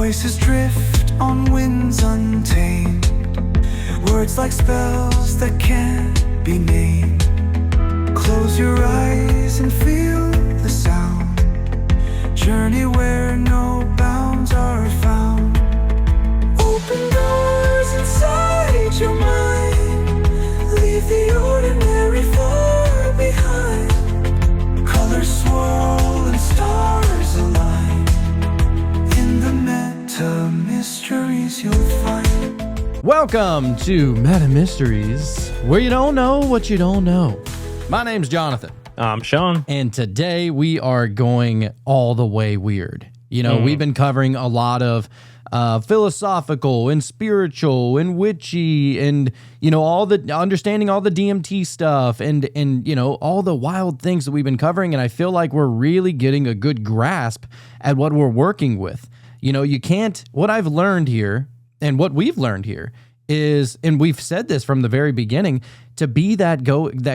Voices drift on winds untamed, words like spells that can't be named. Close your eyes and feel the sound. Journey where no bounds are found. Open doors inside your mind. Leave the ordinary far behind. Colors swirl and stars align. In the meta mysteries you'll find. Welcome to Meta Mysteries, where you don't know what you don't know. My name's Jonathan. I'm Sean. And today we are going all the way weird. You know, we've been covering a lot of philosophical and spiritual and witchy and, you know, all the understanding all the DMT stuff and, you know, all the wild things that we've been covering. And I feel like we're really getting a good grasp at what we're working with. You know, you can't, what I've learned here and what we've learned here is, and we've said this from the very beginning, to be that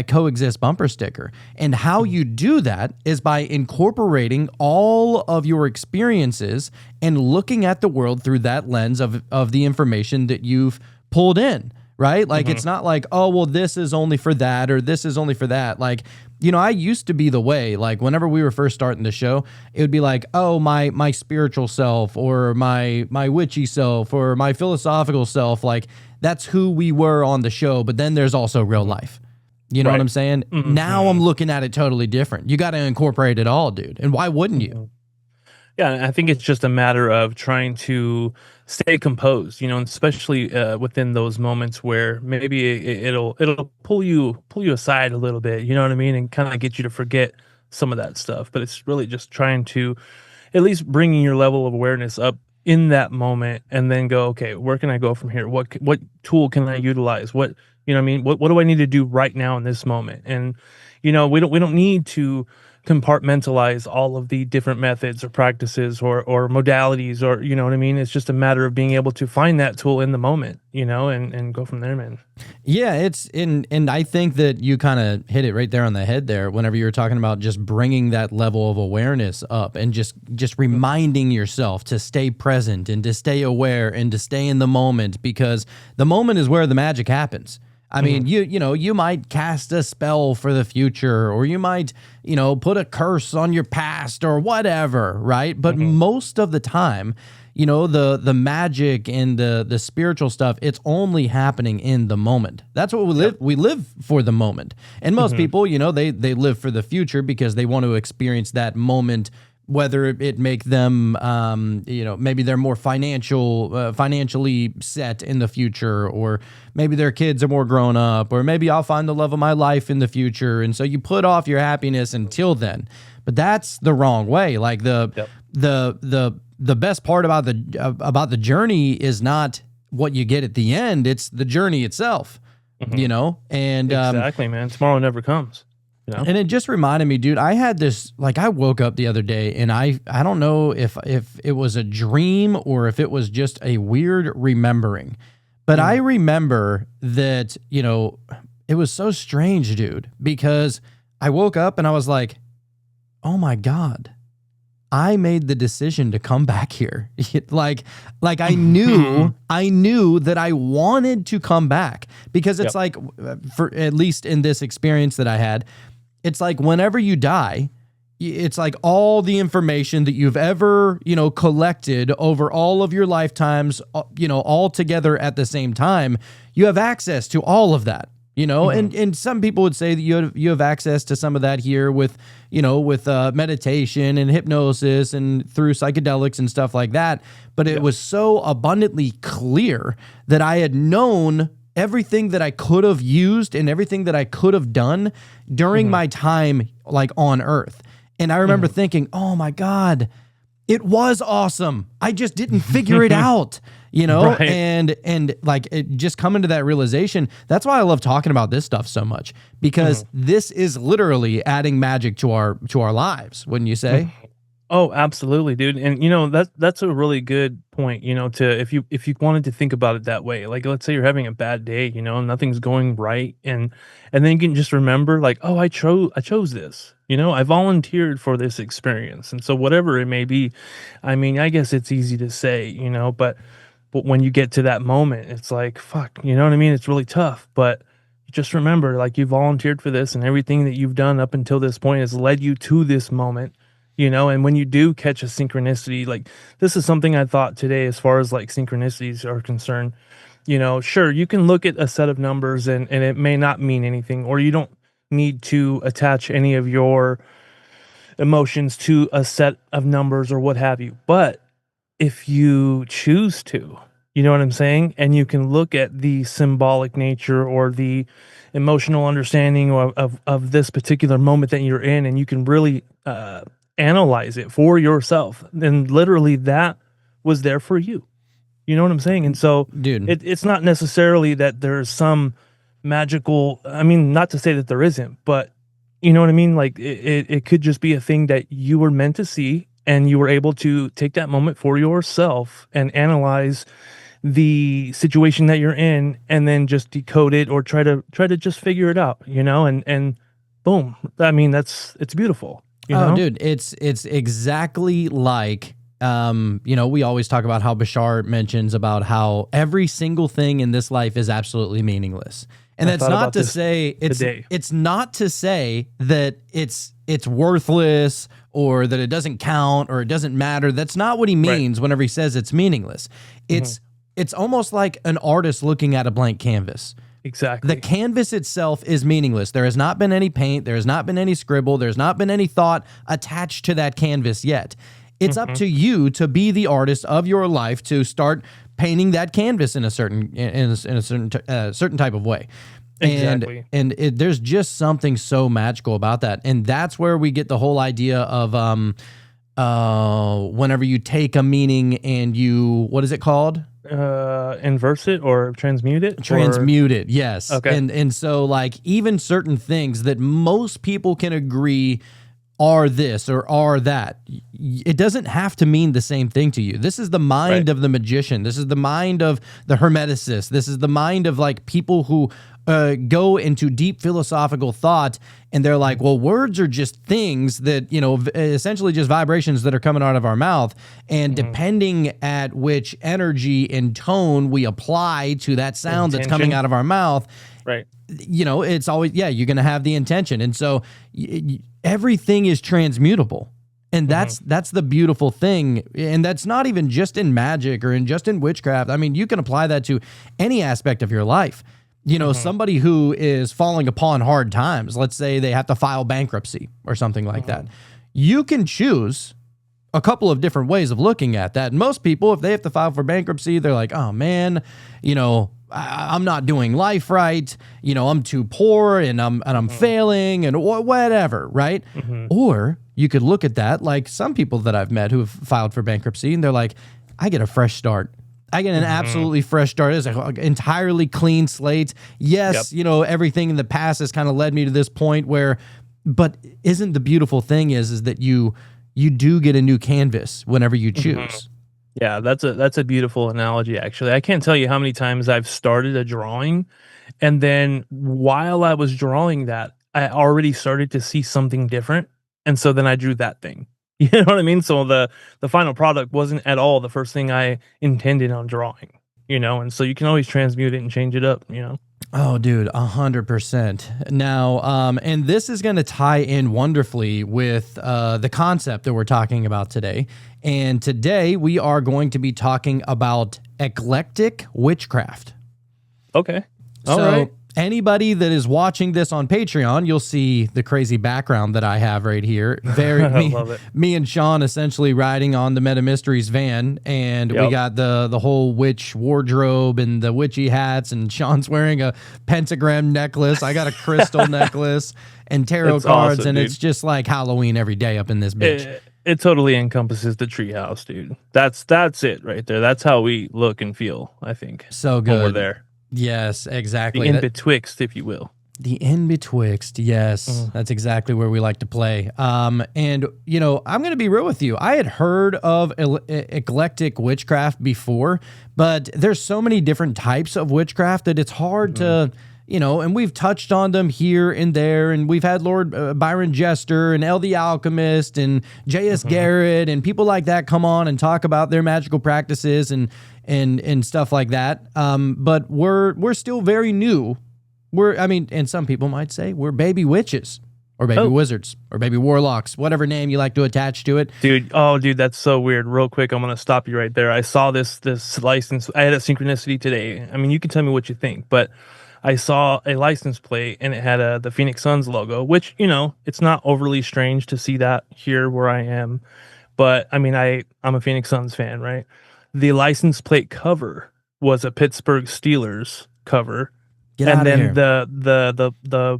coexist bumper sticker. And how you do that is by incorporating all of your experiences and looking at the world through that lens of the information that you've pulled in, right? Like, it's not like, oh, well, this is only for that, or this is only for that. Like, you know, I used to be the way, like, whenever we were first starting the show, it would be like, oh, my spiritual self, or my witchy self, or my philosophical self, like, that's who we were on the show, but then there's also real life. You know what I'm saying? Now I'm looking at it totally different. You got to incorporate it all, dude. And why wouldn't you? Yeah, I think it's just a matter of trying to stay composed, you know, and especially within those moments where maybe it'll pull you aside a little bit, you know what I mean, and kind of get you to forget some of that stuff. But it's really just trying to at least bringing your level of awareness up in that moment, and then go, okay, where can I go from here? What tool can I utilize? What, you know what I mean? What do I need to do right now in this moment? And, you know, we don't need to compartmentalize all of the different methods or practices or modalities, or, you know what I mean? It's just a matter of being able to find that tool in the moment, you know, and go from there, man. Yeah, it's and I think that you kind of hit it right there on the head there whenever you were talking about just bringing that level of awareness up and just reminding yourself to stay present and to stay aware and to stay in the moment, because the moment is where the magic happens. I mean, you know, you might cast a spell for the future, or you might, you know, put a curse on your past or whatever, right? But most of the time, you know, the magic and the spiritual stuff, it's only happening in the moment. That's what we live. We live for the moment. And most people, you know, they live for the future because they want to experience that moment, whether it make them, you know, maybe they're more financially set in the future, or maybe their kids are more grown up, or maybe I'll find the love of my life in the future. And so you put off your happiness until then. But that's the wrong way. Like the best part about the journey is not what you get at the end; it's the journey itself. You know, and exactly, man. Tomorrow never comes. You know? And it just reminded me, dude, I had this, like, I woke up the other day and I don't know if it was a dream or if it was just a weird remembering, but I remember that, you know, it was so strange, dude, because I woke up and I was like, oh my God, I made the decision to come back here. like I knew that I wanted to come back, because it's like, for at least in this experience that I had, it's like whenever you die, it's like all the information that you've ever, you know, collected over all of your lifetimes, you know, all together at the same time, you have access to all of that, you know, and some people would say that you have access to some of that here with, you know, with meditation and hypnosis and through psychedelics and stuff like that. But it was so abundantly clear that I had known everything that I could have used and everything that I could have done during my time, like, on Earth. And I remember thinking, oh my God, it was awesome. I just didn't figure it out, you know? Right. And like, it just coming to that realization. That's why I love talking about this stuff so much, because this is literally adding magic to our lives, wouldn't you say? Oh, absolutely, dude. And that's a really good point, to if you wanted to think about it that way. Like let's say you're having a bad day, nothing's going right, and then you can just remember like, "Oh, I chose this. I volunteered for this experience." And so whatever it may be, I mean, I guess it's easy to say, but when you get to that moment, it's like, fuck, you know what I mean? It's really tough, but just remember like you volunteered for this and everything that you've done up until this point has led you to this moment. And when you do catch a synchronicity, like this is something I thought today as far as like synchronicities are concerned. Sure, you can look at a set of numbers and it may not mean anything, or you don't need to attach any of your emotions to a set of numbers or what have you. But if you choose to, you know what I'm saying? And you can look at the symbolic nature or the emotional understanding of this particular moment that you're in, and you can really analyze it for yourself. And literally that was there for you. You know what I'm saying? And so Dude. it's not necessarily that there's some magical, I mean, not to say that there isn't, but you know what I mean? Like it could just be a thing that you were meant to see, and you were able to take that moment for yourself and analyze the situation that you're in, and then just decode it or try to just figure it out, and boom. I mean, it's beautiful. Dude, it's exactly like we always talk about how Bashar mentions about how every single thing in this life is absolutely meaningless. And that's not to say it's not to say that it's worthless or that it doesn't count or it doesn't matter. That's not what he means whenever he says it's meaningless. It's almost like an artist looking at a blank canvas. Exactly. The canvas itself is meaningless. There has not been any paint. There has not been any scribble. There's not been any thought attached to that canvas yet. It's up to you to be the artist of your life, to start painting that canvas in a certain certain type of way. Exactly. And there's just something so magical about that. And that's where we get the whole idea of whenever you take a meaning and you, what is it called? Inverse it or transmute it? Transmute it, yes. Okay. And so like even certain things that most people can agree are this or are that, it doesn't have to mean the same thing to you. This is the mind of the magician. This is the mind of the hermeticist. This is the mind of like people who go into deep philosophical thought, and they're like, well, words are just things that, essentially just vibrations that are coming out of our mouth. And depending at which energy and tone we apply to that sound that's coming out of our mouth, it's always, you're going to have the intention. And so everything is transmutable. And that's the beautiful thing. And that's not even just in magic or just in witchcraft. I mean, you can apply that to any aspect of your life. Somebody who is falling upon hard times, let's say they have to file bankruptcy or something like that. You can choose a couple of different ways of looking at that. And most people, if they have to file for bankruptcy, they're like, oh man, I'm not doing life right. I'm too poor and I'm failing and whatever, right? Or you could look at that like some people that I've met who have filed for bankruptcy, and they're like, I get a fresh start. I get an absolutely fresh start. It's an entirely clean slate. Yes, everything in the past has kind of led me to this point where, but isn't the beautiful thing is that you do get a new canvas whenever you choose. Yeah, that's a beautiful analogy, actually. I can't tell you how many times I've started a drawing, and then while I was drawing that, I already started to see something different, and so then I drew that thing. You know what I mean? So the final product wasn't at all the first thing I intended on drawing, and so you can always transmute it and change it up, Oh, dude, 100%. Now, and this is going to tie in wonderfully with the concept that we're talking about today. And today we are going to be talking about eclectic witchcraft. Okay. All right. Anybody that is watching this on Patreon, you'll see the crazy background that I have right here. Me and Sean essentially riding on the Meta Mysteries van, and we got the whole witch wardrobe and the witchy hats, and Sean's wearing a pentagram necklace. I got a crystal necklace and tarot cards, awesome, and dude. It's just like Halloween every day up in this bitch. It totally encompasses the treehouse, dude. That's it right there. That's how we look and feel, I think. So good. When we're there. Yes, exactly. The in betwixt, if you will. The in betwixt, yes, that's exactly where we like to play. And I'm going to be real with you. I had heard of eclectic witchcraft before, but there's so many different types of witchcraft that it's hard to, and we've touched on them here and there, and we've had Lord Byron Jester and El the Alchemist and J.S. Garrett and people like that come on and talk about their magical practices and stuff like that. But we're still very new. And some people might say we're baby witches or baby wizards or baby warlocks, whatever name you like to attach to it. Dude, that's so weird. Real quick, I'm going to stop you right there. I saw this license. I had a synchronicity today. I mean, you can tell me what you think, but I saw a license plate and it had the Phoenix Suns logo, which, it's not overly strange to see that here where I am. But I mean, I'm a Phoenix Suns fan, right? The license plate cover was a Pittsburgh Steelers cover. And then the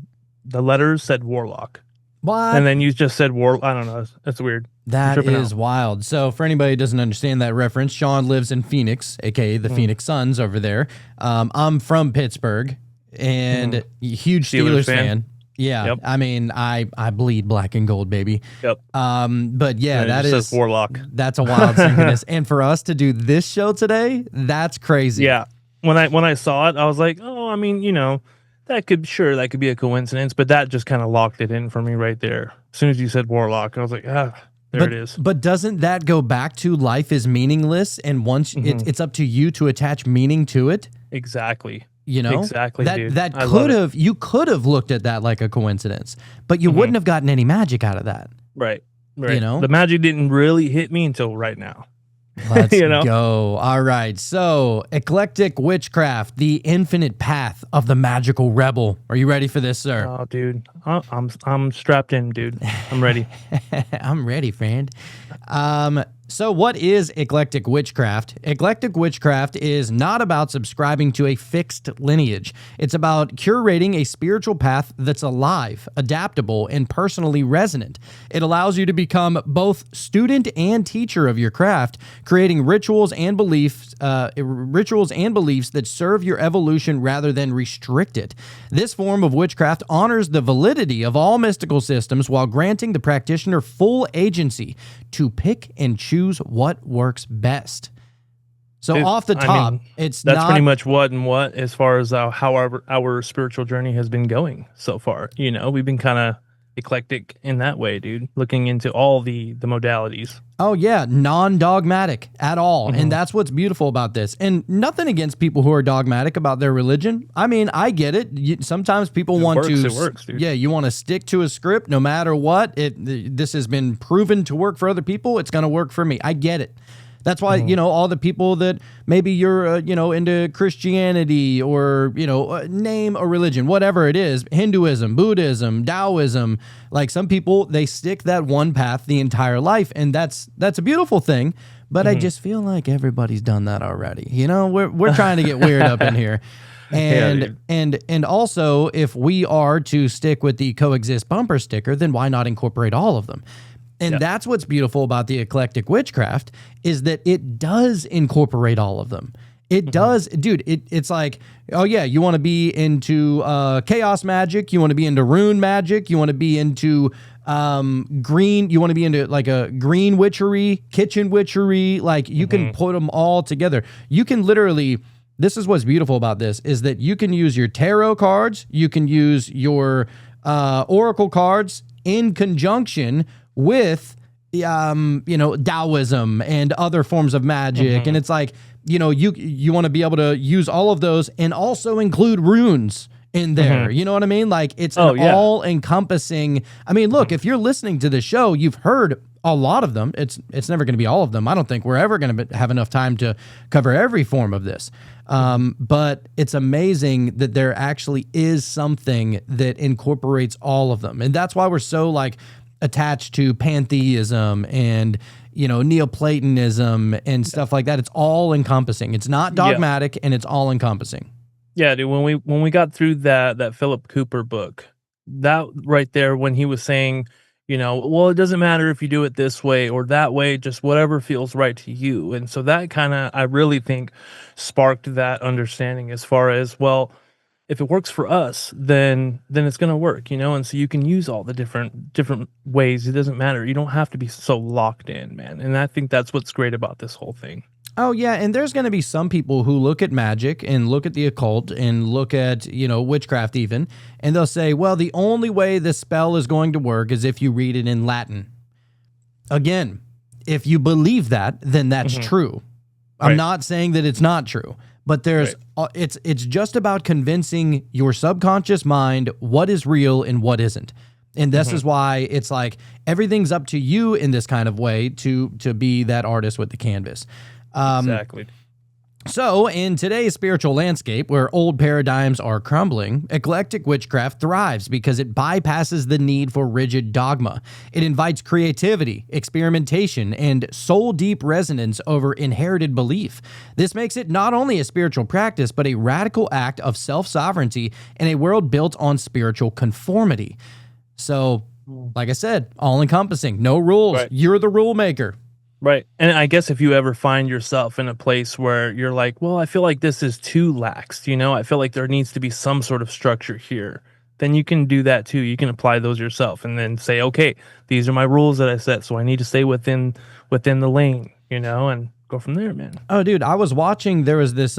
letters said Warlock. What? And then you just said War. I don't know. That's weird. That is wild. So for anybody who doesn't understand that reference, Sean lives in Phoenix, aka the Phoenix Suns over there. I'm from Pittsburgh and huge Steelers fan. Yeah, yep. I mean, I bleed black and gold, baby. Yep. But yeah, that is Warlock. That's a wild synchronous. And for us to do this show today, that's crazy. Yeah. When I saw it, I was like, oh, I mean, that could be a coincidence, but that just kind of locked it in for me right there. As soon as you said Warlock, I was like, it is. But doesn't that go back to life is meaningless, and once it's up to you to attach meaning to it? Exactly. Exactly. That you could have looked at that like a coincidence, but you wouldn't have gotten any magic out of that. Right. The magic didn't really hit me until right now. Let's go. All right. So, eclectic witchcraft, the infinite path of the magical rebel. Are you ready for this, sir? Oh, dude. I'm strapped in, dude. I'm ready. I'm ready, friend. So what is eclectic witchcraft? Eclectic witchcraft is not about subscribing to a fixed lineage. It's about curating a spiritual path that's alive, adaptable, and personally resonant. It allows you to become both student and teacher of your craft, creating rituals and beliefs that serve your evolution rather than restrict it. This form of witchcraft honors the validity of all mystical systems while granting the practitioner full agency to pick and choose what works best. So off the top, that's pretty much what as far as how our spiritual journey has been going so far. We've been kind of eclectic in that way, dude, looking into all the modalities. Oh yeah, non-dogmatic at all. And that's what's beautiful about this. And nothing against people who are dogmatic about their religion. I mean, I get it. Sometimes people it works, dude. Yeah, you want to stick to a script no matter what. This has been proven to work for other people. It's going to work for me. I get it. That's why, all the people that maybe you're, into Christianity or, name a religion, whatever it is, Hinduism, Buddhism, Taoism, like some people, they stick that one path the entire life. And that's a beautiful thing. But I just feel like everybody's done that already. We're trying to get weird up in here. And also, if we are to stick with the coexist bumper sticker, then why not incorporate all of them? And that's what's beautiful about the eclectic witchcraft is that it does incorporate all of them. It does, dude. It's like, oh yeah, you want to be into chaos magic, you want to be into rune magic, you want to be into green, you want to be into like a green witchery, kitchen witchery. Like you can put them all together. You can literally. This is what's beautiful about this is that you can use your tarot cards, you can use your oracle cards in conjunction with Taoism and other forms of magic. And it's like, you want to be able to use all of those and also include runes in there. You know what I mean? Like it's all encompassing. I mean, look, if you're listening to the show, you've heard a lot of them. It's never going to be all of them. I don't think we're ever going to have enough time to cover every form of this. But it's amazing that there actually is something that incorporates all of them. And that's why we're so attached to pantheism and Neoplatonism and stuff like that. It's all encompassing. It's not dogmatic and it's all encompassing. Yeah, dude. When we got through that Philip Cooper book, that right there, when he was saying, well, it doesn't matter if you do it this way or that way, just whatever feels right to you. And so that kind of, I really think, sparked that understanding as far as, well, if it works for us, then it's gonna work, you know. And so you can use all the different ways. It doesn't matter. You don't have to be so locked in, man. And I think that's what's great about this whole thing. Oh yeah, and there's going to be some people who look at magic and look at the occult and look at, witchcraft even, and they'll say, well, the only way this spell is going to work is if you read it in Latin. Again, if you believe that, then that's true. I'm not saying that it's not true, but it's just about convincing your subconscious mind what is real and what isn't. And this is why it's like everything's up to you in this kind of way to be that artist with the canvas. Exactly. So, in today's spiritual landscape, where old paradigms are crumbling, eclectic witchcraft thrives because it bypasses the need for rigid dogma. It invites creativity, experimentation, and soul-deep resonance over inherited belief. This makes it not only a spiritual practice, but a radical act of self-sovereignty in a world built on spiritual conformity. So, like I said, all-encompassing, no rules. Right. You're the rule maker. Right. And I guess if you ever find yourself in a place where you're like, well, I feel like this is too lax, I feel like there needs to be some sort of structure here, then you can do that too. You can apply those yourself and then say, okay, these are my rules that I set, so I need to stay within the lane, and go from there, man. Oh, dude, I was watching, there was this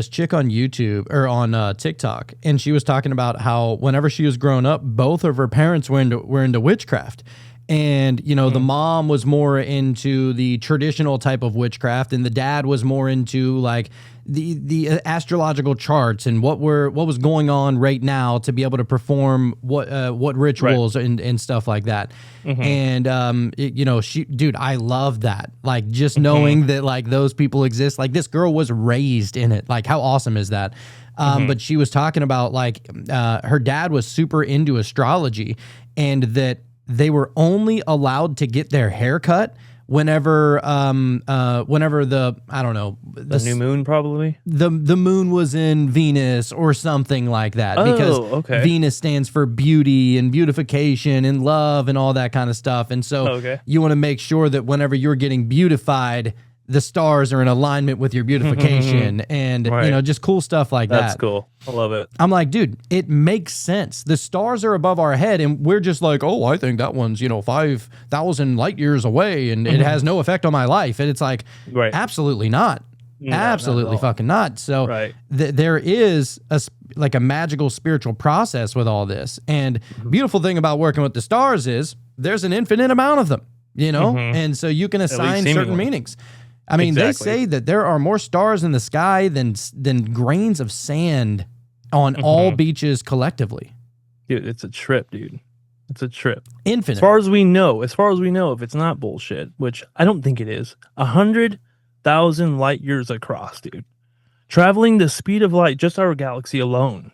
chick on YouTube or on TikTok, and she was talking about how whenever she was growing up, both of her parents were into witchcraft. And, the mom was more into the traditional type of witchcraft, and the dad was more into like the astrological charts and what was going on right now to be able to perform what rituals and stuff like that. And dude, I love that. Like just knowing that like those people exist. Like this girl was raised in it. Like how awesome is that? But she was talking about like her dad was super into astrology, and that they were only allowed to get their hair cut whenever the new moon, probably the moon was in Venus or something like that, because Venus stands for beauty and beautification and love and all that kind of stuff. And so you want to make sure that whenever you're getting beautified, the stars are in alignment with your beautification and, just cool stuff like that. That's cool. I love it. I'm like, dude, it makes sense. The stars are above our head and we're just like, oh, I think that one's, 5,000 light years away and it has no effect on my life. And it's like, absolutely not. No, absolutely not fucking not. So there is a magical spiritual process with all this. And beautiful thing about working with the stars is there's an infinite amount of them, and so you can assign certain meanings. I mean, they say that there are more stars in the sky than grains of sand on all beaches collectively. Dude, it's a trip, dude. It's a trip. Infinite. As far as we know, if it's not bullshit, which I don't think it is, 100,000 light years across, dude. Traveling the speed of light, just our galaxy alone,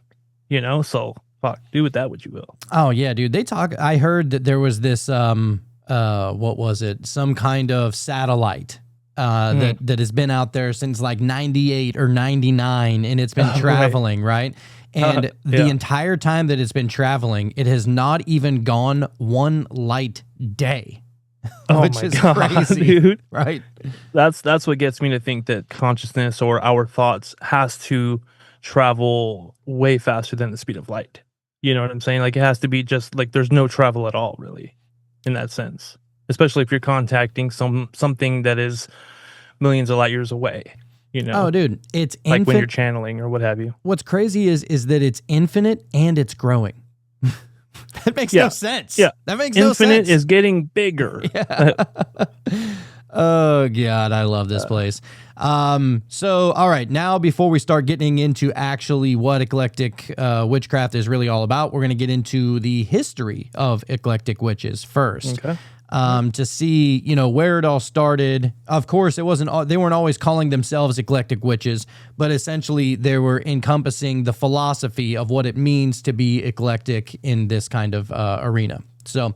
so fuck, do with that what you will. Oh, yeah, dude. I heard that there was this, what was it? Some kind of satellite that has been out there since like 98 or 99, and it's been traveling, right? And the entire time that it's been traveling, it has not even gone one light day, which is crazy, dude. Right? That's what gets me to think that consciousness or our thoughts has to travel way faster than the speed of light. You know what I'm saying? Like it has to be just like there's no travel at all, really, in that sense. Especially if you're contacting something that is millions of light years away, Oh, dude, it's like when you're channeling or what have you. What's crazy is that it's infinite and it's growing. That makes no sense. Yeah, that makes no sense. Infinite is getting bigger. Yeah. Oh God, I love this place. So, all right, now before we start getting into actually what eclectic witchcraft is really all about, we're going to get into the history of eclectic witches first. Okay. To see, where it all started. Of course, they weren't always calling themselves eclectic witches, but essentially they were encompassing the philosophy of what it means to be eclectic in this kind of arena. So,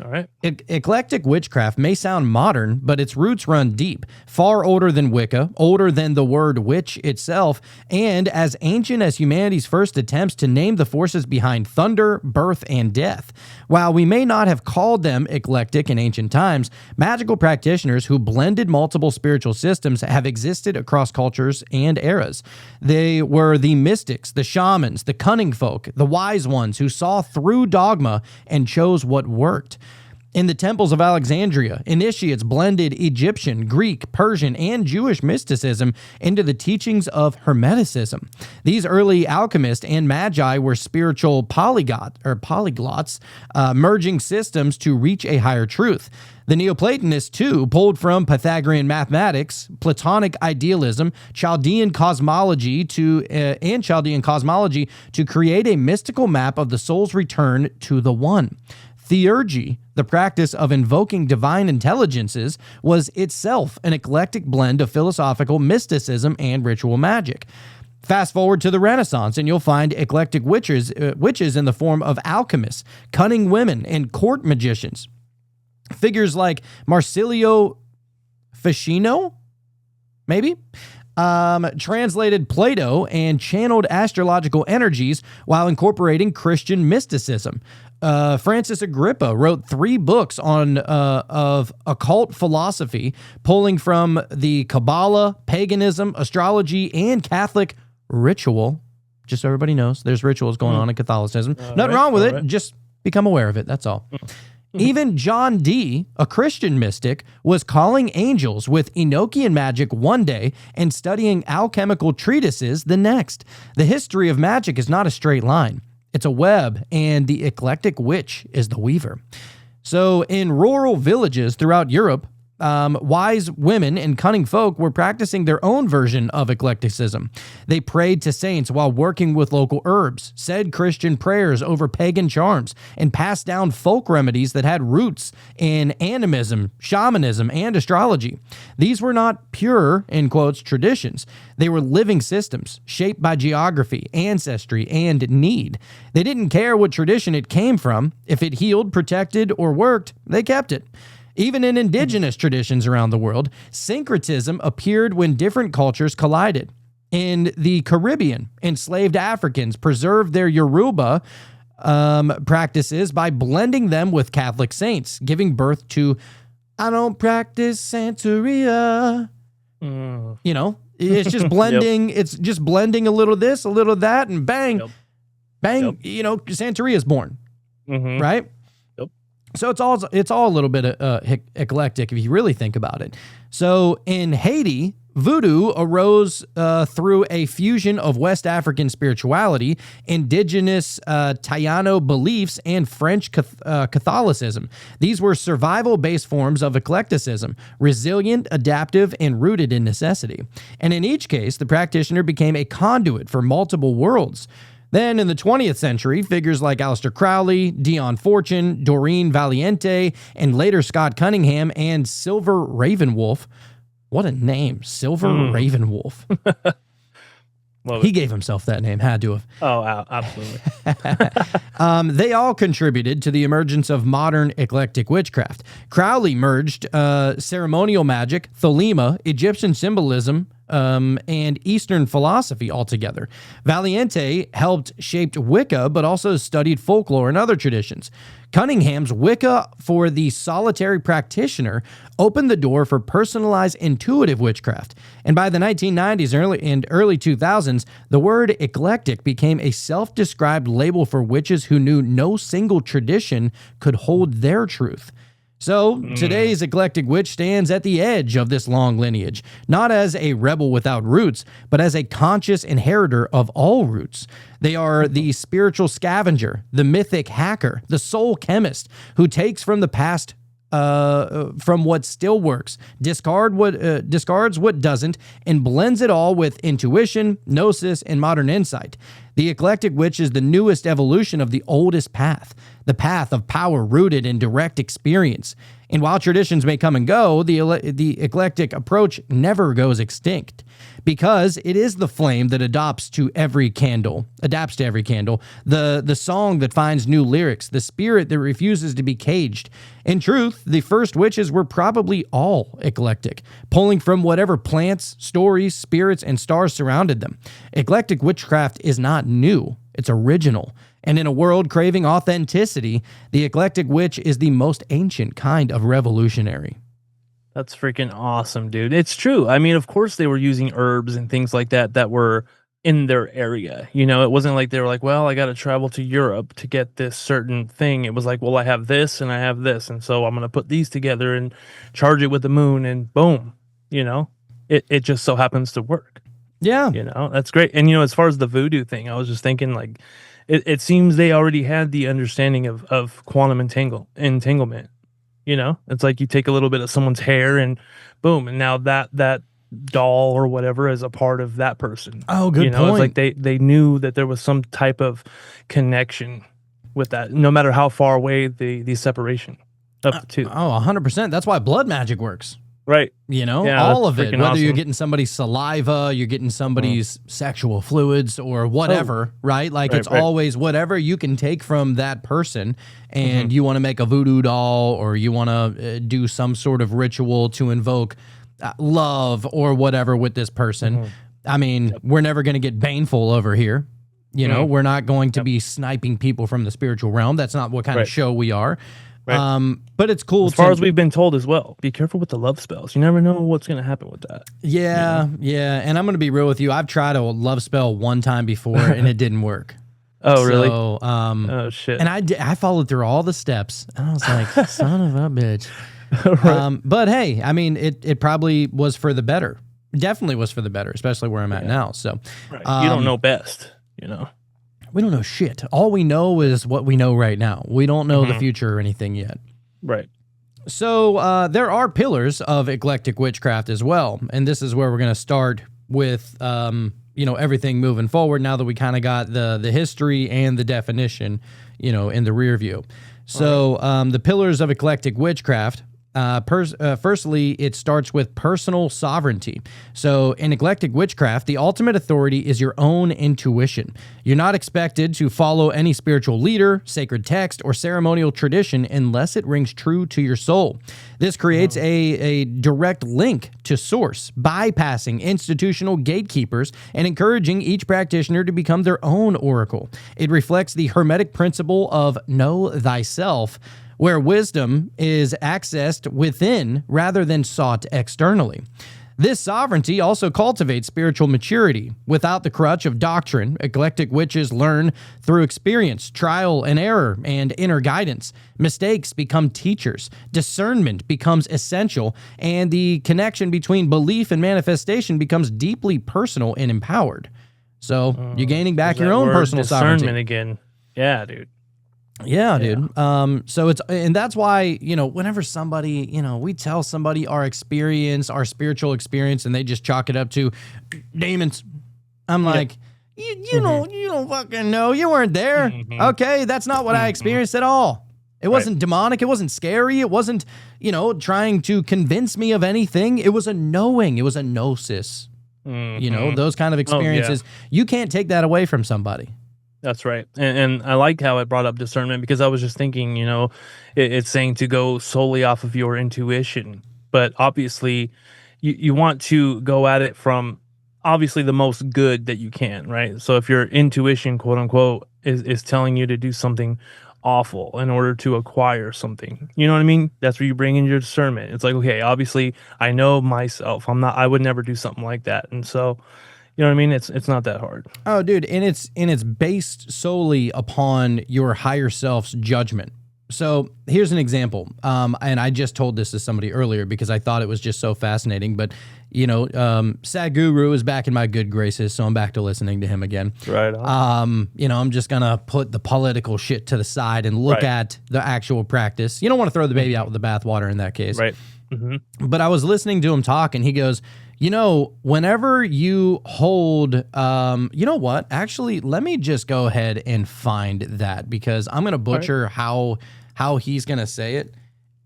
All right. Eclectic witchcraft may sound modern, but its roots run deep, far older than Wicca, older than the word witch itself, and as ancient as humanity's first attempts to name the forces behind thunder, birth, and death. While we may not have called them eclectic in ancient times, magical practitioners who blended multiple spiritual systems have existed across cultures and eras. They were the mystics, the shamans, the cunning folk, the wise ones who saw through dogma and chose what worked. In the temples of Alexandria, initiates blended Egyptian, Greek, Persian, and Jewish mysticism into the teachings of Hermeticism. These early alchemists and magi were spiritual polyglots, merging systems to reach a higher truth. The Neoplatonists, too, pulled from Pythagorean mathematics, Platonic idealism, Chaldean cosmology to create a mystical map of the soul's return to the One. Theurgy, the practice of invoking divine intelligences, was itself an eclectic blend of philosophical mysticism and ritual magic. Fast forward to the Renaissance, and you'll find eclectic witches in the form of alchemists, cunning women, and court magicians. Figures like Marsilio Ficino, maybe, translated Plato and channeled astrological energies while incorporating Christian mysticism. Francis Agrippa wrote 3 books of occult philosophy, pulling from the Kabbalah, paganism, astrology, and Catholic ritual. Just so everybody knows, there's rituals going on in Catholicism. Nothing wrong with it. Just become aware of it. That's all. Even John Dee, a Christian mystic, was calling angels with Enochian magic one day and studying alchemical treatises the next. The history of magic is not a straight line. It's a web, and the eclectic witch is the weaver. So in rural villages throughout Europe, wise women and cunning folk were practicing their own version of eclecticism. They prayed to saints while working with local herbs, said Christian prayers over pagan charms, and passed down folk remedies that had roots in animism, shamanism, and astrology. These were not pure, in quotes, traditions. They were living systems shaped by geography, ancestry, and need. They didn't care what tradition it came from. If it healed, protected, or worked, they kept it. Even in indigenous traditions around the world, syncretism appeared when different cultures collided. In the Caribbean, enslaved Africans preserved their Yoruba practices by blending them with Catholic saints, giving birth to, I don't practice Santeria. You know, it's just blending. It's just blending a little this, a little that, and bang, bang, you know, Santeria is born, right? So it's all a little bit eclectic if you really think about it. So in Haiti, voodoo arose through a fusion of West African spirituality, indigenous Taino beliefs, and French Catholicism. These were survival-based forms of eclecticism, resilient, adaptive, and rooted in necessity. And in each case, the practitioner became a conduit for multiple worlds. Then in the 20th century, figures like Aleister Crowley, Dion Fortune, Doreen Valiente, and later Scott Cunningham and Silver Ravenwolf. What a name, Silver Ravenwolf. He gave himself that name, had to have. Oh, absolutely. They all contributed to the emergence of modern eclectic witchcraft. Crowley merged ceremonial magic, thelema, Egyptian symbolism, and Eastern philosophy altogether. Valiente helped shape Wicca, but also studied folklore and other traditions. Cunningham's Wicca for the solitary practitioner opened the door for personalized intuitive witchcraft. And by the 1990s and early 2000s, the word eclectic became a self-described label for witches who knew no single tradition could hold their truth. So, today's eclectic witch stands at the edge of this long lineage, not as a rebel without roots, but as a conscious inheritor of all roots. They are the spiritual scavenger, the mythic hacker, the soul chemist who takes from the past from what still works, discards what doesn't, and blends it all with intuition, gnosis, and modern insight. The eclectic witch is the newest evolution of the oldest path, the path of power rooted in direct experience. And while traditions may come and go, the eclectic approach never goes extinct because it is the flame that adapts to every candle, the song that finds new lyrics, the spirit that refuses to be caged. In truth, the first witches were probably all eclectic, pulling from whatever plants, stories, spirits, and stars surrounded them. Eclectic witchcraft is not new, it's original. And in a world craving authenticity, the eclectic witch is the most ancient kind of revolutionary. That's freaking awesome, dude. It's true. I mean, of course they were using herbs and things like that that were in their area. You know, it wasn't like they were like, well, I got to travel to Europe to get this certain thing. It was like, well, I have this and I have this. And so I'm going to put these together and charge it with the moon and boom, you know, it just so happens to work. Yeah. You know, that's great. And, you know, as far as the voodoo thing, I was just thinking like, it seems they already had the understanding of quantum entanglement. You know, it's like you take a little bit of someone's hair and boom, and now that doll or whatever is a part of that person. Oh, good point. It's like they knew that there was some type of connection with that, no matter how far away the separation of the two. Oh, 100%. That's why blood magic works. Right. You know, Yeah, all that's of it, freaking whether you're awesome. getting somebody's saliva, you're getting somebody's sexual fluids or whatever, right? Like Right, it's right. always whatever you can take from that person and you want to make a voodoo doll or you want to do some sort of ritual to invoke love or whatever with this person. I mean, we're never going to get baneful over here. You know, we're not going to be sniping people from the spiritual realm. That's not what kind of Right. show we are. Right. But it's cool. As far as we've been told as well, be careful with the love spells. You never know what's going to happen with that. Yeah, yeah. And I'm going to be real with you. I've tried a love spell one time before and it didn't work. Oh, really? So, Oh, shit. and I followed through all the steps. And I was like, son of a bitch. Right. But hey, I mean, it probably was for the better. Definitely was for the better, especially where I'm at now. So Right. You don't know best, you know? we don't know shit. All we know is what we know right now. We don't know the future or anything yet. Right. So there are pillars of eclectic witchcraft as well, and this is where we're going to start with everything moving forward. Now that we kind of got the history and the definition, in the rear view. So the pillars of eclectic witchcraft. Firstly, it starts with personal sovereignty. So in eclectic witchcraft, the ultimate authority is your own intuition. You're not expected to follow any spiritual leader, sacred text, or ceremonial tradition unless it rings true to your soul. This creates a direct link to source, bypassing institutional gatekeepers and encouraging each practitioner to become their own oracle. It reflects the Hermetic principle of know thyself, where wisdom is accessed within rather than sought externally. This sovereignty also cultivates spiritual maturity. Without the crutch of doctrine, eclectic witches learn through experience, trial and error, and inner guidance. Mistakes become teachers. Discernment becomes essential, and the connection between belief and manifestation becomes deeply personal and empowered. So you're gaining back your own personal discernment sovereignty. again. Yeah, dude. Yeah, dude. So and that's why, whenever somebody, we tell somebody our experience, our spiritual experience, and they just chalk it up to demons. I'm like, you don't fucking know. You weren't there. Okay. That's not what I experienced at all. It wasn't demonic. It wasn't scary. It wasn't, trying to convince me of anything. It was a knowing. It was a gnosis. Those kind of experiences. You can't take that away from somebody. That's right. And I like how it brought up discernment because I was just thinking, it's saying to go solely off of your intuition. But obviously, you want to go at it from obviously the most good that you can, right? So if your intuition, quote unquote, is telling you to do something awful in order to acquire something, you know what I mean? That's where you bring in your discernment. It's like, okay, obviously, I know myself. I would never do something like that. And so, you know what I mean? It's not that hard. Oh, dude, and it's based solely upon your higher self's judgment. So here's an example, and I just told this to somebody earlier because I thought it was just so fascinating. But Sadhguru is back in my good graces, so I'm back to listening to him again. Right on. I'm just gonna put the political shit to the side and look at the actual practice. You don't want to throw the baby out with the bathwater in that case, Right. But I was listening to him talk, and he goes, you know, whenever you hold, you know what? Actually, let me just go ahead and find that, because I'm going to butcher how he's going to say it.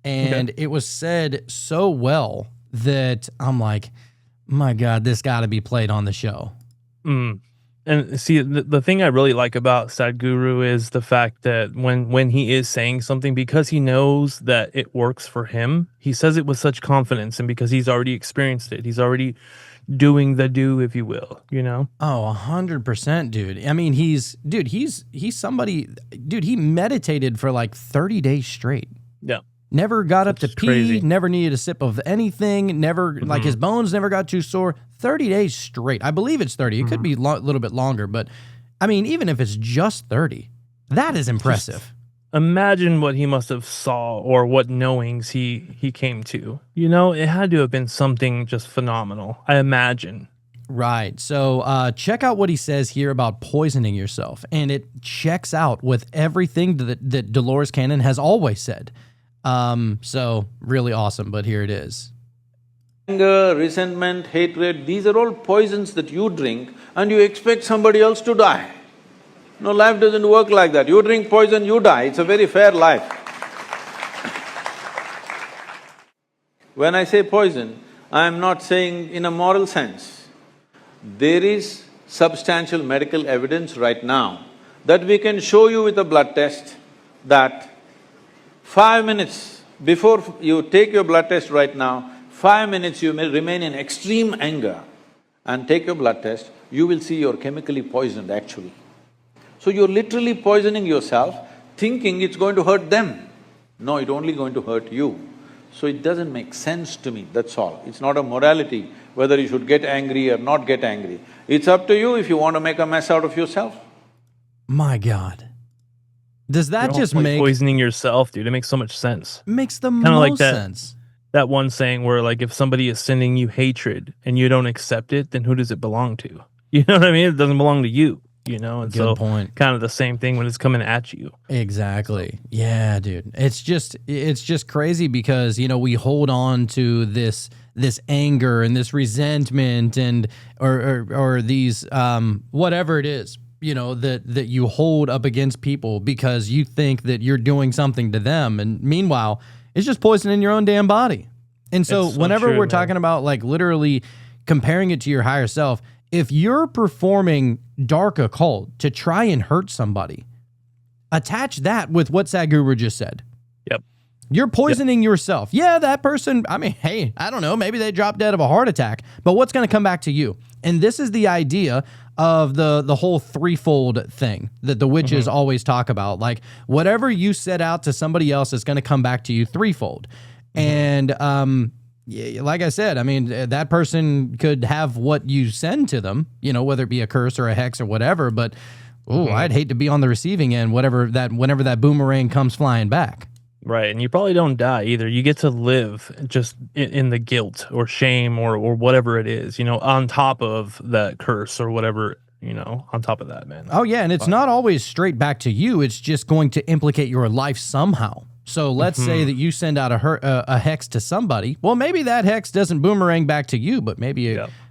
And it was said so well that I'm like, my God, this got to be played on the show. And see, the thing I really like about Sadhguru is the fact that when he is saying something, because he knows that it works for him, he says it with such confidence, and because he's already experienced it, he's already doing the do, if you will, you know? Oh, 100%, dude. I mean, he's somebody, dude, he meditated for like 30 days straight. Yeah. Never got up to pee, crazy. never needed a sip of anything, never, like his bones never got too sore. 30 days straight. I believe it's 30. It could be a little bit longer, but I mean, even if it's just 30, that is impressive. Imagine what he must have saw, or what knowings he came to. You know, it had to have been something just phenomenal, I imagine. Right. So check out what he says here about poisoning yourself. And it checks out with everything that Dolores Cannon has always said. So really awesome, but here it is. Anger, resentment, hatred, these are all poisons that you drink and you expect somebody else to die. No, life doesn't work like that. You drink poison, you die. It's a very fair life. When I say poison, I am not saying in a moral sense. There is substantial medical evidence right now that we can show you with a blood test that 5 minutes before you take your blood test right now, 5 minutes you may remain in extreme anger and take your blood test, you will see you're chemically poisoned actually. So you're literally poisoning yourself, thinking it's going to hurt them. No, it's only going to hurt you. So it doesn't make sense to me, that's all. It's not a morality, whether you should get angry or not get angry. It's up to you if you want to make a mess out of yourself. My God. Does that just like make… poisoning yourself, dude? It makes so much sense. Makes the Kinda most like that. sense. That one saying where, like, if somebody is sending you hatred and you don't accept it, then who does it belong to? You know what I mean? It doesn't belong to you, you know? And Good point. Kind of the same thing when it's coming at you. Exactly. Yeah, dude. It's just crazy because, you know, we hold on to this anger and this resentment and or these whatever it is, you know, that you hold up against people because you think that you're doing something to them, and meanwhile, it's just poisoning your own damn body. And so whenever we're talking about, like, literally comparing it to your higher self, if you're performing dark occult to try and hurt somebody, attach that with what Sadhguru just said. Yep. You're poisoning yourself. Yeah, that person, I mean, hey, I don't know, maybe they dropped dead of a heart attack, but what's going to come back to you? And this is the idea of the whole threefold thing that the witches always talk about. Like, whatever you set out to somebody else is going to come back to you threefold. And like I said, I mean, that person could have what you send to them, you know, whether it be a curse or a hex or whatever, but I'd hate to be on the receiving end whenever that boomerang comes flying back. Right, and you probably don't die either. You get to live just in the guilt or shame or whatever it is, you know, on top of that curse or whatever, you know, on top of that, man. Oh, yeah, and it's not always straight back to you. It's just going to implicate your life somehow. So let's say that you send out a hex to somebody. Well, maybe that hex doesn't boomerang back to you, but maybe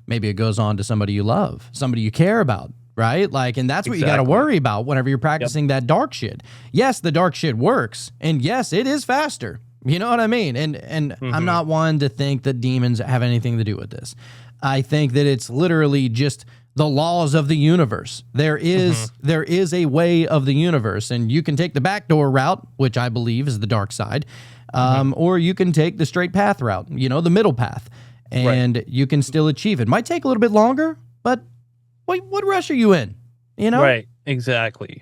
it goes on to somebody you love, somebody you care about. Right? Like, and that's what you got to worry about whenever you're practicing that dark shit. Yes, the dark shit works. And yes, it is faster. You know what I mean? And I'm not one to think that demons have anything to do with this. I think that it's literally just the laws of the universe. There is a way of the universe, and you can take the backdoor route, which I believe is the dark side, or you can take the straight path route, you know, the middle path, and you can still achieve it. Might take a little bit longer, but what rush are you in? You know? Right. Exactly.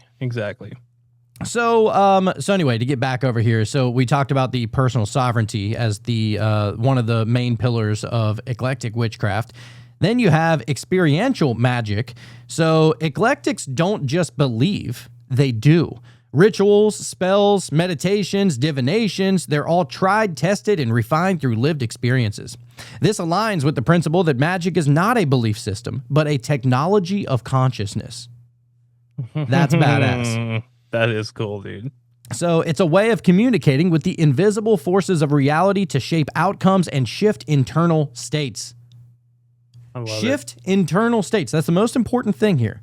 So, so anyway, to get back over here, so we talked about the personal sovereignty as the one of the main pillars of eclectic witchcraft. Then you have experiential magic. So eclectics don't just believe, they do. Rituals, spells, meditations, divinations, they're all tried, tested, and refined through lived experiences. This aligns with the principle that magic is not a belief system, but a technology of consciousness. That's badass. That is cool, dude. So it's a way of communicating with the invisible forces of reality to shape outcomes and shift internal states. I love Shift internal states. That's the most important thing here,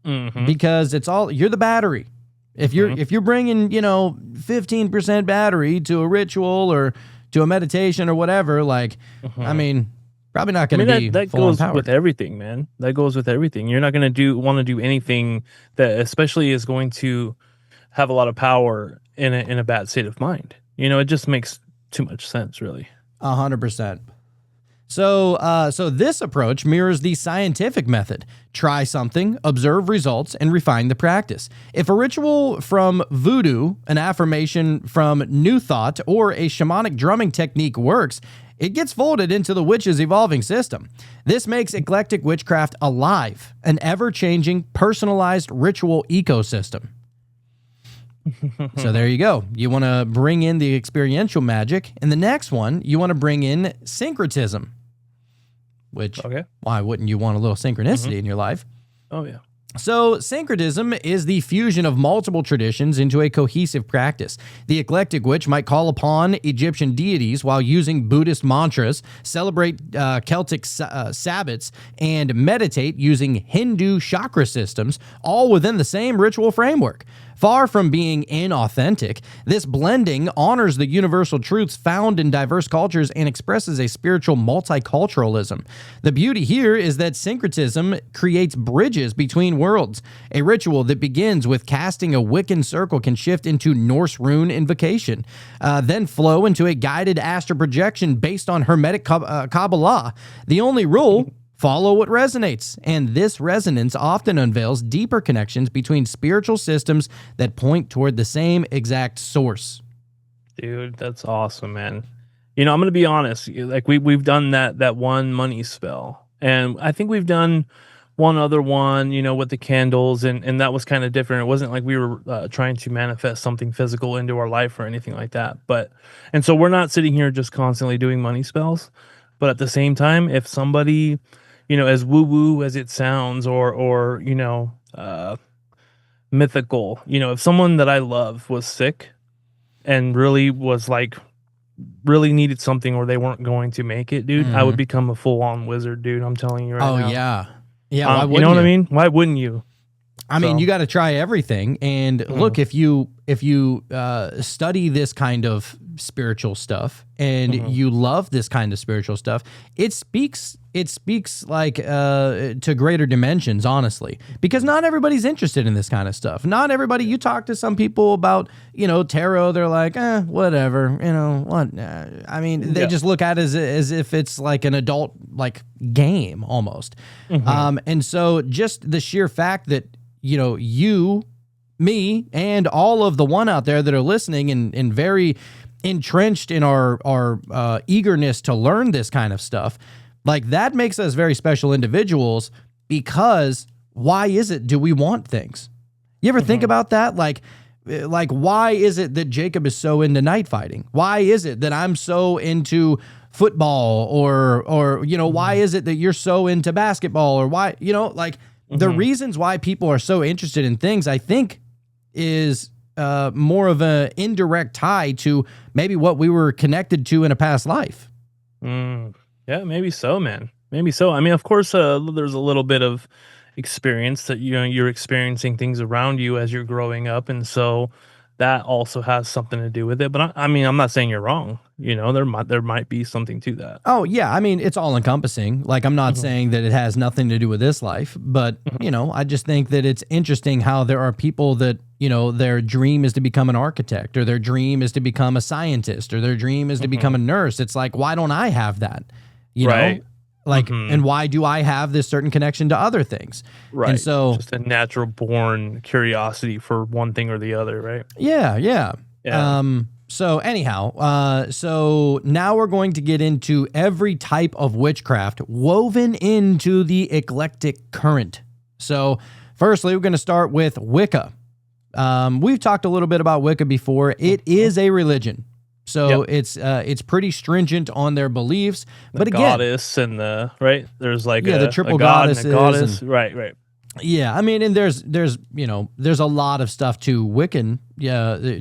because it's all, you're the battery. If you're bringing 15% battery to a ritual or to a meditation or whatever, like I mean, probably not going to be that full goes empowered. with everything, man. That goes with everything. You're not going to want to do anything that especially is going to have a lot of power in a bad state of mind. It just makes too much sense, really. 100%. So this approach mirrors the scientific method. Try something, observe results, and refine the practice. If a ritual from voodoo, an affirmation from New Thought, or a shamanic drumming technique works, it gets folded into the witch's evolving system. This makes eclectic witchcraft alive, an ever-changing, personalized ritual ecosystem. So there you go. You want to bring in the experiential magic. And the next one, you want to bring in syncretism. Which, why wouldn't you want a little synchronicity in your life? Oh, yeah. So syncretism is the fusion of multiple traditions into a cohesive practice. The eclectic witch might call upon Egyptian deities while using Buddhist mantras, celebrate Celtic Sabbats, and meditate using Hindu chakra systems, all within the same ritual framework. Far from being inauthentic, this blending honors the universal truths found in diverse cultures and expresses a spiritual multiculturalism. The beauty here is that syncretism creates bridges between worlds. A ritual that begins with casting a Wiccan circle can shift into Norse rune invocation, then flow into a guided astral projection based on Hermetic Kabbalah. The only rule: follow what resonates, and this resonance often unveils deeper connections between spiritual systems that point toward the same exact source. Dude, that's awesome, man. I'm going to be honest. Like we've done that one money spell, and I think we've done one other one, with the candles, and that was kind of different. It wasn't like we were trying to manifest something physical into our life or anything like that. And so we're not sitting here just constantly doing money spells, but at the same time, if somebody, as woo-woo as it sounds, or mythical, if someone that I love was sick and really was like, really needed something or they weren't going to make it, dude, I would become a full-on wizard, dude. I'm telling you right now. Oh, yeah. Yeah, you know what I mean? Why wouldn't you? I mean, you got to try everything. And look, if you study this kind of spiritual stuff and you love this kind of spiritual stuff, it speaks like to greater dimensions, honestly, because not everybody's interested in this kind of stuff. Not everybody. You talk to some people about tarot, they're like, whatever, what? I mean, they just look at it as if it's like an adult like game almost. And so just the sheer fact that you, me, and all of the one out there that are listening and very entrenched in our eagerness to learn this kind of stuff, like that makes us very special individuals. Because why is it do we want things? You ever think about that? Like why is it that Jacob is so into night fighting? Why is it that I'm so into football, or why is it that you're so into basketball, or why, the reasons why people are so interested in things, I think, is more of an indirect tie to maybe what we were connected to in a past life. Yeah, maybe so, man. Maybe so. I mean, of course, there's a little bit of experience that you're experiencing things around you as you're growing up, and so that also has something to do with it. But I mean, I'm not saying you're wrong. There might be something to that. Oh yeah, I mean, it's all encompassing. Like, I'm not saying that it has nothing to do with this life, but I just think that it's interesting how there are people that their dream is to become an architect, or their dream is to become a scientist, or their dream is to become a nurse. It's like, why don't I have that? Right. Like, and why do I have this certain connection to other things? Right. And so, just a natural born curiosity for one thing or the other, right? Yeah. So anyhow, so now we're going to get into every type of witchcraft woven into the eclectic current. So firstly, we're going to start with Wicca. We've talked a little bit about Wicca before. It is a religion. So it's pretty stringent on their beliefs. But again, goddess and the right, there's like the triple a god and goddesses a goddess. Right. Yeah, I mean, and there's there's a lot of stuff to Wiccan,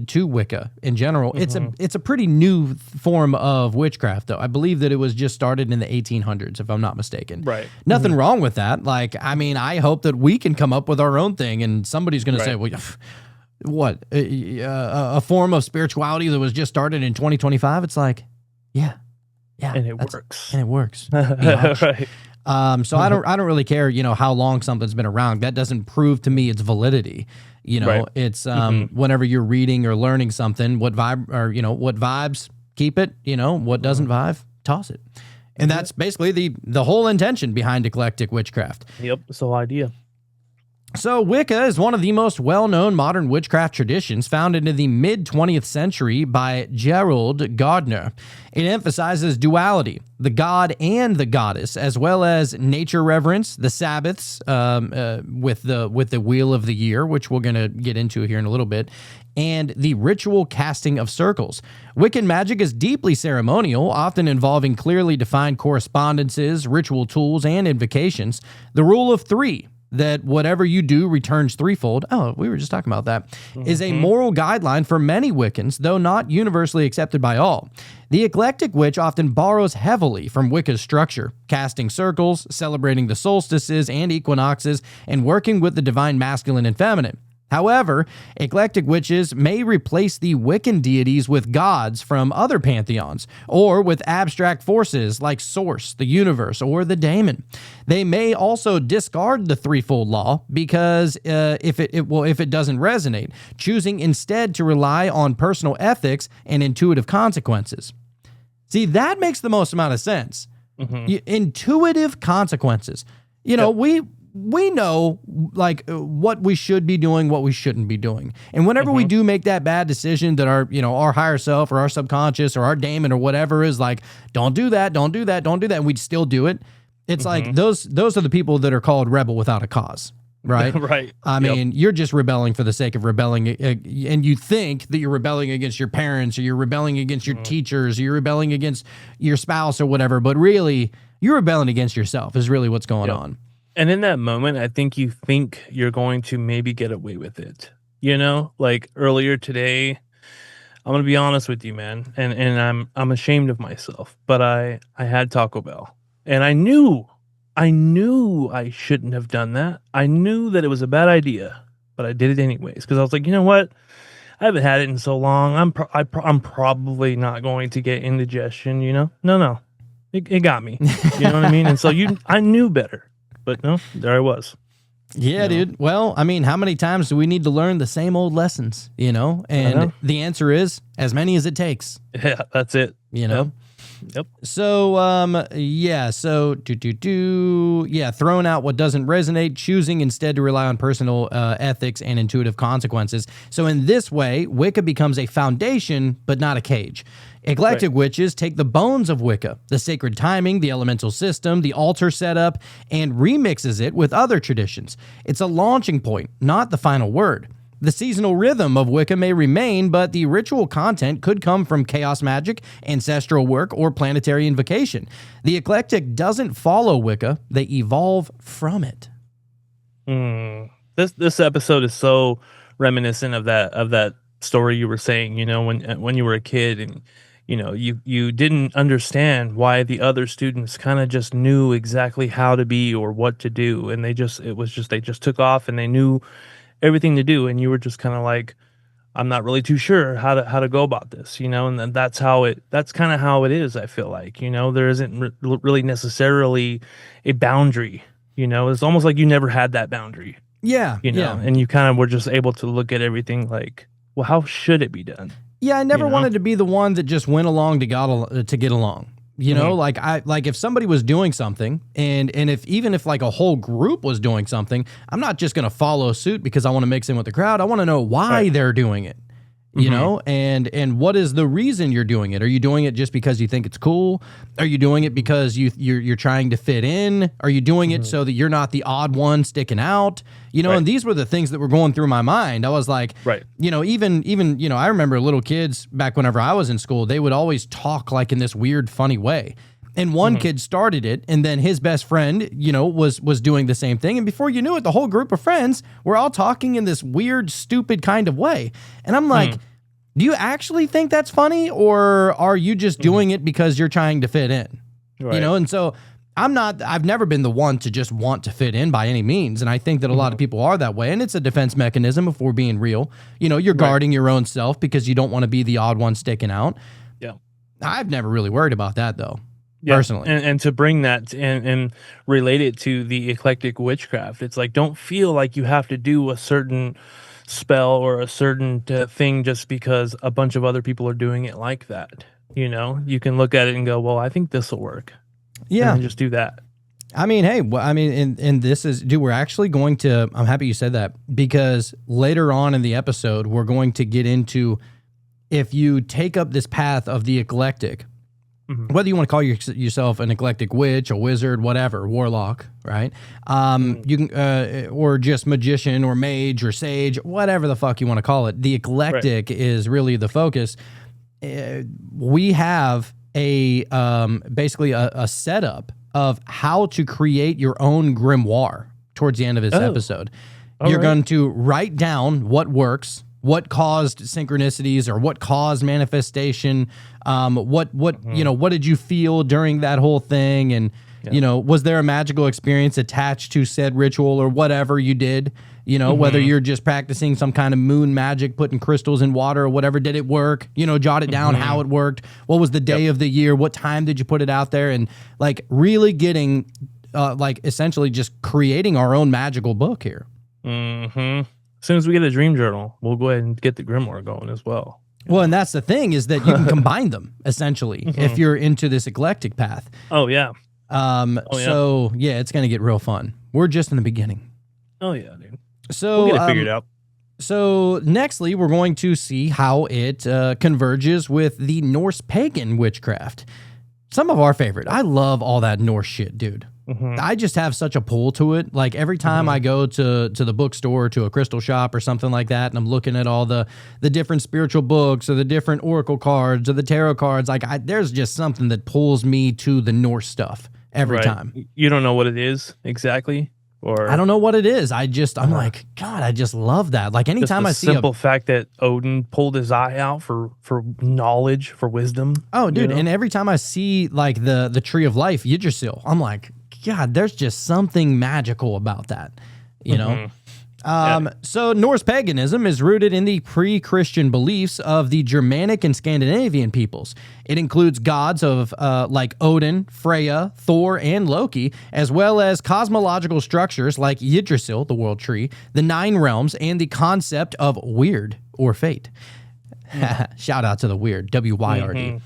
to Wicca in general. It's a pretty new form of witchcraft, though. I believe that it was just started in the 1800s, if I'm not mistaken. Right. Nothing wrong with that. Like, I mean, I hope that we can come up with our own thing, and somebody's going to say, well, what, a form of spirituality that was just started in 2025? It's like, yeah, and it works, and it works. right. So I don't really care, how long something's been around. That doesn't prove to me its validity. Right. It's whenever you're reading or learning something, what vibes, keep it. What doesn't vibe, toss it. And that's basically the whole intention behind eclectic witchcraft. Yep, it's the whole idea. So Wicca is one of the most well-known modern witchcraft traditions founded in the mid-20th century by Gerald Gardner. It emphasizes duality, the god and the goddess, as well as nature reverence, the Sabbaths, with the wheel of the year, which we're going to get into here in a little bit, and the ritual casting of circles. Wiccan magic is deeply ceremonial, often involving clearly defined correspondences, ritual tools, and invocations. The rule of three, that whatever you do returns threefold, we were just talking about that, is a moral guideline for many Wiccans, though not universally accepted by all. The eclectic witch often borrows heavily from Wicca's structure, casting circles, celebrating the solstices and equinoxes, and working with the divine masculine and feminine. However, eclectic witches may replace the Wiccan deities with gods from other pantheons, or with abstract forces like Source, the universe, or the daemon. They may also discard the threefold law because if it doesn't resonate, choosing instead to rely on personal ethics and intuitive consequences. See, that makes the most amount of sense. Intuitive consequences. We know like what we should be doing, what we shouldn't be doing. And whenever we do make that bad decision that our higher self or our subconscious or our daemon or whatever is like, don't do that, don't do that, don't do that, and we still do it. It's like those are the people that are called rebel without a cause, right? Right. I mean, you're just rebelling for the sake of rebelling, and you think that you're rebelling against your parents or you're rebelling against your teachers or you're rebelling against your spouse or whatever, but really you're rebelling against yourself is really what's going on. And in that moment, I think you think you're going to maybe get away with it. Like earlier today, I'm going to be honest with you, man. And I'm ashamed of myself, but I had Taco Bell and I knew I shouldn't have done that. I knew that it was a bad idea, but I did it anyways. Cause I was like, you know what? I haven't had it in so long. I'm probably not going to get indigestion, No, it got me, you know what I mean? And so I knew better. But no, there I was. Yeah, dude. Well, I mean, how many times do we need to learn the same old lessons, And the answer is as many as it takes. Yeah, that's it. Yep. So, throwing out what doesn't resonate, choosing instead to rely on personal ethics and intuitive consequences. So in this way, Wicca becomes a foundation, but not a cage. Eclectic witches take the bones of Wicca, the sacred timing, the elemental system, the altar setup, and remixes it with other traditions. It's a launching point, not the final word. The seasonal rhythm of Wicca may remain, but the ritual content could come from chaos magic, ancestral work, or planetary invocation. The eclectic doesn't follow Wicca, they evolve from it. This episode is so reminiscent of that story you were saying, when you were a kid and you didn't understand why the other students kind of just knew exactly how to be or what to do, and they just took off and they knew everything to do, and you were just kind of like, I'm not really too sure how to go about this, and then that's kind of how it is. I feel like, there isn't really necessarily a boundary, it's almost like you never had that boundary. Yeah. And you kind of were just able to look at everything like, well, how should it be done? Yeah, I never wanted to be the one that just went along to get along. Like if somebody was doing something, and if like a whole group was doing something, I'm not just gonna follow suit because I want to mix in with the crowd. I want to know why they're doing it. And what is the reason you're doing it? Are you doing it just because you think it's cool? Are you doing it because you're trying to fit in? Are you doing it so that you're not the odd one sticking out? And these were the things that were going through my mind. I was like, even I remember little kids back whenever I was in school, they would always talk like in this weird, funny way. And one kid started it, and then his best friend, was doing the same thing. And before you knew it, the whole group of friends were all talking in this weird, stupid kind of way. And I'm like, do you actually think that's funny, or are you just doing it because you're trying to fit in? Right. And so I've never been the one to just want to fit in by any means. And I think that a lot of people are that way. And it's a defense mechanism if we're being real. You're guarding your own self because you don't want to be the odd one sticking out. Yeah. I've never really worried about that, though. Yeah, personally. and to bring that and relate it to the eclectic witchcraft, it's like, don't feel like you have to do a certain spell or a certain thing just because a bunch of other people are doing it like that. You can look at it and go, well, I think this will work. Yeah, and just do that. I mean, hey, and this is, dude, we're actually going to, I'm happy you said that, because later on in the episode, we're going to get into, if you take up this path of the eclectic, whether you want to call yourself an eclectic witch, a wizard, whatever, warlock, right? You can, or just magician or mage or sage, whatever the fuck you want to call it. The eclectic is really the focus. We have basically a setup of how to create your own grimoire towards the end of this episode. You're going to write down what works, what caused synchronicities or what caused manifestation, what did you feel during that whole thing, and was there a magical experience attached to said ritual or whatever you did, whether you're just practicing some kind of moon magic, putting crystals in water or whatever, did it work, jot it down how it worked, what was the day of the year, what time did you put it out there, and like really getting essentially just creating our own magical book here. As soon as we get a dream journal, we'll go ahead and get the grimoire going as well. Well, and that's the thing, is that you can combine them essentially if you're into this eclectic path. Oh yeah. So yeah, it's gonna get real fun. We're just in the beginning. Oh yeah, dude. So we'll get it figured out. So nextly, we're going to see how it converges with the Norse pagan witchcraft. Some of our favorite. I love all that Norse shit, dude. I just have such a pull to it. Like every time I go to the bookstore, to a crystal shop or something like that, and I'm looking at all the different spiritual books or the different oracle cards or the tarot cards, like there's just something that pulls me to the Norse stuff every time. You don't know what it is exactly? Or I don't know what it is. I'm like, God, I just love that. Like anytime I see simple fact that Odin pulled his eye out for knowledge, for wisdom. Oh, dude, and every time I see like the tree of life, Yggdrasil, I'm like, God, there's just something magical about that, So Norse paganism is rooted in the pre-Christian beliefs of the Germanic and Scandinavian peoples. It includes gods of like Odin, Freya, Thor, and Loki, as well as cosmological structures like Yggdrasil, the world tree, the 9 realms, and the concept of weird or fate. Shout out to the weird, WYRD.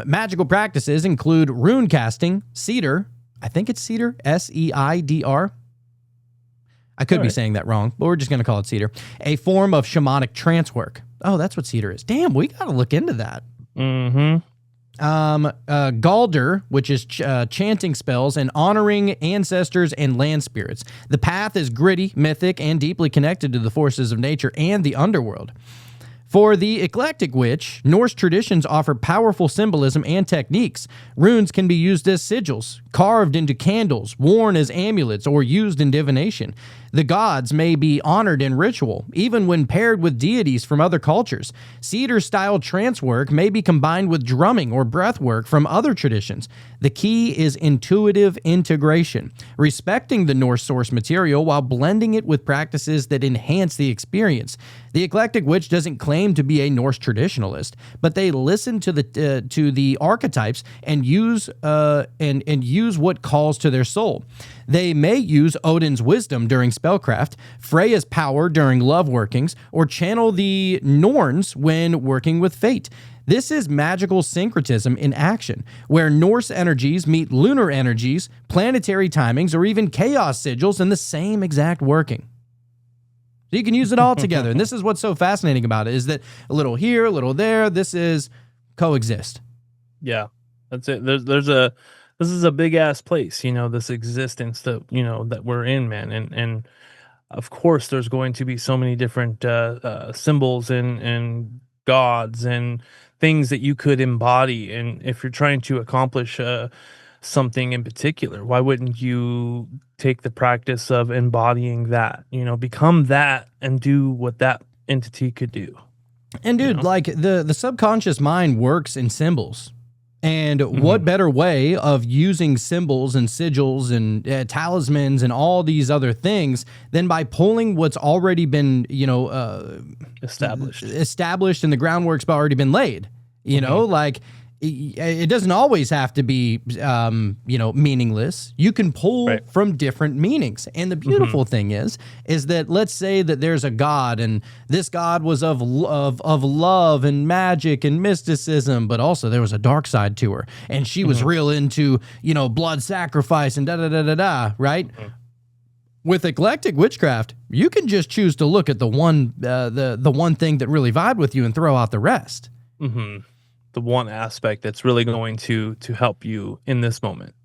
Magical practices include rune casting, cedar, I think it's cedar, SEIDR. I could be saying that wrong, but we're just going to call it cedar. A form of shamanic trance work. Oh, that's what cedar is. Damn, we got to look into that. Galder, which is chanting spells and honoring ancestors and land spirits. The path is gritty, mythic, and deeply connected to the forces of nature and the underworld. For the eclectic witch, Norse traditions offer powerful symbolism and techniques. Runes can be used as sigils, carved into candles, worn as amulets, or used in divination. The gods may be honored in ritual, even when paired with deities from other cultures. Cedar-style trance work may be combined with drumming or breath work from other traditions. The key is intuitive integration, respecting the Norse source material while blending it with practices that enhance the experience. The eclectic witch doesn't claim to be a Norse traditionalist, but they listen to the archetypes and use what calls to their soul. They may use Odin's wisdom during spellcraft, Freya's power during love workings, or channel the Norns when working with fate. This is magical syncretism in action, where Norse energies meet lunar energies, planetary timings, or even chaos sigils in the same exact working. So you can use it all together. And this is what's so fascinating about it, is that a little here, a little there, this is coexist. Yeah, that's it. This is a big ass place, this existence that, that we're in, man. And of course there's going to be so many different symbols and gods and things that you could embody. And if you're trying to accomplish something in particular, why wouldn't you take the practice of embodying that, become that and do what that entity could do? And dude, like the subconscious mind works in symbols. And what better way of using symbols and sigils and talismans and all these other things than by pulling what's already been, established and the groundwork's already been laid, like it doesn't always have to be, meaningless. You can pull from different meanings. And the beautiful thing is that let's say that there's a god, and this god was of love and magic and mysticism, but also there was a dark side to her, and she was real into, blood sacrifice and da-da-da-da-da, right? With eclectic witchcraft, you can just choose to look at the one thing that really vibed with you and throw out the rest. The one aspect that's really going to help you in this moment.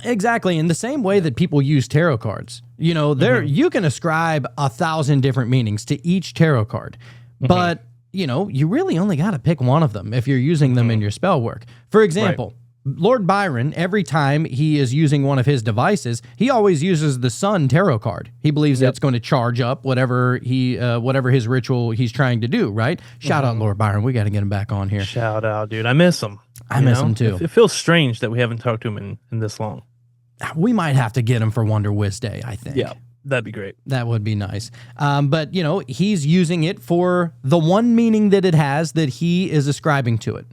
Exactly. In the same way that people use tarot cards, you can ascribe 1,000 different meanings to each tarot card, but you really only got to pick one of them if you're using them in your spell work. For example, Lord Byron, every time he is using one of his devices, he always uses the Sun tarot card. He believes that it's going to charge up whatever his ritual he's trying to do, right? Shout out Lord Byron. We got to get him back on here. Shout out, dude. I miss him. I miss him too. It feels strange that we haven't talked to him in this long. We might have to get him for Wonder Wiz Day, I think. Yeah, that'd be great. That would be nice. But, he's using it for the one meaning that it has that he is ascribing to it.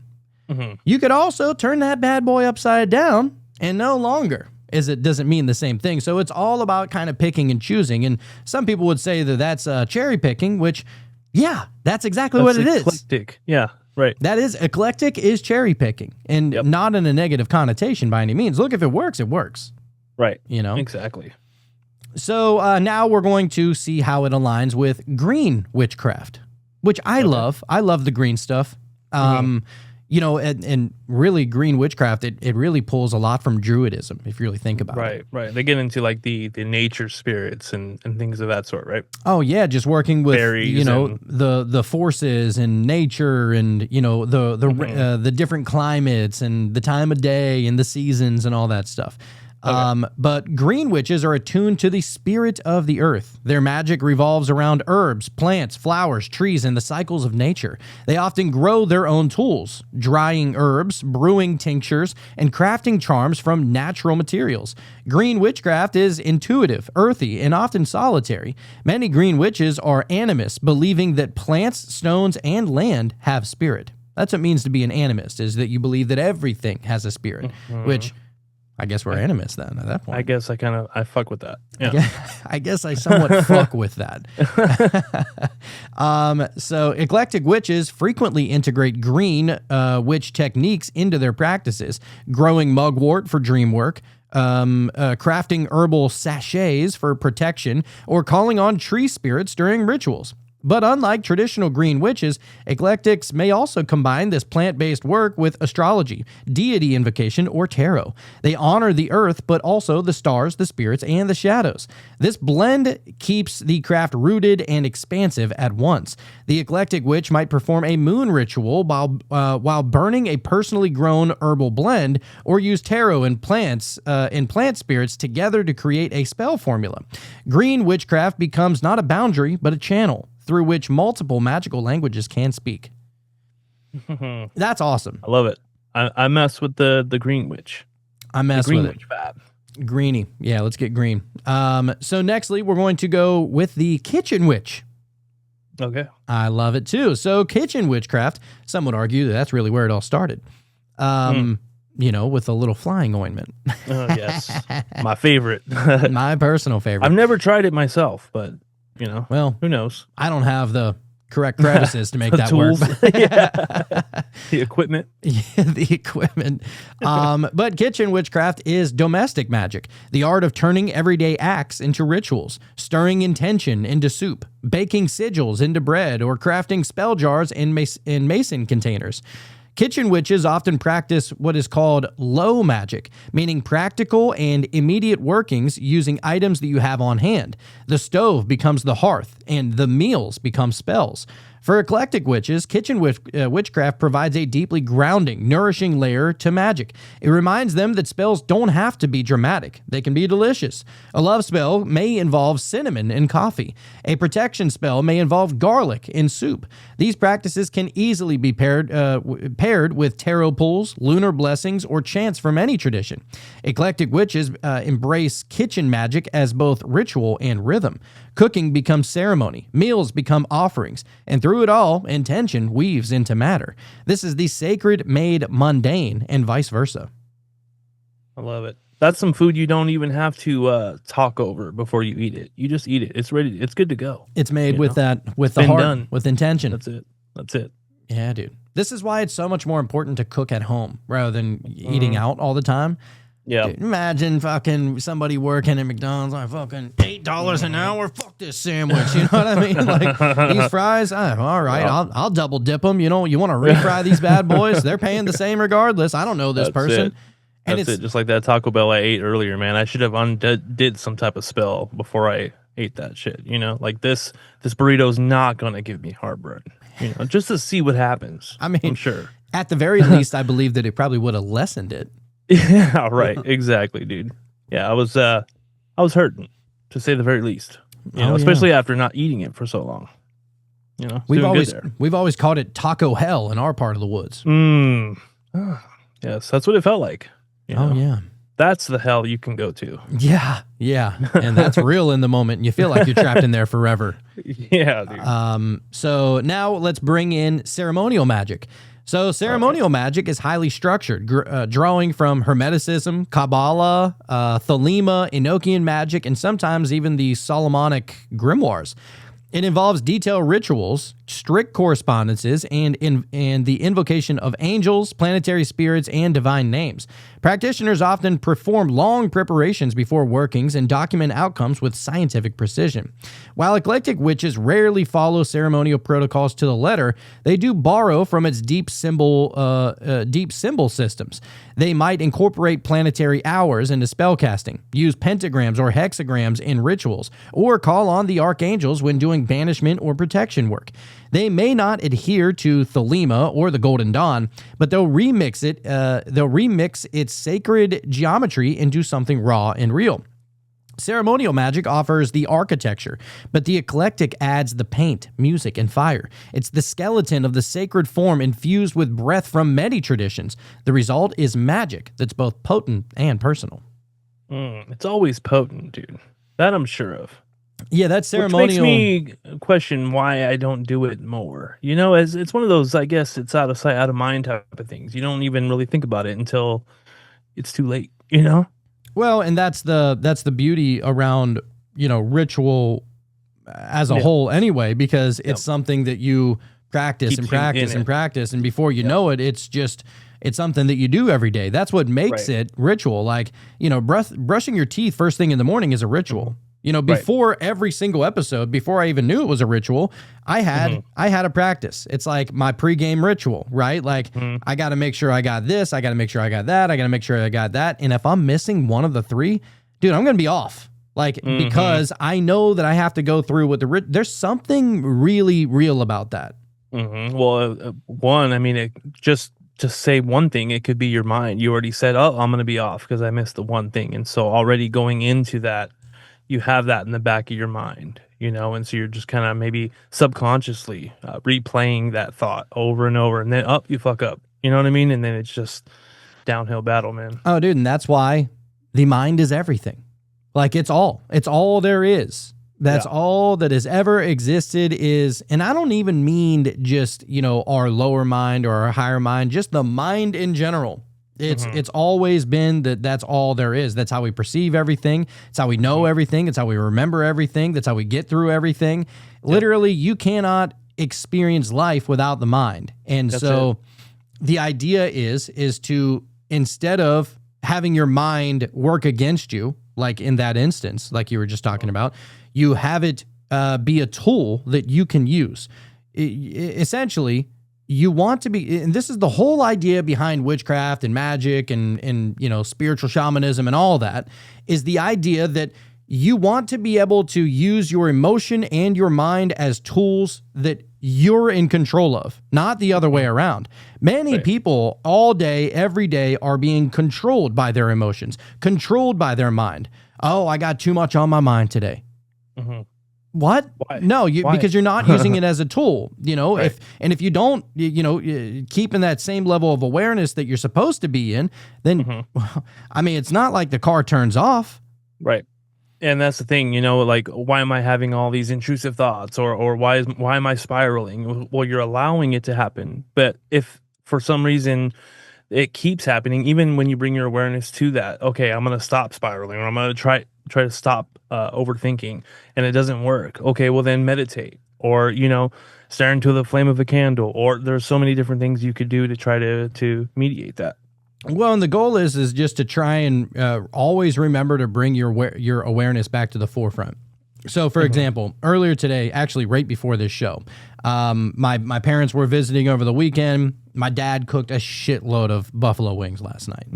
You could also turn that bad boy upside down and no longer doesn't mean the same thing. So it's all about kind of picking and choosing. And some people would say that that's cherry picking, which, that's exactly what it is. Eclectic. Yeah, right. That is, eclectic is cherry picking, and not in a negative connotation by any means. Look, if it works, it works. Right. Exactly. So now we're going to see how it aligns with green witchcraft, which I love. I love the green stuff. And really green witchcraft, it really pulls a lot from Druidism, if you really think about it. Right. They get into like the nature spirits and things of that sort, right? Oh yeah, just working with berries the forces and nature and the different climates and the time of day and the seasons and all that stuff. But green witches are attuned to the spirit of the earth. Their magic revolves around herbs, plants, flowers, trees, and the cycles of nature. They often grow their own tools, drying herbs, brewing tinctures, and crafting charms from natural materials. Green witchcraft is intuitive, earthy, and often solitary. Many green witches are animists, believing that plants, stones, and land have spirit. That's what it means to be an animist, is that you believe that everything has a spirit, which... I guess we're animists then at that point. I guess I fuck with that. Yeah. I guess I somewhat fuck with that. So eclectic witches frequently integrate green witch techniques into their practices, growing mugwort for dream work, crafting herbal sachets for protection, or calling on tree spirits during rituals. But unlike traditional green witches, eclectics may also combine this plant-based work with astrology, deity invocation, or tarot. They honor the earth, but also the stars, the spirits, and the shadows. This blend keeps the craft rooted and expansive at once. The eclectic witch might perform a moon ritual while burning a personally grown herbal blend, or use tarot and plant spirits together to create a spell formula. Green witchcraft becomes not a boundary, but a channel through which multiple magical languages can speak. That's awesome. I love it. I mess with the green witch. I mess with it. Witch vibe. Greeny. Yeah, let's get green. So nextly, we're going to go with the kitchen witch. Okay. I love it too. So kitchen witchcraft, some would argue that that's really where it all started. With a little flying ointment. Yes. My favorite. My personal favorite. I've never tried it myself, but well, who knows? I don't have the correct crevices to make that tools. work. The equipment. Yeah, the equipment. But kitchen witchcraft is domestic magic, the art of turning everyday acts into rituals, stirring intention into soup, baking sigils into bread, or crafting spell jars in mason containers. Kitchen witches often practice what is called low magic, meaning practical and immediate workings using items that you have on hand. The stove becomes the hearth, and the meals become spells. For eclectic witches, kitchen witchcraft provides a deeply grounding, nourishing layer to magic. It reminds them that spells don't have to be dramatic. They can be delicious. A love spell may involve cinnamon in coffee. A protection spell may involve garlic in soup. These practices can easily be paired with tarot pulls, lunar blessings, or chants from any tradition. Eclectic witches embrace kitchen magic as both ritual and rhythm. Cooking becomes ceremony, meals become offerings, and through it all, intention weaves into matter. This is the sacred made mundane, and vice versa. I love it. That's some food you don't even have to talk over before you eat it. You just eat it. It's ready. It's good to go. It's made with know? with the Been heart, done. with intention. That's it. That's it. Yeah, dude. This is why it's so much more important to cook at home rather than eating out all the time. Yeah. Dude, imagine fucking somebody working at McDonald's on fucking $8 an hour. Fuck this sandwich. You know what I mean? Like these fries. All right, Yeah. I'll double dip them. You know, you want to refry these bad boys? They're paying the same regardless. I don't know this That's person. it. And That's it. Just like that Taco Bell I ate earlier, man. I should have did some type of spell before I ate that shit. You know, like this burrito's not gonna give me heartburn. You know, just to see what happens. I mean, I'm sure. At the very least, I believe that it probably would have lessened it. Yeah, right. Exactly, dude. Yeah, I was hurting, to say the very least. You know, yeah. especially after not eating it for so long. You know, it's doing good there. We've always called it taco hell in our part of the woods. Yes, that's what it felt like. You know? Yeah. That's the hell you can go to. Yeah. And that's real in the moment. And you feel like you're trapped in there forever. Yeah, dude. So now let's bring in ceremonial magic. So ceremonial magic is highly structured, drawing from Hermeticism, Kabbalah, Thelema, Enochian magic, and sometimes even the Solomonic grimoires. It involves detailed rituals, strict correspondences, and the invocation of angels, planetary spirits, and divine names. Practitioners often perform long preparations before workings and document outcomes with scientific precision. While eclectic witches rarely follow ceremonial protocols to the letter, they do borrow from its deep symbol systems. They might incorporate planetary hours into spellcasting, use pentagrams or hexagrams in rituals, or call on the archangels when doing banishment or protection work. They may not adhere to Thelema or the Golden Dawn, but they'll remix it. They'll remix its sacred geometry into something raw and real. Ceremonial magic offers the architecture, but the eclectic adds the paint, music, and fire. It's the skeleton of the sacred form infused with breath from many traditions. The result is magic that's both potent and personal. It's always potent, dude. That I'm sure of. Yeah, that's ceremonial. Which makes me question why I don't do it more. You know, as it's one of those, I guess it's out of sight, out of mind type of things. You don't even really think about it until it's too late, you know? Well, and that's the beauty around, you know, ritual as a whole anyway, because it's something that you practice Keeps and you practice in and it. practice, and before you know it, it's something that you do every day. That's what makes it ritual. Like, you know, brushing your teeth first thing in the morning is a ritual. You know, before every single episode, before I even knew it was a ritual, I had a practice. It's like my pregame ritual, right? Like I got to make sure I got this, I got to make sure I got that, I got to make sure I got that. And if I'm missing one of the three, dude, I'm going to be off. Like because I know that I have to go through with there's something really real about that. Well, one, I mean, just to say one thing, it could be your mind. You already said, "Oh, I'm going to be off because I missed the one thing," and so already going into that, you have that in the back of your mind, you know, and so you're just kind of maybe subconsciously replaying that thought over and over, and then you fuck up, you know what I mean? And then it's just downhill battle, man. Oh, dude, and that's why the mind is everything. Like it's all there is. That's all that has ever existed is, and I don't even mean just, you know, our lower mind or our higher mind, just the mind in general. It's always been that's all there is. That's how we perceive everything. It's how we know everything. It's how we remember everything. That's how we get through everything. Literally, you cannot experience life without the mind. And the idea is to, instead of having your mind work against you, like in that instance, like you were just talking about, you have it be a tool that you can use. Essentially, you want to be, and this is the whole idea behind witchcraft and magic and you know, spiritual shamanism and all that, is the idea that you want to be able to use your emotion and your mind as tools that you're in control of, not the other way around. Many people all day, every day are being controlled by their emotions, controlled by their mind. Oh, I got too much on my mind today. What? Why? No, because you're not using it as a tool, Right. if you don't, keep in that same level of awareness that you're supposed to be in, then, I mean, it's not like the car turns off. Right. And that's the thing, like, why am I having all these intrusive thoughts, or why am I spiraling? Well, you're allowing it to happen. But if for some reason it keeps happening, even when you bring your awareness to that, okay, I'm going to stop spiraling, or I'm going to try to stop overthinking, and it doesn't work. Okay, well then meditate, or, stare into the flame of a candle, or there's so many different things you could do to try to mediate that. Well, and the goal is just to try and always remember to bring your awareness back to the forefront. So, for example, earlier today, actually right before this show, my parents were visiting over the weekend. My dad cooked a shitload of buffalo wings last night,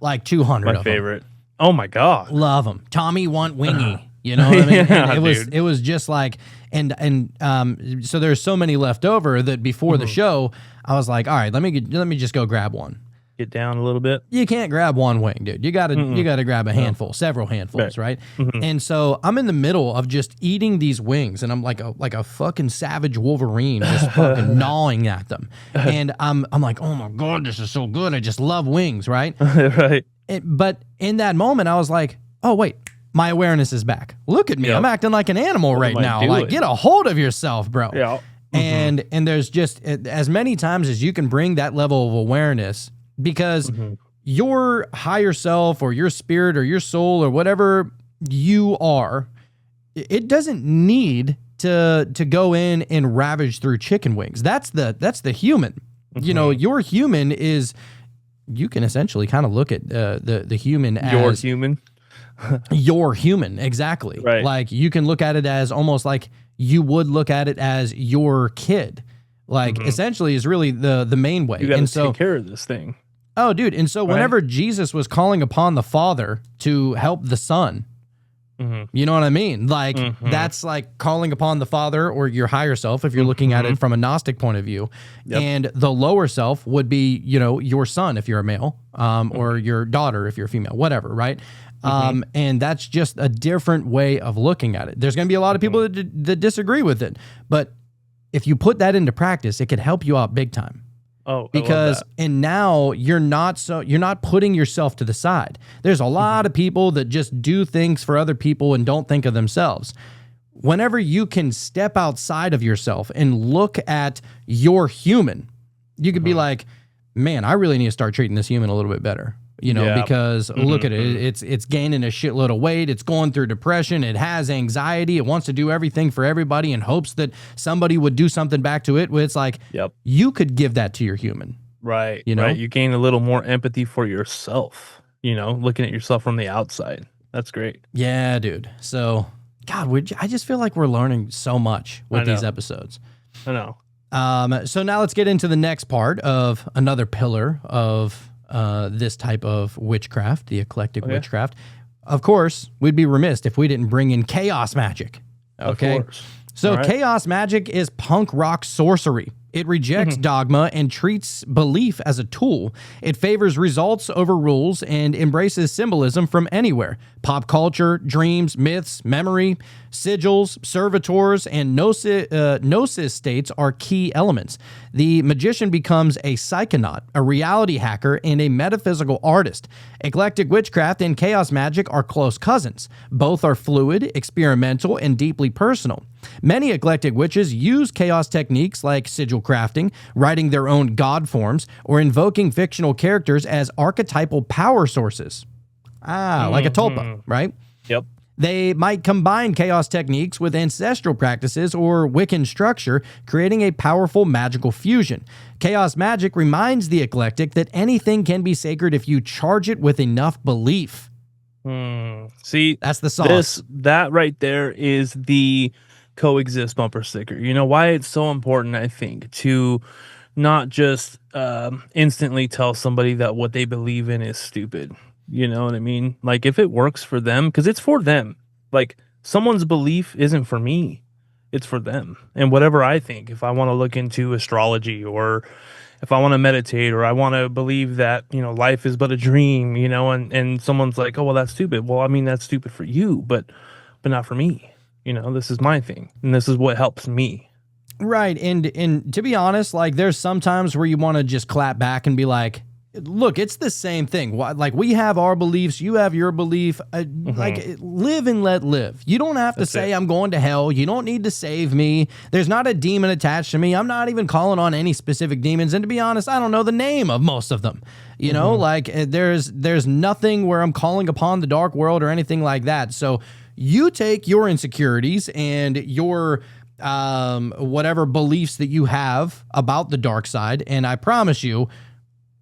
like 200 My of them. favorite. Oh my God. Love them. Tommy want wingy. You know what I mean? Yeah, And dude. it was just like, so there's so many left over that before the show, I was like, all right, let me just go grab one. Get down a little bit. You can't grab one wing, dude. You gotta grab a handful, several handfuls, right? And so I'm in the middle of just eating these wings, and I'm like a fucking savage Wolverine, just fucking gnawing at them. And I'm like, oh my God, this is so good. I just love wings, right? Right. But in that moment, I was like, oh wait, my awareness is back. Look at me, Yep. I'm acting like an animal right am I now. doing? Like, get a hold of yourself, bro. Yeah. And there's just as many times as you can bring that level of awareness, because your higher self or your spirit or your soul or whatever you are, it doesn't need to go in and ravage through chicken wings. That's the human. Your human is, you can essentially kind of look at the human You're as human. your human, exactly. Right. Like, you can look at it as almost like you would look at it as your kid. Like, essentially is really the main way. You got to And so, take care of this thing. oh, dude. And so whenever Jesus was calling upon the Father to help the Son, you know what I mean? Like, that's like calling upon the Father or your higher self, if you're looking at it from a Gnostic point of view. Yep. And the lower self would be, your son if you're a male, or your daughter if you're a female, whatever, right? And that's just a different way of looking at it. There's going to be a lot of people that disagree with it. But if you put that into practice, it could help you out big time. Oh, Because and now you're not putting yourself to the side. There's a lot of people that just do things for other people and don't think of themselves. Whenever you can step outside of yourself and look at your human, you could be like, man, I really need to start treating this human a little bit better. Yeah. Because look at it. It's gaining a shitload of weight. It's going through depression. It has anxiety. It wants to do everything for everybody in hopes that somebody would do something back to it. It's like, Yep. you could give that to your human. Right. You know? Right. You gain a little more empathy for yourself, looking at yourself from the outside. That's great. Yeah, dude. So, God, I just feel like we're learning so much with these episodes. I know. So now let's get into the next part of another pillar of this type of witchcraft, the eclectic witchcraft. Of course, we'd be remiss if we didn't bring in chaos magic. Okay. Of course. So All right. chaos magic is punk rock sorcery. It rejects dogma and treats belief as a tool. It favors results over rules and embraces symbolism from anywhere. Pop culture, dreams, myths, memory, sigils, servitors, and gnosis states are key elements. The magician becomes a psychonaut, a reality hacker, and a metaphysical artist. Eclectic witchcraft and chaos magic are close cousins. Both are fluid, experimental, and deeply personal. Many eclectic witches use chaos techniques like sigil crafting, writing their own god forms, or invoking fictional characters as archetypal power sources. Like a tulpa, right? Yep. They might combine chaos techniques with ancestral practices or Wiccan structure, creating a powerful magical fusion. Chaos magic reminds the eclectic that anything can be sacred if you charge it with enough belief. See, That's the sauce. That right there is the coexist bumper sticker. You know why it's so important, I think, to not just instantly tell somebody that what they believe in is stupid. You know what I mean? Like, if it works for them, because it's for them. Like, someone's belief isn't for me. it's for them. And whatever I think, if I want to look into astrology, or if I want to meditate, or I want to believe that, life is but a dream, and someone's like, oh, well, that's stupid. Well, I mean, that's stupid for you, but not for me. This is my thing, and this is what helps me. Right. And to be honest, like, there's some times where you want to just clap back and be like, look, it's the same thing. Like, we have our beliefs, you have your belief. Like, live and let live. You don't have to say I'm going to hell. You don't need to save me. There's not a demon attached to me. I'm not even calling on any specific demons. And to be honest, I don't know the name of most of them. You know, like, there's nothing where I'm calling upon the dark world or anything like that. So you take your insecurities and your whatever beliefs that you have about the dark side, and I promise you,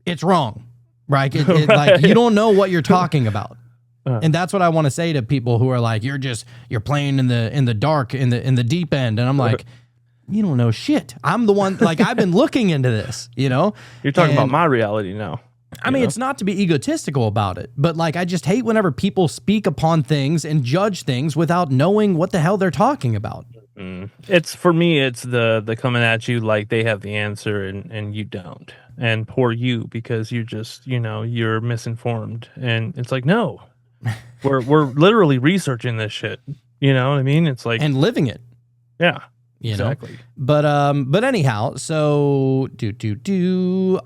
it's wrong, right? Like, you don't know what you're talking about. And that's what I want to say to people who are like, you're playing in the dark, in the deep end. And I'm like, you don't know shit. I'm the one, like, I've been looking into this, You're talking about my reality now. I mean, it's not to be egotistical about it, but like, I just hate whenever people speak upon things and judge things without knowing what the hell they're talking about. It's, for me, it's the coming at you like they have the answer and you don't. And poor you, because you're just, you're misinformed. And it's like, no, we're literally researching this shit. You know what I mean? It's like, and living it. Yeah, exactly. But anyhow, so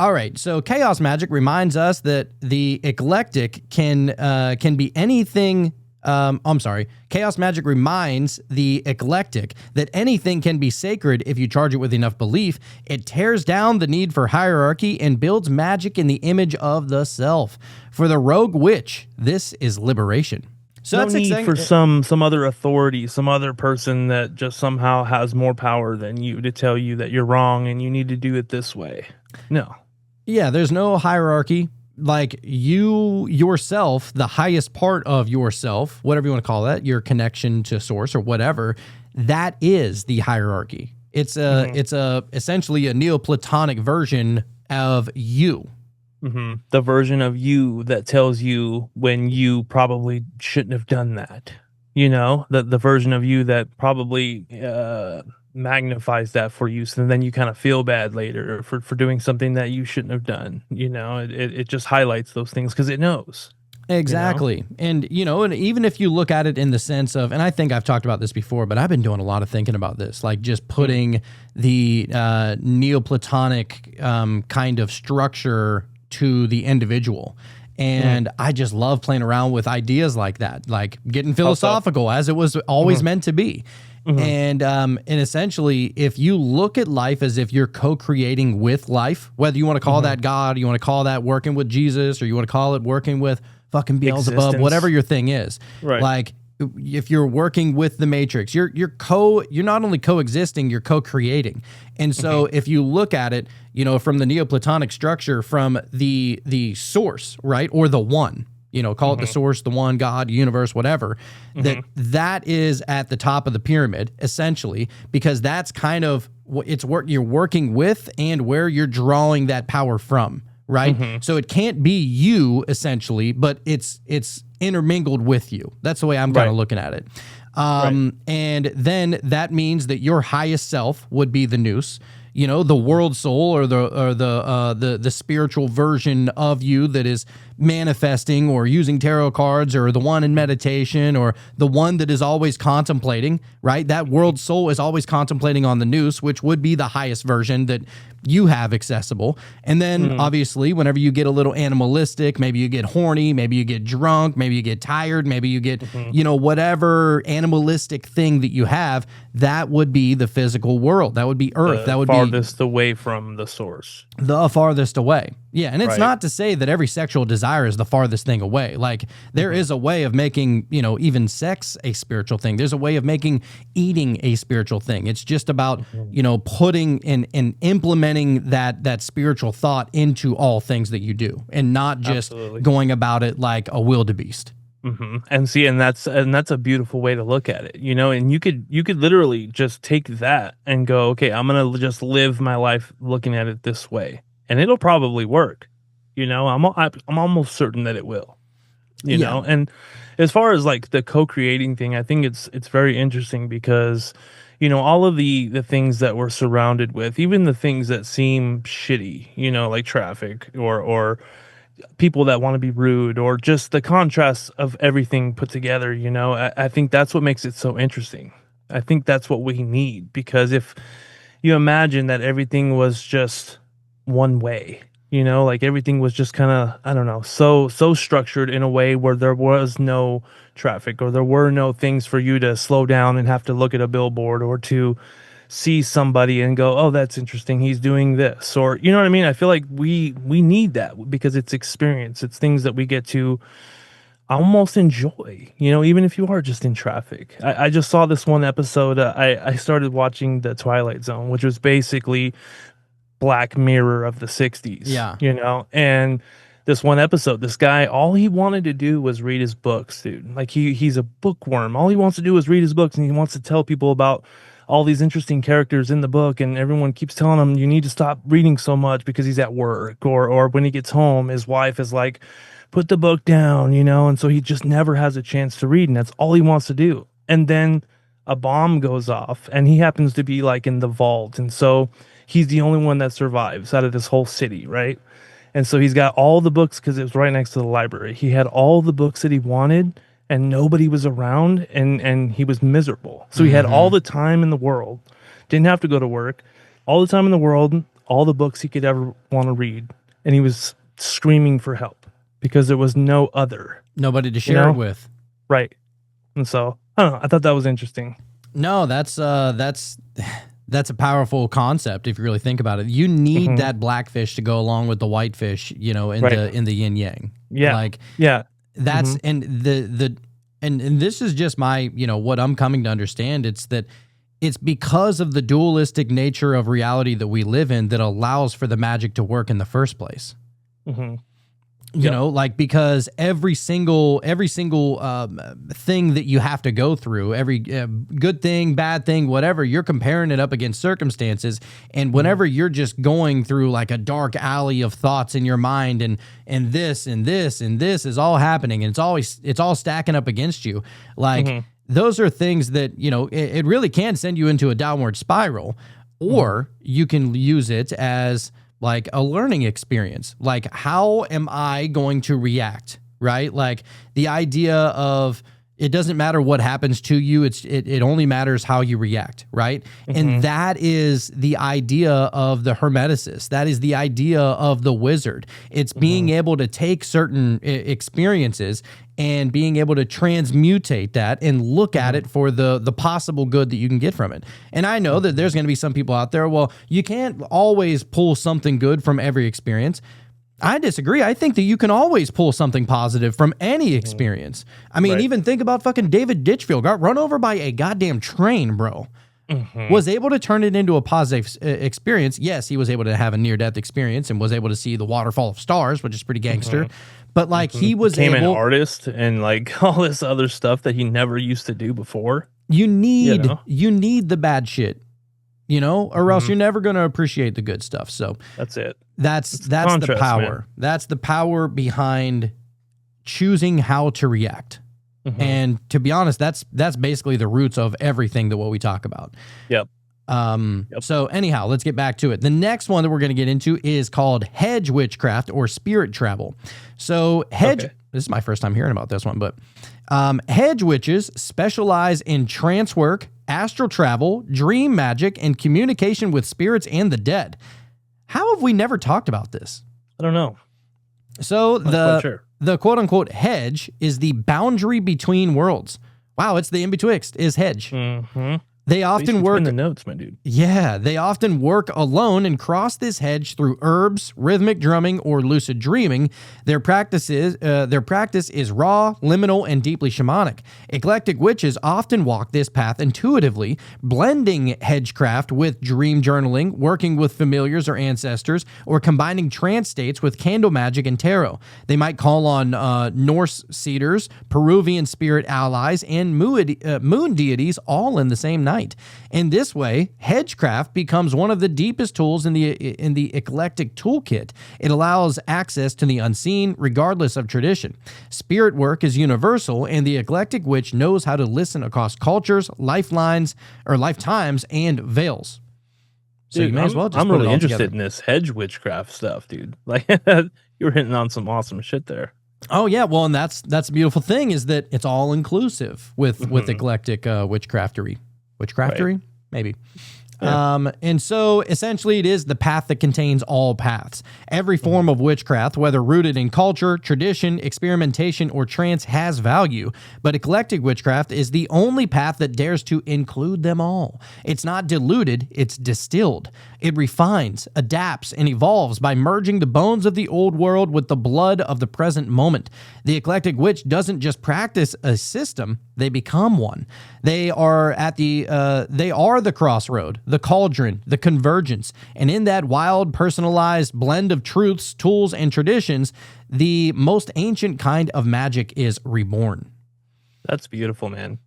all right. So chaos magic reminds us that the eclectic can be anything. Chaos magic reminds the eclectic that anything can be sacred if you charge it with enough belief. It tears down the need for hierarchy and builds magic in the image of the self. For the rogue witch, this is liberation. So no that's need for some other authority, some other person that just somehow has more power than you to tell you that you're wrong and you need to do it this way. No. Yeah, there's no hierarchy. Like, you yourself, the highest part of yourself, whatever you want to call that, your connection to source or whatever, that is the hierarchy. It's essentially a Neoplatonic version of you. The version of you that tells you when you probably shouldn't have done that. The version of you that probably magnifies that for you, so then you kind of feel bad later for doing something that you shouldn't have done. It just highlights those things because it knows. Exactly. And and even if you look at it in the sense of, and I think I've talked about this before, but I've been doing a lot of thinking about this, like just putting the Neoplatonic kind of structure to the individual. And I just love playing around with ideas like that, like getting philosophical as it was always meant to be. And essentially, if you look at life as if you're co-creating with life, whether you want to call that God, you want to call that working with Jesus, or you want to call it working with fucking Beelzebub, existence, whatever your thing is, right? Like, if you're working with the Matrix, you're not only coexisting, you're co-creating. And so if you look at it, from the Neoplatonic structure, from the source, right, or the one, call it the source, the one, God, universe, whatever, that is at the top of the pyramid, essentially, because that's kind of what you're working with and where you're drawing that power from, right? So it can't be you, essentially, but it's intermingled with you. That's the way I'm kind of looking at it. And then that means that your highest self would be the nous, the world soul, or the spiritual version of you that is manifesting or using tarot cards, or the one in meditation, or the one that is always contemplating, right? That world soul is always contemplating on the nous, which would be the highest version that you have accessible. And then obviously, whenever you get a little animalistic, maybe you get horny, maybe you get drunk, maybe you get tired, maybe you get, whatever animalistic thing that you have, that would be the physical world. That would be Earth. That would be farthest away from the source. The farthest away. Yeah. And it's not to say that every sexual desire is the farthest thing away. Like, there is a way of making, even sex a spiritual thing. There's a way of making eating a spiritual thing. It's just about, putting and implementing that spiritual thought into all things that you do, and not just going about it like a wildebeest. And see, and that's a beautiful way to look at it, and you could literally just take that and go, okay, I'm going to just live my life looking at it this way, and it'll probably work. I'm almost certain that it will, know. And as far as like the co-creating thing, I think it's very interesting because, all of the things that we're surrounded with, even the things that seem shitty, like traffic or people that want to be rude, or just the contrast of everything put together. I think that's what makes it so interesting. I think that's what we need, because if you imagine that everything was just one way, like everything was just kind of, I don't know, so structured in a way where there was no traffic, or there were no things for you to slow down and have to look at a billboard, or to see somebody and go, oh, that's interesting, he's doing this, or you know what I mean? I feel like we need that, because it's experience, it's things that we get to almost enjoy, even if you are just in traffic. I just saw this one episode. I started watching The Twilight Zone, which was basically Black Mirror of the 60s. Yeah. And this one episode, this guy, all he wanted to do was read his books, dude. Like he's a bookworm. All he wants to do is read his books, and he wants to tell people about all these interesting characters in the book, and everyone keeps telling him, you need to stop reading so much, because he's at work, or when he gets home, his wife is like, put the book down, and so he just never has a chance to read, and that's all he wants to do. And then a bomb goes off, and he happens to be like in the vault, and so he's the only one that survives out of this whole city, right? And so he's got all the books, because it was right next to the library. He had all the books that he wanted, and nobody was around, and he was miserable. So he had all the time in the world, didn't have to go to work, all the time in the world, all the books he could ever want to read, and he was screaming for help, because there was nobody to share it with. Right. And so, I don't know, I thought that was interesting. No, that's a powerful concept if you really think about it. You need that blackfish to go along with the whitefish, in the yin yang. Yeah. That's and and this is just my, what I'm coming to understand. It's that it's because of the dualistic nature of reality that we live in that allows for the magic to work in the first place. Because every single thing that you have to go through, every good thing, bad thing, whatever, you're comparing it up against circumstances. And whenever you're just going through like a dark alley of thoughts in your mind, and this and this and this is all happening, and it's all stacking up against you. Those are things that, it really can send you into a downward spiral, or you can use it as like a learning experience. Like, how am I going to react, right? Like the idea of it doesn't matter what happens to you. It only matters how you react, right? And that is the idea of the Hermeticist. That is the idea of the wizard. It's being able to take certain experiences and being able to transmutate that and look at it for the possible good that you can get from it. And I know that there's going to be some people out there, well, you can't always pull something good from every experience. I disagree. I think that you can always pull something positive from any experience. I mean, even think about fucking David Ditchfield. Got run over by a goddamn train, bro. Was able to turn it into a positive experience. Yes, he was able to have a near-death experience and was able to see the waterfall of stars, which is pretty gangster. But like he was became an artist and like all this other stuff that he never used to do before. You need the bad shit, or else you're never going to appreciate the good stuff. So that's it. That's the power. Man. That's the power behind choosing how to react. And to be honest, that's basically the roots of everything that what we talk about. So anyhow, let's get back to it. The next one that we're going to get into is called hedge witchcraft or spirit travel. So this is my first time hearing about this one, but hedge witches specialize in trance work, astral travel, dream magic, and communication with spirits and the dead. How have we never talked about this? I don't know. So the quote-unquote hedge is the boundary between worlds. Wow, it's the in-betwixt is hedge. They often work in the notes, my dude. Yeah, they often work alone and cross this hedge through herbs, rhythmic drumming, or lucid dreaming. Their practice is raw, liminal, and deeply shamanic. Eclectic witches often walk this path intuitively, blending hedgecraft with dream journaling, working with familiars or ancestors, or combining trance states with candle magic and tarot. They might call on Norse cedars, Peruvian spirit allies, and moon deities all in the same night. night. In this way, hedgecraft becomes one of the deepest tools in the eclectic toolkit. It allows access to the unseen, regardless of tradition. Spirit work is universal, and the eclectic witch knows how to listen across cultures, lifetimes, and veils. So Dude, you may as well just I'm put it really all interested together. in this hedge witchcraft stuff, dude. Like you were hitting on some awesome shit there. Oh yeah, well, and that's the beautiful thing is that it's all inclusive with eclectic witchcraftery, maybe. Yeah. And so essentially it is the path that contains all paths. Every form of witchcraft, whether rooted in culture, tradition, experimentation, or trance, has value. But eclectic witchcraft is the only path that dares to include them all. It's not diluted, it's distilled. It refines, adapts, and evolves by merging the bones of the old world with the blood of the present moment. The eclectic witch doesn't just practice a system, they become one. They are the crossroad, the cauldron, the convergence. And in that wild, personalized blend of truths, tools, and traditions, the most ancient kind of magic is reborn. That's beautiful, man.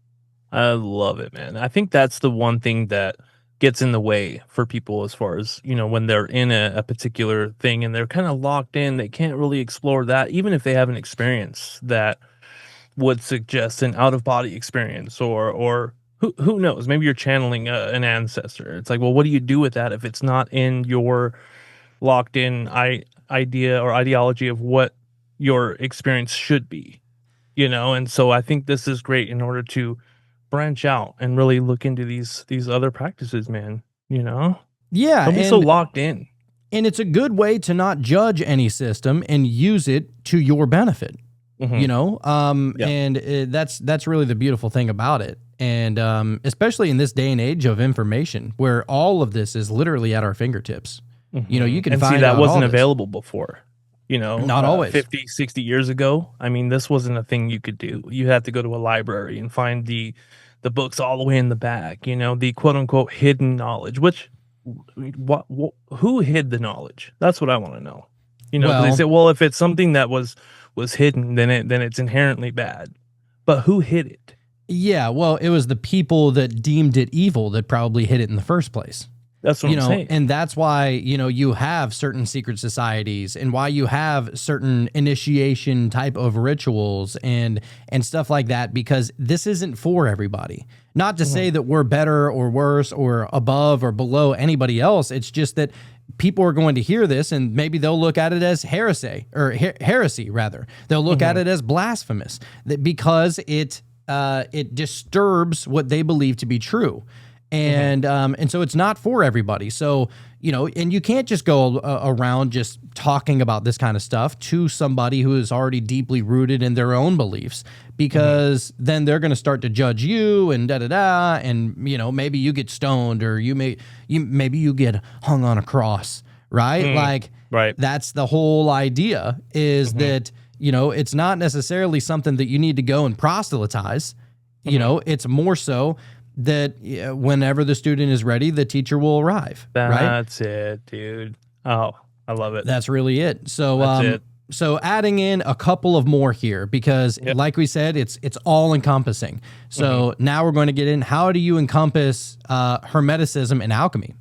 I love it, man. I think that's the one thing that gets in the way for people as far as, when they're in a particular thing and they're kind of locked in, they can't really explore that, even if they have an experience that would suggest an out-of-body experience or who knows, maybe you're channeling an ancestor. It's like, well, what do you do with that if it's not in your locked in idea or ideology of what your experience should be, And so I think this is great in order to branch out and really look into these other practices, man. Yeah, Don't be so locked in. And it's a good way to not judge any system and use it to your benefit. And that's really the beautiful thing about it. And especially in this day and age of information where all of this is literally at our fingertips. You can find see that out wasn't all this. available before. Not always. 50, 60 years ago. I mean, this wasn't a thing you could do. You had to go to a library and find the books all the way in the back, the quote unquote hidden knowledge, which who hid the knowledge? That's what I want to know. 'Cause they say, well, if it's something that was hidden, then it's inherently bad. But who hid it? Yeah, well, it was the people that deemed it evil that probably hid it in the first place. That's what I'm saying. And that's why, you have certain secret societies and why you have certain initiation type of rituals and stuff like that, because this isn't for everybody. Not to say that we're better or worse or above or below anybody else. It's just that people are going to hear this and maybe they'll look at it as heresy rather. They'll look at it as blasphemous because it disturbs what they believe to be true. And so it's not for everybody. So, and you can't just go around just talking about this kind of stuff to somebody who is already deeply rooted in their own beliefs, because then they're going to start to judge you and da-da-da. And, maybe you get stoned or maybe you get hung on a cross, right? Right. That's the whole idea is that, it's not necessarily something that you need to go and proselytize. It's more so that whenever the student is ready, the teacher will arrive. That's it, dude. Oh, I love it. That's really it. So, That's it. So adding in a couple of more here, because like we said, it's all encompassing. So now we're going to get in. How do you encompass Hermeticism and alchemy?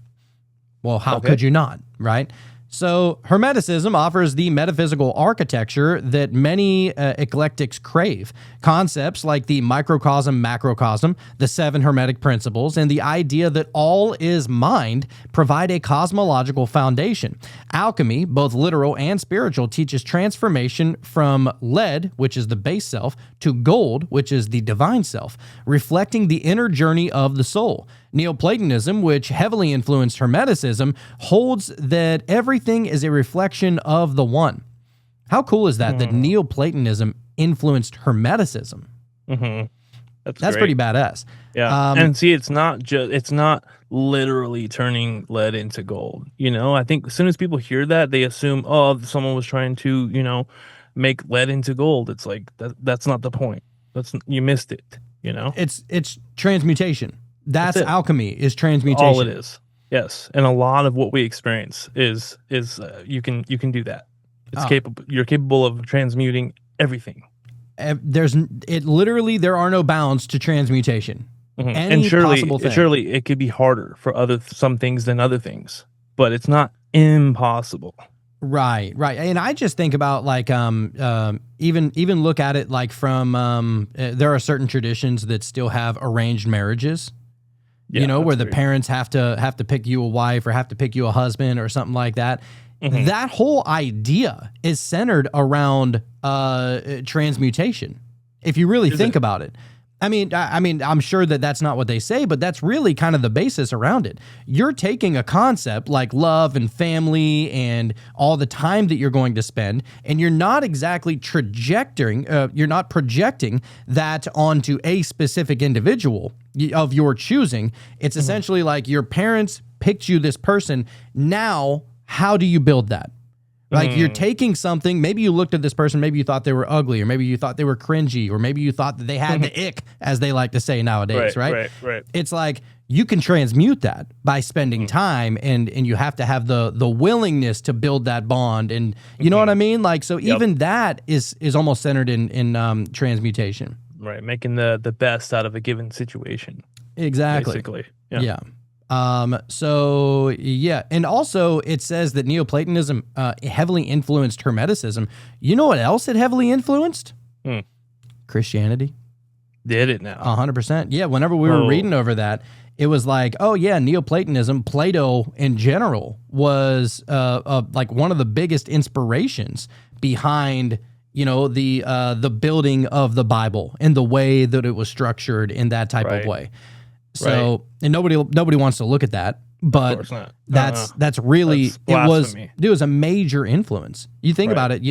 Well, how could you not, right? So Hermeticism offers the metaphysical architecture that many eclectics crave. Concepts like the microcosm, macrocosm, the 7 Hermetic principles, and the idea that all is mind provide a cosmological foundation. Alchemy, both literal and spiritual, teaches transformation from lead, which is the base self, to gold, which is the divine self, reflecting the inner journey of the soul. Neoplatonism, which heavily influenced Hermeticism, holds that everything is a reflection of the one. How cool is that? That Neoplatonism influenced Hermeticism. That's great. pretty badass. Yeah, and see, it's not literally turning lead into gold. I think as soon as people hear that, they assume, oh, someone was trying to, make lead into gold. It's like that's not the point. You missed it. It's transmutation. That's alchemy, is transmutation. All it is. Yes, and a lot of what we experience is you can do that. It's capable. You're capable of transmuting everything. There are no bounds to transmutation. Mhm. Any And possible thing. surely it could be harder for some things than other things, but it's not impossible. Right, right. And I just think about like even look at it like from there are certain traditions that still have arranged marriages. Yeah, Where that's the weird. parents have to pick you a wife or have to pick you a husband or something like that. Mhm. That whole idea is centered around transmutation. If you really think about it. I mean, I'm sure that that's not what they say, but that's really kind of the basis around it. You're taking a concept like love and family and all the time that you're going to spend, and you're not exactly you're not projecting that onto a specific individual of your choosing. It's essentially like your parents picked you this person. Now, how do you build that? Like you're taking something, maybe you looked at this person, maybe you thought they were ugly, or maybe you thought they were cringy, or maybe you thought that they had the ick, as they like to say nowadays, right? Right. It's like you can transmute that by spending time, and you have to have the willingness to build that bond, and you know what I mean? Like, so even that is almost centered in transmutation. Right, making the best out of a given situation. Exactly. Basically. Yeah. So yeah, and also it says that Neoplatonism heavily influenced Hermeticism. You know what else it heavily influenced? Christianity. Did it now? 100%. Yeah, whenever we were reading over that, it was like, oh yeah, Neoplatonism, Plato in general was like one of the biggest inspirations behind the building of the Bible and the way that it was structured in that type of way. So, and nobody wants to look at that, but Of course not. that's really, That's blasphemy. it was a major influence. You think about it,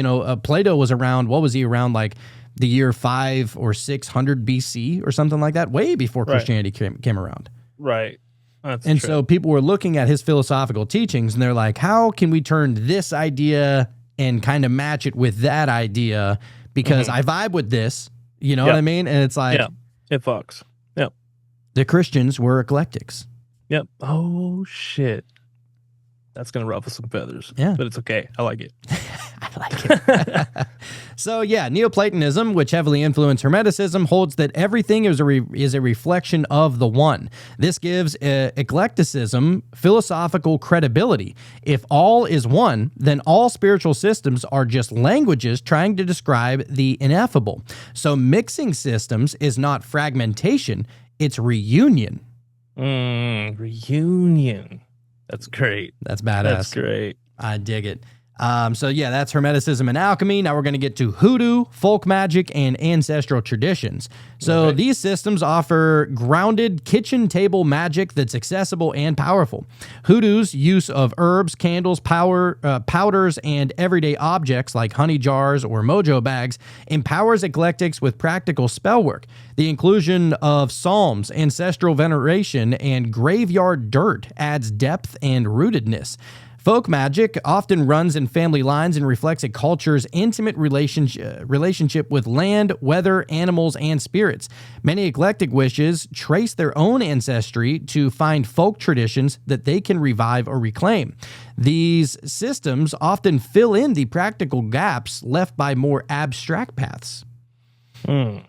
Plato was around, what was he around, like the year 500 or 600 BC or something like that, way before Christianity came around. Right. That's And true. so people were looking at his philosophical teachings and they're like, how can we turn this idea and kind of match it with that idea? Because I vibe with this, you know what I mean? And it's like, it fucks. Yep. the Christians were eclectics. Yep. Oh shit. That's gonna ruffle some feathers. Yeah. But it's okay. I like it. I like it. So yeah, Neoplatonism, which heavily influenced Hermeticism, holds that everything is a reflection of the one. This gives eclecticism philosophical credibility. If all is one, then all spiritual systems are just languages trying to describe the ineffable. So mixing systems is not fragmentation, it's reunion. Reunion. That's great. That's badass. That's great. I dig it. So yeah, that's Hermeticism and alchemy. Now we're going to get to hoodoo, folk magic, and ancestral traditions. So these systems offer grounded kitchen table magic that's accessible and powerful. Hoodoo's use of herbs, candles, powders, and everyday objects like honey jars or mojo bags empowers eclectics with practical spell work. The inclusion of psalms, ancestral veneration, and graveyard dirt adds depth and rootedness. Folk magic often runs in family lines and reflects a culture's intimate relationship with land, weather, animals, and spirits. Many eclectic witches trace their own ancestry to find folk traditions that they can revive or reclaim. These systems often fill in the practical gaps left by more abstract paths.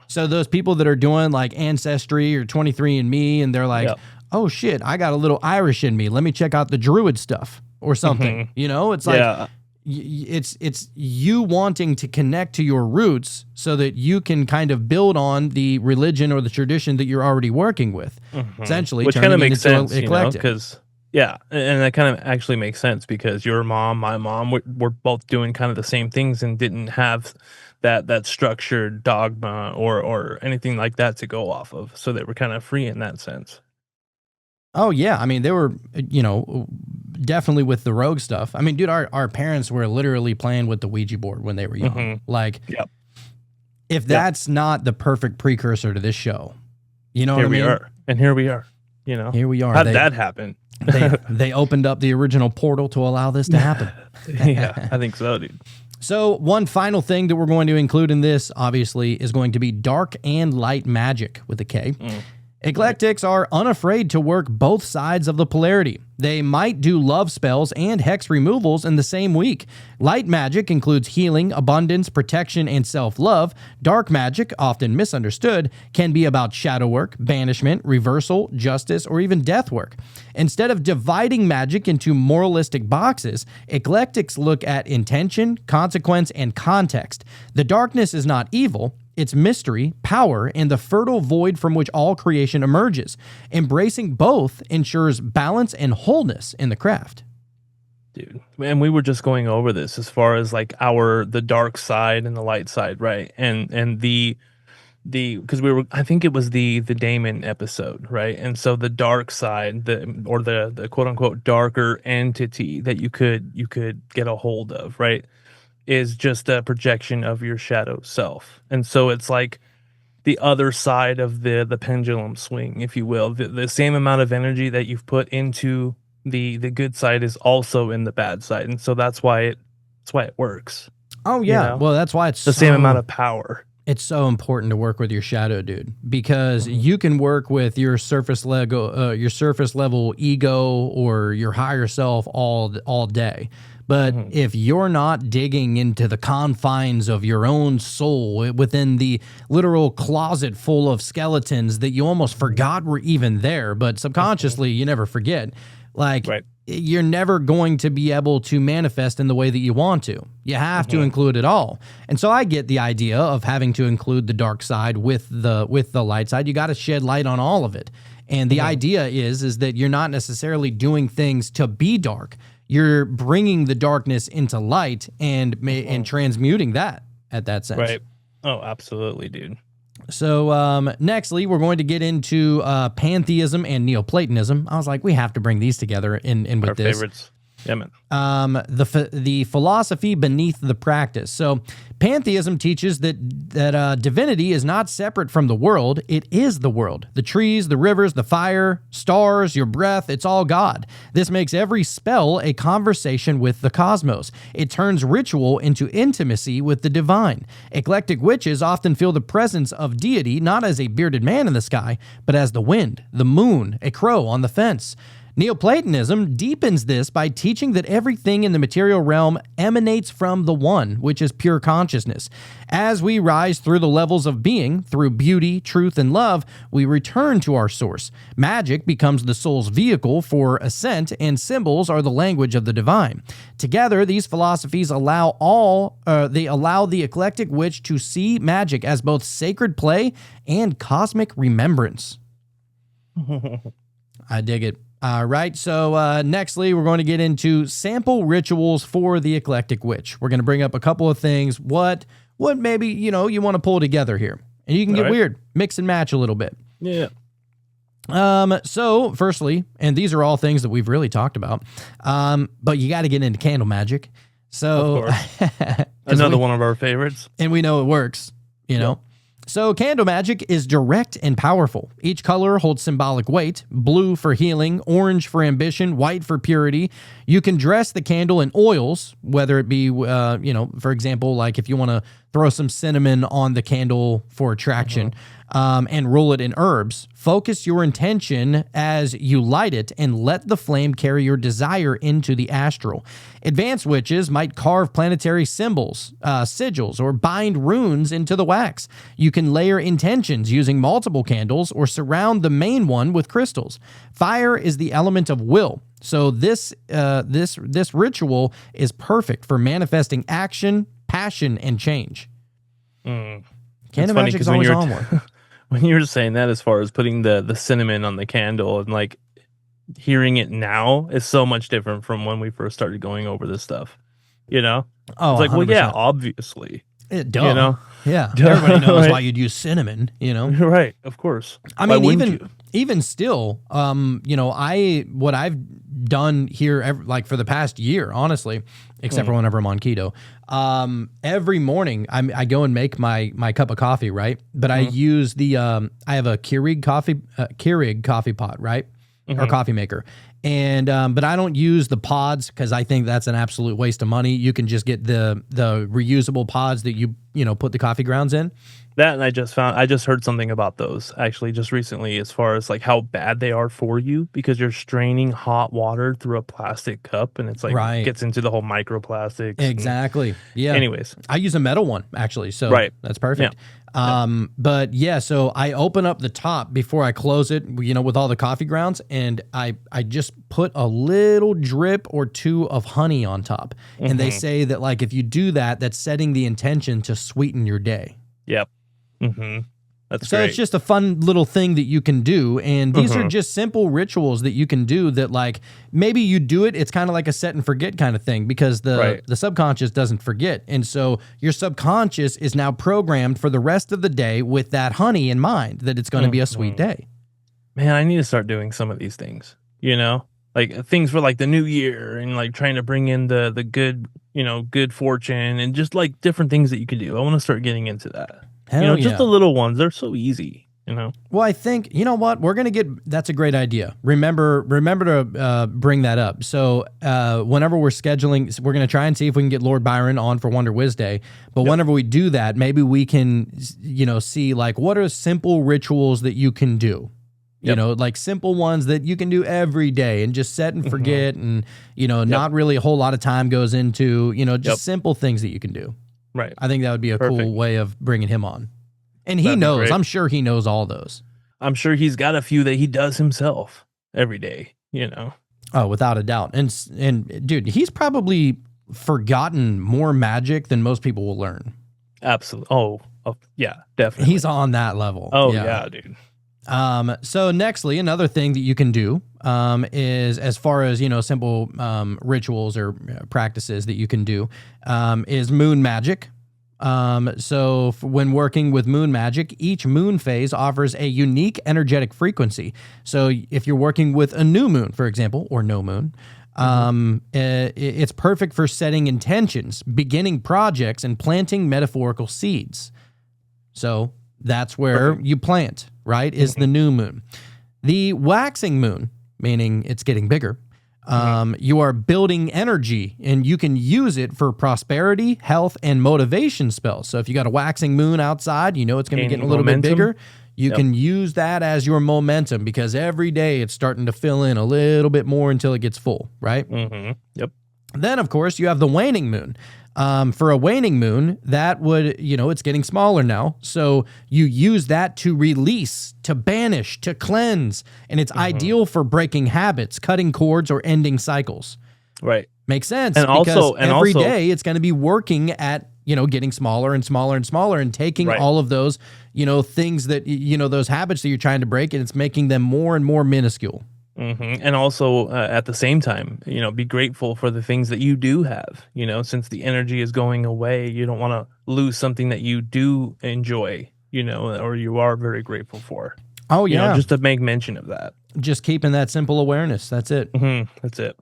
So those people that are doing like Ancestry or 23andMe, and they're like, oh shit, I got a little Irish in me. Let me check out the Druid stuff. Or something, it's like it's you wanting to connect to your roots so that you can kind of build on the religion or the tradition that you're already working with. Essentially, which kind of makes sense, eclectic. because and that kind of actually makes sense because your mom, my mom, we're both doing kind of the same things and didn't have that structured dogma or anything like that to go off of, so they were kind of free in that sense. Oh yeah, I mean they were, definitely with the rogue stuff. I mean, dude, our parents were literally playing with the Ouija board when they were young. Like, if that's not the perfect precursor to this show, you know what I mean? Here we are. Here we are. How did that happen? they opened up the original portal to allow this to happen. Yeah, I think so, dude. So one final thing that we're going to include in this, obviously, is going to be dark and light magic with a K. Eclectics are unafraid to work both sides of the polarity. They might do love spells and hex removals in the same week. Light magic includes healing, abundance, protection, and self-love. Dark magic, often misunderstood, can be about shadow work, banishment, reversal, justice, or even death work. Instead of dividing magic into moralistic boxes, eclectics look at intention, consequence, and context. The darkness is not evil. It's mystery, power, and the fertile void from which all creation emerges. Embracing both ensures balance and wholeness in the craft. Dude, and we were just going over this as far as like the dark side and the light side, right? And the because I think it was the Damon episode, right? And so the dark side, the quote unquote darker entity that you could get a hold of, right, is just a projection of your shadow self. And so it's like the other side of the pendulum swing, if you will. The same amount of energy that you've put into the good side is also in the bad side. And so that's why it works. Oh yeah. You know? Well, that's why it's the same amount of power. It's so important to work with your shadow, dude, because you can work with your surface level ego or your higher self all day. But if you're not digging into the confines of your own soul within the literal closet full of skeletons that you almost forgot were even there, but subconsciously you never forget, like you're never going to be able to manifest in the way that you want to. You have to include it all. And so I get the idea of having to include the dark side with the light side. You got to shed light on all of it. And the idea is that you're not necessarily doing things to be dark. You're bringing the darkness into light and transmuting that at that sense. Right. Oh, absolutely, dude. So nextly, we're going to get into pantheism and Neoplatonism. I was like, we have to bring these together in with our this. Favorites. Yeah, man. The philosophy beneath the practice. So pantheism teaches that divinity is not separate from the world. It is the world. The trees, the rivers, the fire, stars, your breath, it's all God. This makes every spell a conversation with the cosmos. It turns ritual into intimacy with the divine. Eclectic witches often feel the presence of deity not as a bearded man in the sky, but as the wind, the moon, a crow on the fence. Neoplatonism deepens this by teaching that everything in the material realm emanates from the one, which is pure consciousness. As we rise through the levels of being, through beauty, truth, and love, we return to our source. Magic becomes the soul's vehicle for ascent, and symbols are the language of the divine. Together, these philosophies allow the eclectic witch to see magic as both sacred play and cosmic remembrance. I dig it. All right, so nextly, we're going to get into sample rituals for the eclectic witch. We're going to bring up a couple of things, what maybe, you want to pull together here. And you can get weird, mix and match a little bit. Yeah. So firstly, and these are all things that we've really talked about, but you got to get into candle magic. So another one of our favorites. And we know it works, you know. So candle magic is direct and powerful. Each color holds symbolic weight: blue for healing, orange for ambition, white for purity. You can dress the candle in oils, whether it be, for example, like if you want to throw some cinnamon on the candle for attraction, and roll it in herbs. Focus your intention as you light it and let the flame carry your desire into the astral. Advanced witches might carve planetary symbols, sigils, or bind runes into the wax. You can layer intentions using multiple candles or surround the main one with crystals. Fire is the element of will. So this ritual is perfect for manifesting action, passion, and change. Candle magic is always on one. When you were saying that, as far as putting the cinnamon on the candle and like hearing it now is so much different from when we first started going over this stuff. Oh, it's like, 100%. Well, yeah, obviously. Duh. You know? Yeah. Everybody knows why you'd use cinnamon, Right, of course. I mean, even still, what I've done here for the past year, honestly, except for whenever I'm on keto, every morning I go and make my cup of coffee, right? But I use I have a Keurig coffee pot, right? Or coffee maker. And but I don't use the pods because I think that's an absolute waste of money. You can just get the reusable pods that you put the coffee grounds in. That, and I just heard something about those actually just recently, as far as like how bad they are for you, because you're straining hot water through a plastic cup, and it's like Right. gets into the whole microplastics. Exactly. Yeah. Anyways, I use a metal one actually, so Right. that's perfect. But yeah, so I open up the top before I close it, with all the coffee grounds, and I just put a little drip or two of honey on top. And they say that like if you do that, that's setting the intention to sweeten your day. Yep. That's So great. it's just a fun little thing that you can do. And these are just simple rituals that you can do that like maybe you do it. It's kind of like a set and forget kind of thing because the subconscious doesn't forget. And so your subconscious is now programmed for the rest of the day with that honey in mind that it's going to be a sweet day. Man, I need to start doing some of these things, like things for like the new year and like trying to bring in the good, good fortune and just like different things that you can do. I want to start getting into that. Hell Just yeah. the little ones. They're so easy, Well, I think, you know what? We're going to that's a great idea. Remember to bring that up. So whenever we're scheduling, we're going to try and see if we can get Lord Byron on for Wonder Wiz Day. But whenever we do that, maybe we can, see like what are simple rituals that you can do? Like simple ones that you can do every day and just set and forget and, not really a whole lot of time goes into, just simple things that you can do. Right. I think that would be a cool way of bringing him on. And he That'd be knows, great. I'm sure he knows all those. I'm sure he's got a few that he does himself every day, Oh, without a doubt. And dude, he's probably forgotten more magic than most people will learn. Absolutely. Oh, yeah, definitely. He's on that level. Oh, yeah, dude. So nextly, another thing that you can do is as far as, simple rituals or practices that you can do is moon magic. So when working with moon magic, each moon phase offers a unique energetic frequency. So if you're working with a new moon, for example, or no moon, it's perfect for setting intentions, beginning projects, and planting metaphorical seeds. So that's where you plant, right, is the new moon. The waxing moon, meaning it's getting bigger, you are building energy and you can use it for prosperity, health, and motivation spells. So if you got a waxing moon outside, it's going to be getting a little bit bigger. You can use that as your momentum because every day it's starting to fill in a little bit more until it gets full, right? Yep. Then, of course, you have the waning moon. For a waning moon, that would, it's getting smaller now. So you use that to release, to banish, to cleanse. And it's ideal for breaking habits, cutting cords, or ending cycles. Right. Makes sense. And because every day it's going to be working at, getting smaller and smaller and smaller and taking all of those, things that, those habits that you're trying to break, and it's making them more and more minuscule. And also at the same time, be grateful for the things that you do have, since the energy is going away, you don't want to lose something that you do enjoy, or you are very grateful for. Oh, yeah. Just to make mention of that. Just keeping that simple awareness. That's it. That's it.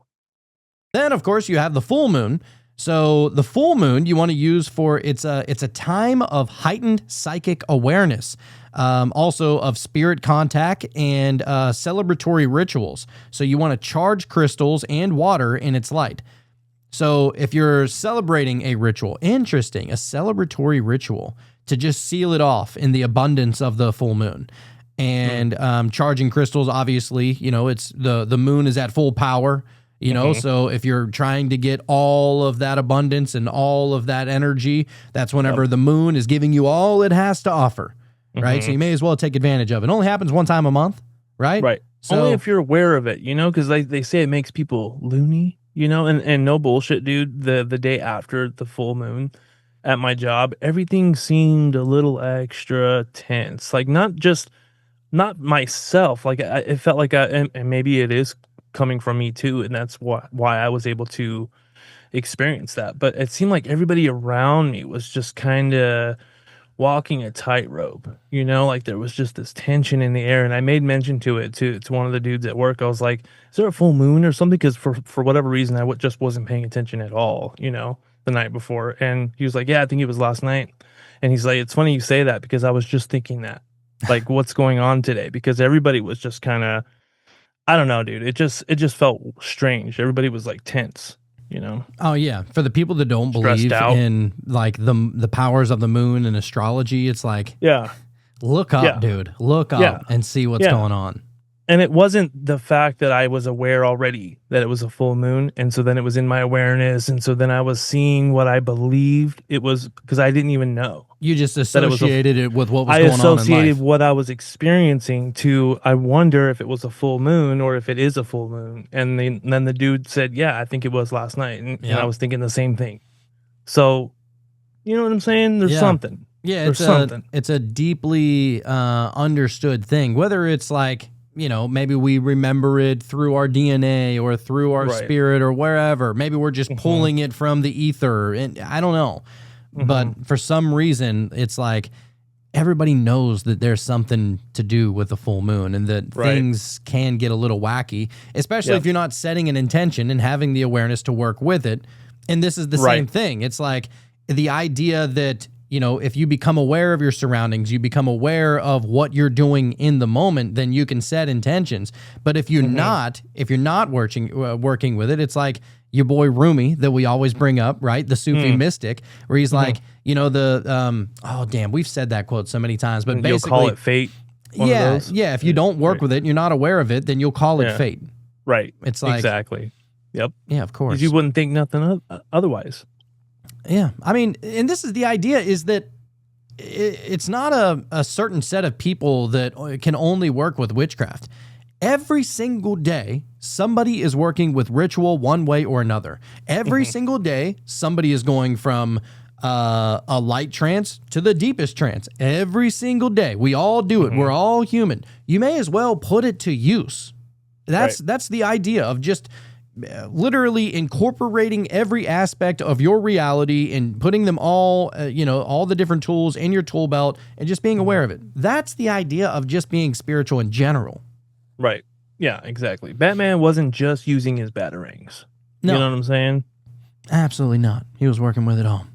Then, of course, you have the full moon. So the full moon you want to use for it's a time of heightened psychic awareness, also of spirit contact and celebratory rituals. So you want to charge crystals and water in its light. So if you're celebrating a ritual, a celebratory ritual to just seal it off in the abundance of the full moon. And charging crystals, obviously, it's the moon is at full power. So if you're trying to get all of that abundance and all of that energy, that's whenever the moon is giving you all it has to offer, right? So you may as well take advantage of it. It only happens one time a month, right? Right. So, only if you're aware of it, because they say it makes people loony, and no bullshit, dude. The day after the full moon at my job, everything seemed a little extra tense. Like not myself. Like it felt like and maybe it is coming from me too, and that's why I was able to experience that. But it seemed like everybody around me was just kind of walking a tightrope, like there was just this tension in the air. And I made mention to it to one of the dudes at work. I was like, is there a full moon or something? Because for whatever reason I just wasn't paying attention at all, the night before. And he was like, yeah, I think it was last night. And he's like, it's funny you say that because I was just thinking that, like, what's going on today? Because everybody was just kind of, I don't know, dude. It just felt strange. Everybody was like tense, you know. Oh yeah, for the people that don't Stressed believe out. in like the powers of the moon and astrology, it's like Yeah. look up, Yeah. dude. Look up Yeah. and see what's Yeah. going on. And it wasn't the fact that I was aware already that it was a full moon. And so then it was in my awareness. And so then I was seeing what I believed it was, because I didn't even know. You just it was a- associated it with what was I going on in associated life. what I was experiencing to, I wonder if it was a full moon or if it is a full moon. And then the dude said, yeah, I think it was last night. And Yeah. I was thinking the same thing. So, you know what I'm saying? There's Yeah. something. Yeah, There's it's something. it's a deeply understood thing. Whether it's like, you know, maybe we remember it through our DNA or through our Right. spirit or wherever. Maybe we're just pulling it from the ether, and I don't know. But for some reason, it's like everybody knows that there's something to do with the full moon and that Right. things can get a little wacky, especially Yep. if you're not setting an intention and having the awareness to work with it. And this is the Right. same thing. It's like the idea that, you know, if you become aware of your surroundings, you become aware of what you're doing in the moment, then you can set intentions. But if you're not working with it, it's like your boy Rumi that we always bring up, right? The Sufi mystic, where he's like, you know, oh damn, we've said that quote so many times, but You'll basically, call it fate. One of yeah, those? yeah. If you don't work Right. with it, and you're not aware of it, then you'll call it Yeah. fate. Right. It's like, exactly. Yep. yeah, of course. 'Cause you wouldn't think nothing otherwise. Yeah, I mean, and this is the idea is that it's not a certain set of people that can only work with witchcraft. Every single day, somebody is working with ritual one way or another. Every single day, somebody is going from a light trance to the deepest trance. Every single day, we all do it. We're all human. You may as well put it to use. That's the idea of just literally incorporating every aspect of your reality and putting them all, all the different tools in your tool belt and just being aware of it. That's the idea of just being spiritual in general. Right. Yeah, exactly. Batman wasn't just using his batarangs. No. You know what I'm saying? Absolutely not. He was working with it all.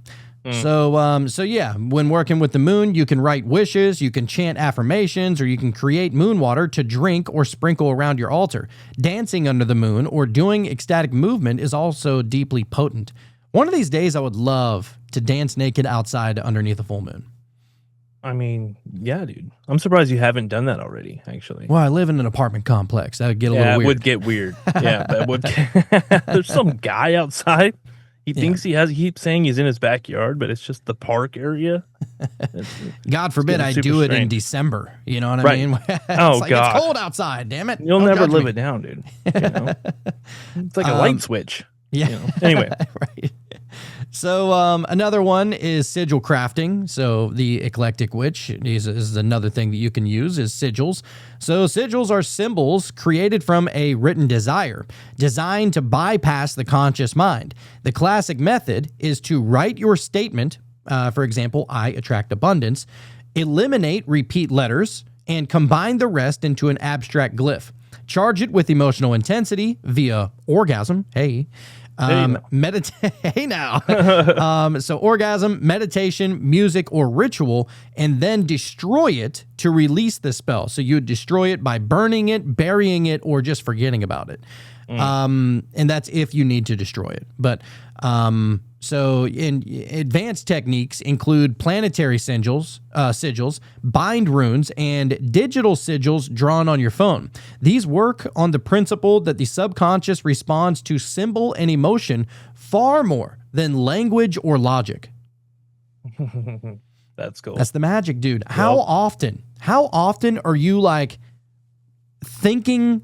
So yeah, when working with the moon, you can write wishes, you can chant affirmations, or you can create moon water to drink or sprinkle around your altar. Dancing under the moon or doing ecstatic movement is also deeply potent. One of these days, I would love to dance naked outside underneath a full moon. I mean, yeah, dude. I'm surprised you haven't done that already, actually. Well, I live in an apartment complex. That would get a Yeah, little it weird. would get weird. Yeah, that would. There's some guy outside. He thinks he keeps saying he's in his backyard, but it's just the park area. God forbid I super do it in strange. December. You know what I Right. mean? It's Oh, like, God. it's cold outside, damn it. You'll Don't never judge live me. it down, dude. You know? It's like a light switch. Yeah. You know? Anyway, Right. So another one is sigil crafting. So the Eclectic Witch is another thing that you can use is sigils. So sigils are symbols created from a written desire, designed to bypass the conscious mind. The classic method is to write your statement, for example, I attract abundance, eliminate repeat letters, and combine the rest into an abstract glyph. Charge it with emotional intensity via orgasm. Hey. Hey now. So orgasm, meditation, music, or ritual, and then destroy it to release the spell. So you would destroy it by burning it, burying it, or just forgetting about it. And that's if you need to destroy it. But so in advanced techniques include planetary sigils, bind runes, and digital sigils drawn on your phone. These work on the principle that the subconscious responds to symbol and emotion far more than language or logic. that's cool. That's the magic, dude. How often are you like thinking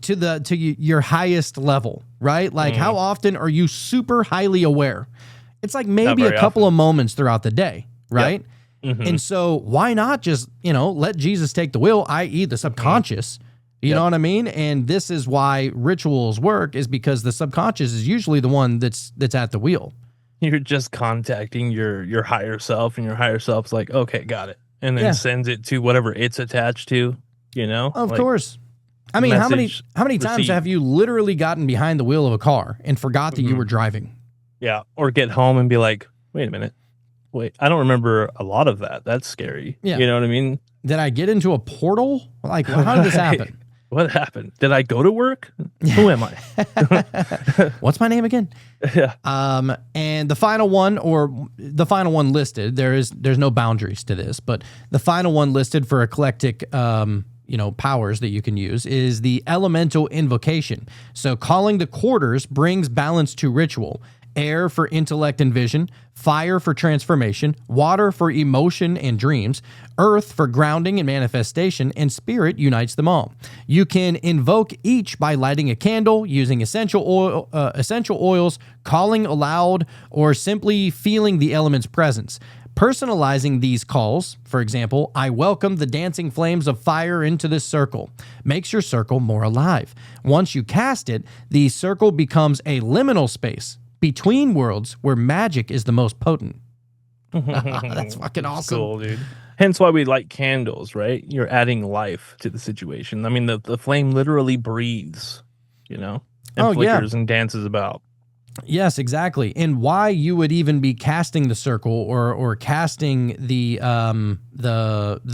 to your highest level, right? Like how often are you super highly aware? It's like maybe a very couple of moments throughout the day, right? Mm-hmm. And so why not just, let Jesus take the wheel, i.e. the subconscious, you know what I mean? And this is why rituals work, is because the subconscious is usually the one that's at the wheel. You're just contacting your higher self, and your higher self's like, okay, got it. And then sends it to whatever it's attached to, Of Like, course. I mean, how many times received. have you literally gotten behind the wheel of a car and forgot that you were driving? Yeah. Or get home and be like, wait a minute. Wait, I don't remember a lot of that. That's scary. Yeah. You know what I mean? Did I get into a portal? Like, how did this Right. happen? What happened? Did I go to work? Who am I? What's my name again? Yeah. And the final one, or the final one listed, there's no boundaries to this, but the final one listed for eclectic, powers that you can use is the elemental invocation. So calling the quarters brings balance to ritual. Air for intellect and vision, fire for transformation, water for emotion and dreams, earth for grounding and manifestation, and spirit unites them all. You can invoke each by lighting a candle, using essential oils, calling aloud, or simply feeling the element's presence. Personalizing these calls, for example, I welcome the dancing flames of fire into this circle, makes your circle more alive. Once you cast it, the circle becomes a liminal space between worlds where magic is the most potent. That's fucking awesome. Cool, dude. Hence why we light candles, right? You're adding life to the situation. I mean, the flame literally breathes, and flickers and dances about. Yes, exactly. And why you would even be casting the circle or casting the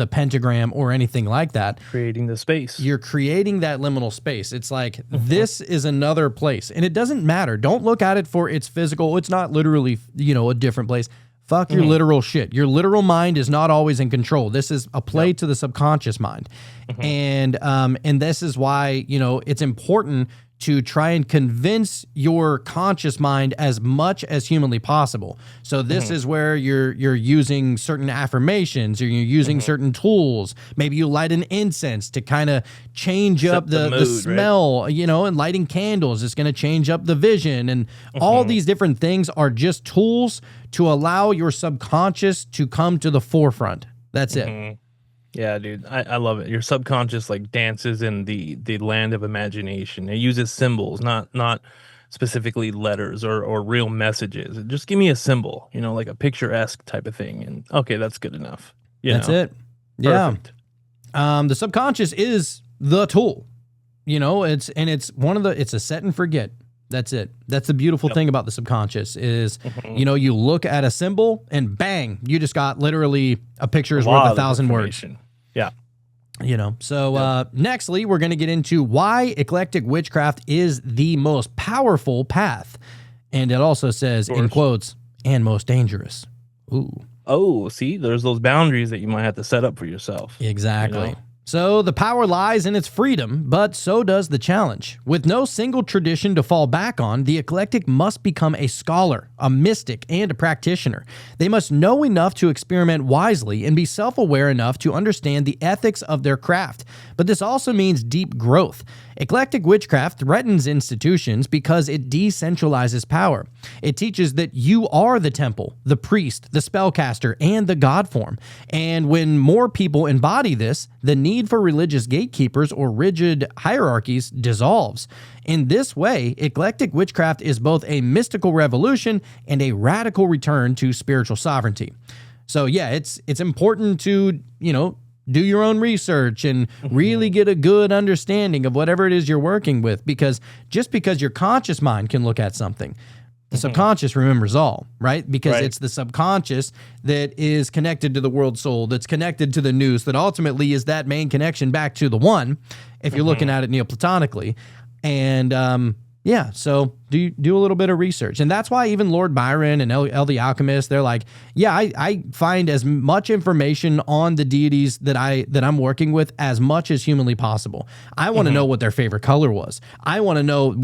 pentagram or anything like that. Creating the space. You're creating that liminal space. It's like, this is another place. And it doesn't matter. Don't look at it for its physical. It's not literally, a different place. Fuck your literal shit. Your literal mind is not always in control. This is a play to the subconscious mind. And this is why, it's important to try and convince your conscious mind as much as humanly possible. So this is where you're using certain affirmations, or you're using certain tools. Maybe you light an incense to kind of change up the mood, smell, and lighting candles is going to change up the vision. And all these different things are just tools to allow your subconscious to come to the forefront. That's it. Yeah, dude, I love it. Your subconscious dances in the land of imagination. It uses symbols, not specifically letters or real messages. Just give me a symbol, like a picturesque type of thing, and okay, that's good enough. That's it. Perfect. Yeah. The subconscious is the tool. It's a set and forget. That's it. That's the beautiful thing about the subconscious is, you look at a symbol and bang, you just got literally a picture is worth 1,000 words. Yeah. So nextly, we're going to get into why eclectic witchcraft is the most powerful path. And it also says in quotes, and most dangerous. Ooh. Oh, see, there's those boundaries that you might have to set up for yourself. Exactly. So the power lies in its freedom, but so does the challenge. With no single tradition to fall back on, the eclectic must become a scholar, a mystic, and a practitioner. They must know enough to experiment wisely and be self-aware enough to understand the ethics of their craft. But this also means deep growth. Eclectic witchcraft threatens institutions because it decentralizes power. It teaches that you are the temple, the priest, the spellcaster, and the god form. And when more people embody this, the need for religious gatekeepers or rigid hierarchies dissolves. In this way, eclectic witchcraft is both a mystical revolution and a radical return to spiritual sovereignty. So yeah, it's important to, do your own research and really get a good understanding of whatever it is you're working with, because just because your conscious mind can look at something, the subconscious remembers all, right? Because it's the subconscious that is connected to the world soul, that's connected to the nous, that ultimately is that main connection back to the one, if you're looking at it neoplatonically. And so do a little bit of research. And that's why even Lord Byron and El the Alchemist, they're like, yeah, I find as much information on the deities that I'm working with as much as humanly possible. I want to know what their favorite color was. I want to know,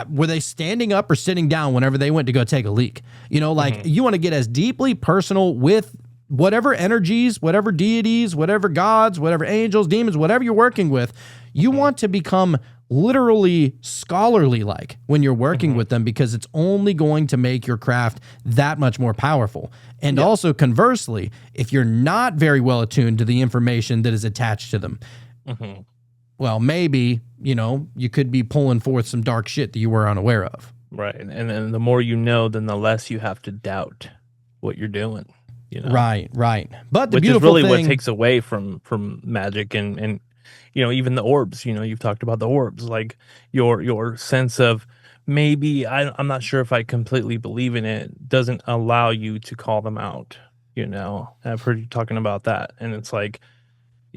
were they standing up or sitting down whenever they went to go take a leak? You want to get as deeply personal with whatever energies, whatever deities, whatever gods, whatever angels, demons, whatever you're working with. You want to become literally scholarly when you're working with them, because it's only going to make your craft that much more powerful. And also conversely, if you're not very well attuned to the information that is attached to them, well, maybe, you could be pulling forth some dark shit that you were unaware of. Right. And the more you know, then the less you have to doubt what you're doing. Right. But the which beautiful is really thing, what takes away from magic and even the orbs. You've talked about the orbs, your sense of maybe I'm not sure if I completely believe in it, doesn't allow you to call them out. I've heard you talking about that, and it's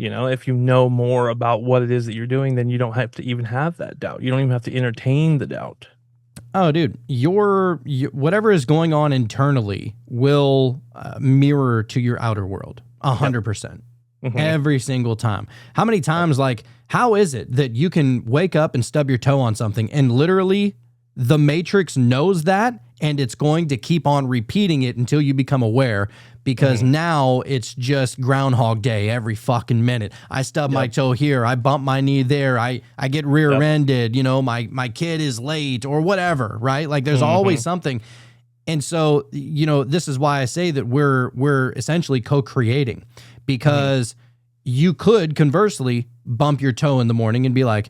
If you know more about what it is that you're doing, then you don't have to even have that doubt. You don't even have to entertain the doubt. Oh, dude, your whatever is going on internally will mirror to your outer world 100%. Every single time. How many times, like, how is it that you can wake up and stub your toe on something and literally the Matrix knows that and it's going to keep on repeating it until you become aware, because now it's just Groundhog Day every fucking minute. I stub my toe here. I bump my knee there. I get rear-ended. My kid is late or whatever, right? Like there's always something. And so, this is why I say that we're essentially co-creating, because you could conversely bump your toe in the morning and be like,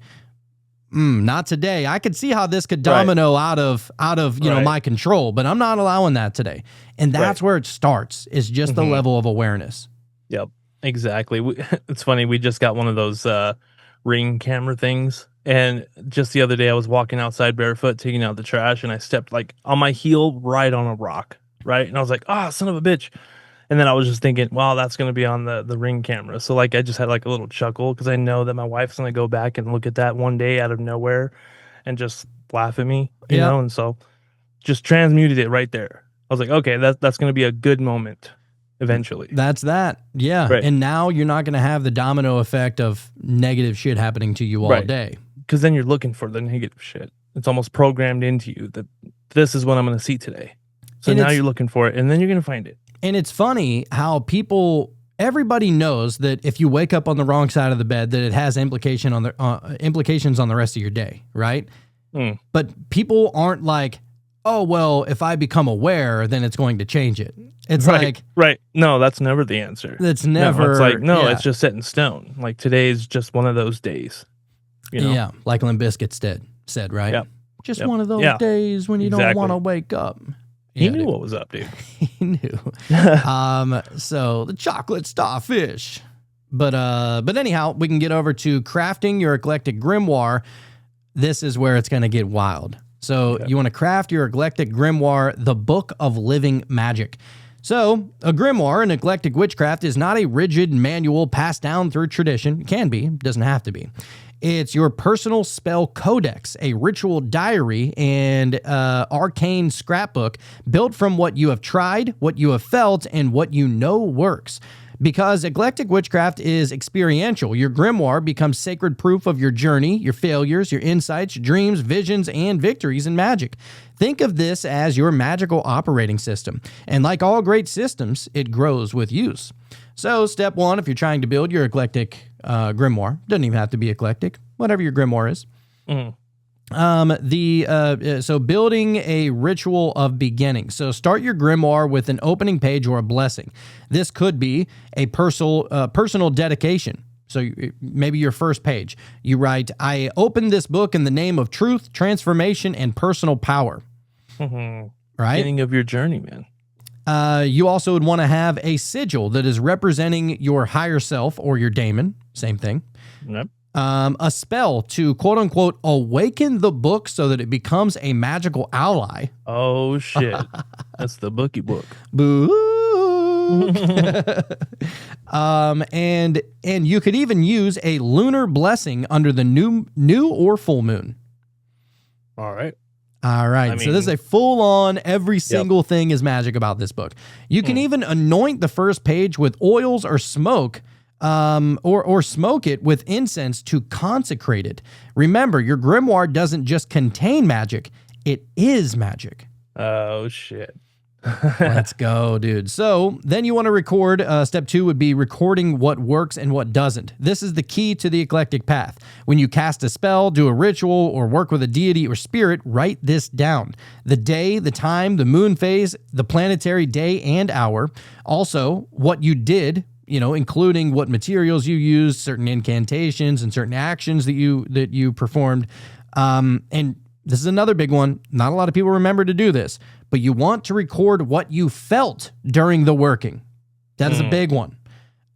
not today. I could see how this could domino out of my control, but I'm not allowing that today. And that's where it starts, is just the level of awareness. Yep, exactly. It's funny. We just got one of those Ring camera things. And just the other day I was walking outside barefoot, taking out the trash, and I stepped like on my heel right on a rock. Right. And I was like, son of a bitch. And then I was just thinking, wow, that's going to be on the Ring camera. So like, I just had like a little chuckle, because I know that my wife's going to go back and look at that one day out of nowhere and just laugh at me, you know? And so just transmuted it right there. I was like, okay, that's going to be a good moment eventually. That's that. Yeah. Right. And now you're not going to have the domino effect of negative shit happening to you all day. Because then you're looking for the negative shit. It's almost programmed into you that this is what I'm going to see today. So now you're looking for it, and then you're going to find it. And it's funny how everybody knows that if you wake up on the wrong side of the bed, that it has implications on the rest of your day, right? But people aren't like, oh, well, if I become aware, then it's going to change it. It's right. No, that's never the answer. That's never. No, it's like, it's just set in stone. Like today is just one of those days. Yeah, like Limp Bizkit said, right? Yep. Just one of those days when you don't want to wake up. He knew what was up, dude. He knew. So the chocolate starfish. But anyhow, we can get over to crafting your eclectic grimoire. This is where it's going to get wild. So you want to craft your eclectic grimoire, the Book of Living Magic. So a grimoire in eclectic witchcraft is not a rigid manual passed down through tradition. It can be, doesn't have to be. It's your personal spell codex, a ritual diary, and arcane scrapbook built from what you have tried, what you have felt, and what you know works. Because eclectic witchcraft is experiential, your grimoire becomes sacred proof of your journey, your failures, your insights, dreams, visions, and victories in magic. Think of this as your magical operating system. And like all great systems, it grows with use. So step one, if you're trying to build your eclectic grimoire, doesn't even have to be eclectic, whatever your grimoire is. So building a ritual of beginning. So start your grimoire with an opening page or a blessing. This could be a personal dedication. So maybe your first page, you write, I open this book in the name of truth, transformation, and personal power. Right? Beginning of your journey, man. You also would want to have a sigil that is representing your higher self or your daemon. Same thing. Yep. A spell to quote unquote awaken the book so that it becomes a magical ally. Oh shit. That's the bookie book. Boo. And you could even use a lunar blessing under the new or full moon. All right. So this is a full-on, every single thing is magic about this book. You can even anoint the first page with oils or smoke, or smoke it with incense to consecrate it. Remember, your grimoire doesn't just contain magic, it is magic. Oh, shit. Let's go, dude. So then you want to record. Step 2 would be recording what works and what doesn't. This is the key to the eclectic path. When you cast a spell, do a ritual, or work with a deity or spirit, write this down. The day, the time, the moon phase, the planetary day and hour. Also, what you did, including what materials you used, certain incantations and certain actions that you performed. And this is another big one. Not a lot of people remember to do this, but you want to record what you felt during the working. That is a big one.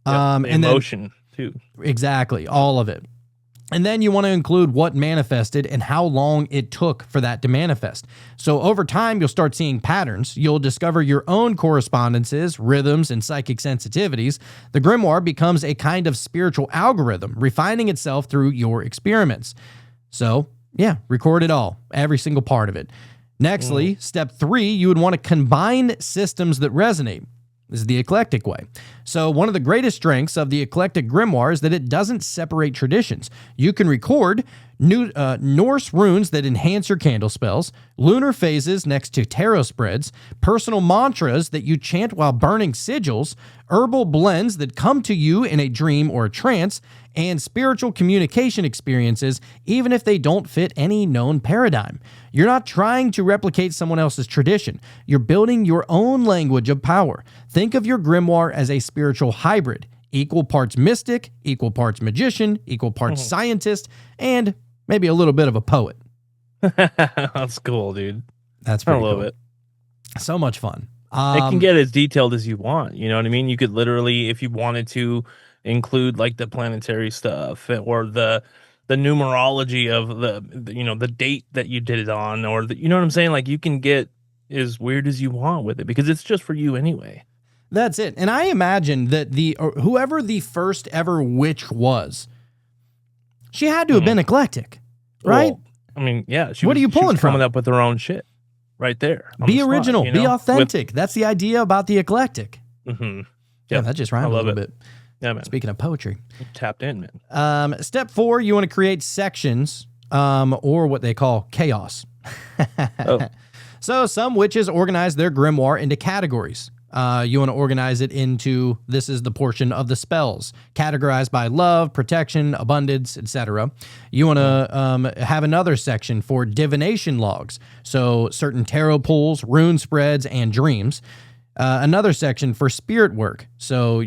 And emotion too. Exactly. All of it. And then you want to include what manifested and how long it took for that to manifest. So over time, you'll start seeing patterns. You'll discover your own correspondences, rhythms, and psychic sensitivities. The grimoire becomes a kind of spiritual algorithm, refining itself through your experiments. So, yeah, record it all, every single part of it. Nextly, step 3, you would want to combine systems that resonate. This is the eclectic way. So one of the greatest strengths of the eclectic grimoire is that it doesn't separate traditions. You can record Norse runes that enhance your candle spells, lunar phases next to tarot spreads, personal mantras that you chant while burning sigils, herbal blends that come to you in a dream or a trance, and spiritual communication experiences, even if they don't fit any known paradigm. You're not trying to replicate someone else's tradition. You're building your own language of power. Think of your grimoire as a spiritual hybrid, equal parts mystic, equal parts magician, equal parts scientist, and maybe a little bit of a poet. That's cool, dude. That's pretty I love cool. it. So much fun. It can get as detailed as you want. You know what I mean? You could literally, if you wanted to, include like the planetary stuff or the numerology of the date that you did it on, or you know what I'm saying? Like you can get as weird as you want with it because it's just for you anyway. That's it. And I imagine that whoever the first ever witch was, she had to have been eclectic, right? Well, I mean, yeah. What are you pulling from? Coming up with her own shit right there. Be original, be authentic. That's the idea about the eclectic. Mm-hmm. Yeah, that just rhymed a little bit. Yeah, man. Speaking of poetry. Tapped in, man. Step 4, you want to create sections or what they call chaos. So some witches organize their grimoire into categories. You want to organize it into, this is the portion of the spells, categorized by love, protection, abundance, etc. You want to have another section for divination logs, so certain tarot pulls, rune spreads, and dreams. Another section for spirit work, so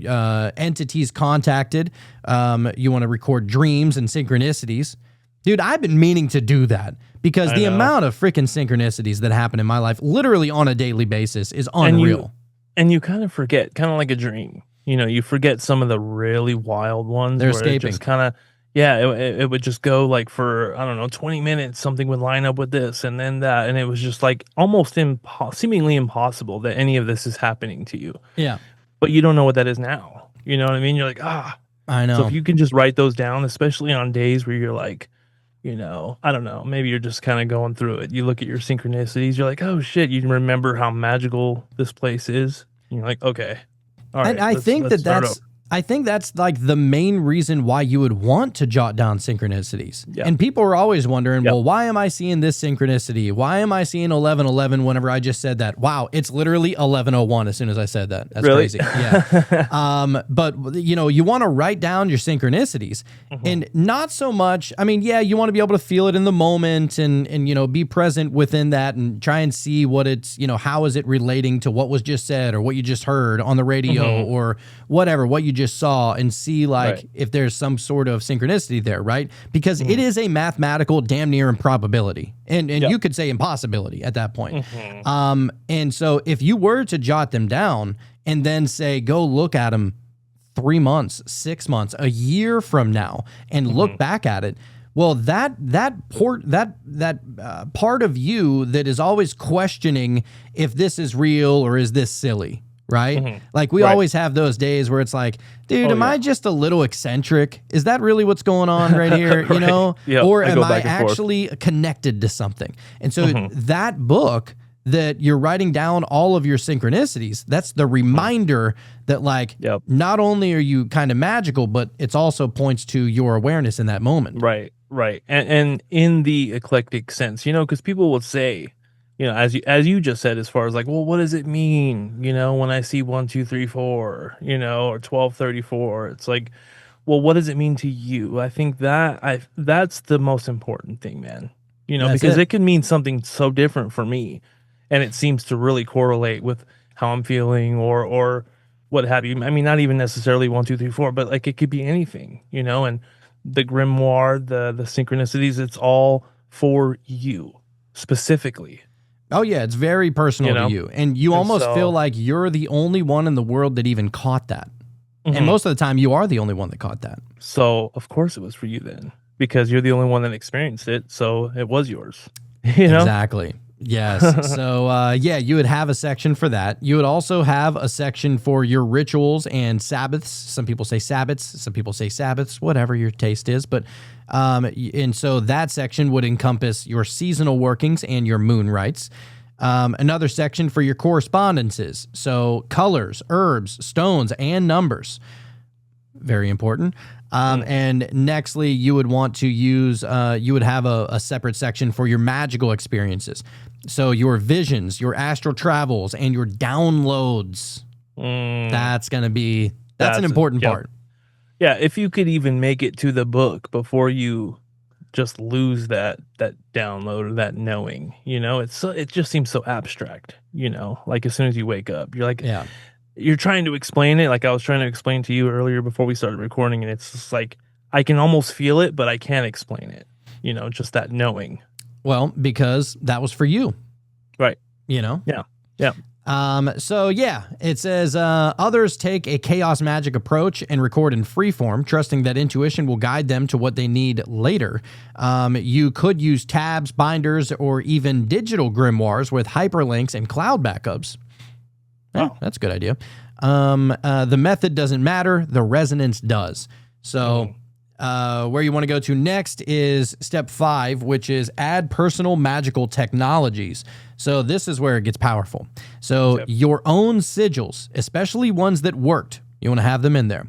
entities contacted. You want to record dreams and synchronicities. Dude, I've been meaning to do that because the amount of freaking synchronicities that happen in my life, literally on a daily basis, is unreal. And you kind of forget, kind of like a dream. You know, you forget some of the really wild ones. They're where escaping. It just kind of, it would just go like for, I don't know, 20 minutes, something would line up with this and then that. And it was just like almost seemingly impossible that any of this is happening to you. Yeah. But you don't know what that is now. You know what I mean? You're like, I know. So if you can just write those down, especially on days where you're like, you know, I don't know, maybe you're just kind of going through it. You look at your synchronicities, you're like, oh shit, you remember how magical this place is. And you're like, okay. All right. And I think that's like the main reason why you would want to jot down synchronicities. Yeah. And people are always wondering, well, why am I seeing this synchronicity? Why am I seeing 11:11 whenever I just said that? Wow, it's literally 11:01 as soon as I said that. That's really crazy. Yeah. But you know, you want to write down your synchronicities and not so much. I mean, yeah, you want to be able to feel it in the moment and you know, be present within that and try and see what it's, you know, how is it relating to what was just said or what you just heard on the radio or whatever, what you just saw, and see like if there's some sort of synchronicity there, right? Because it is a mathematical damn near improbability. And you could say impossibility at that point. And so if you were to jot them down and then say, go look at them 3 months, 6 months, a year from now, and look back at it, well, that part of you that is always questioning if this is real or is this silly, right? Like we always have those days where it's like, dude, am I just a little eccentric? Is that really what's going on right here? You know, or am I actually connected to something? And so that book that you're writing down all of your synchronicities, that's the reminder that like, not only are you kind of magical, but it's also points to your awareness in that moment. Right. And in the eclectic sense, you know, because people will say, you know, as you just said, as far as like, well, what does it mean? You know, when I see 1, 2, 3, 4, you know, or 1234, it's like, well, what does it mean to you? I think that's the most important thing, man. You know, because it can mean something so different for me, and it seems to really correlate with how I'm feeling or what have you. I mean, not even necessarily 1, 2, 3, 4, but like it could be anything, you know. And the grimoire, the synchronicities, it's all for you specifically. Oh, yeah, it's very personal to you. And you almost feel like you're the only one in the world that even caught that. And most of the time, you are the only one that caught that. So, of course, it was for you then. because you're the only one that experienced it, so it was yours. You know? Exactly. Yes. So, yeah, you would have a section for that. You would also have a section for your rituals and Sabbaths. Some people say Sabbats, some people say Sabbaths, whatever your taste is. But, and so that section would encompass your seasonal workings and your moon rites. Another section for your correspondences. So colors, herbs, stones, and numbers. Very important. And nextly, you would want to use, you would have a separate section for your magical experiences. So your visions, your astral travels, and your downloads. That's going to be, that's an important part. Yeah, if you could even make it to the book before you just lose that download or that knowing, you know, it just seems so abstract, you know, like as soon as you wake up, you're like, Yeah. You're trying to explain it, like I was trying to explain to you earlier before we started recording, and it's just like I can almost feel it, but I can't explain it. You know, just that knowing. Well, because that was for you. Right. You know? Yeah. Yeah. So yeah, it says others take a chaos magic approach and record in freeform, trusting that intuition will guide them to what they need later. You could use tabs, binders, or even digital grimoires with hyperlinks and cloud backups. Yeah, that's a good idea. The method doesn't matter. The resonance does. So where you want to go to next is step 5, which is add personal magical technologies. So this is where it gets powerful. So your own sigils, especially ones that worked, you want to have them in there.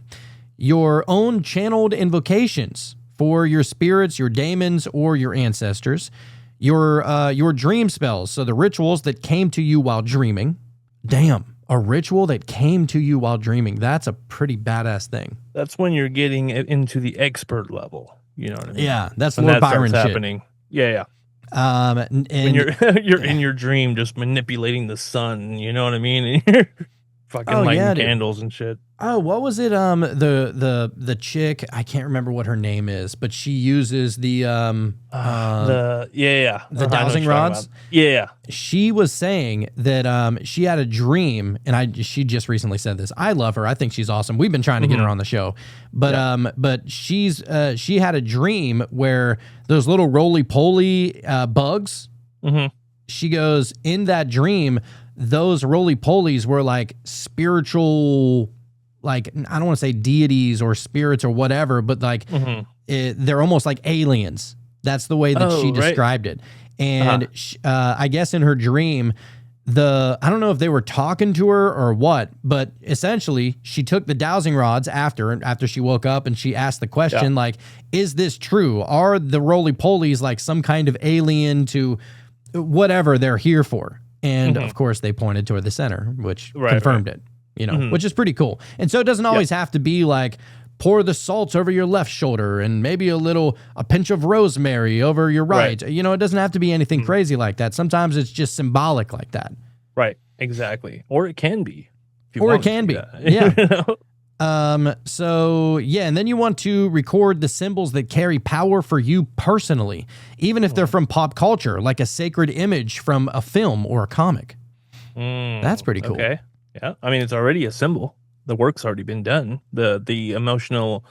Your own channeled invocations for your spirits, your daemons, or your ancestors. Your dream spells, so the rituals that came to you while dreaming. Damn, a ritual that came to you while dreaming. That's a pretty badass thing. That's when you're getting into the expert level. You know what I mean? Yeah, that's when Lord that Byron starts shit. happening. Yeah. And When you're in your dream just manipulating the sun, you know what I mean? And you're fucking lighting candles and shit. Oh, what was it? The chick, I can't remember what her name is, but she uses the dowsing rods. Yeah. She was saying that she had a dream, and she just recently said this. I love her. I think she's awesome. We've been trying to get her on the show, but she had a dream where those little roly-poly bugs. She goes, in that dream, those roly-polies were like spiritual, like, I don't want to say deities or spirits or whatever, but like they're almost like aliens. That's the way that she described it. And I guess in her dream, I don't know if they were talking to her or what, but essentially she took the dowsing rods after she woke up, and she asked the question, like, is this true? Are the roly-polies like some kind of alien to whatever they're here for? And of course they pointed toward the center, which confirmed it, you know, which is pretty cool. And so it doesn't always have to be like, pour the salt over your left shoulder and maybe a pinch of rosemary over your right. You know, it doesn't have to be anything crazy like that. Sometimes it's just symbolic like that. Right. Exactly. Or it can be. Or it can be. Yeah. So yeah, and then you want to record the symbols that carry power for you personally, even if they're from pop culture, like a sacred image from a film or a comic. That's pretty cool. Okay. Yeah. I mean, it's already a symbol. The work's already been done. The emotional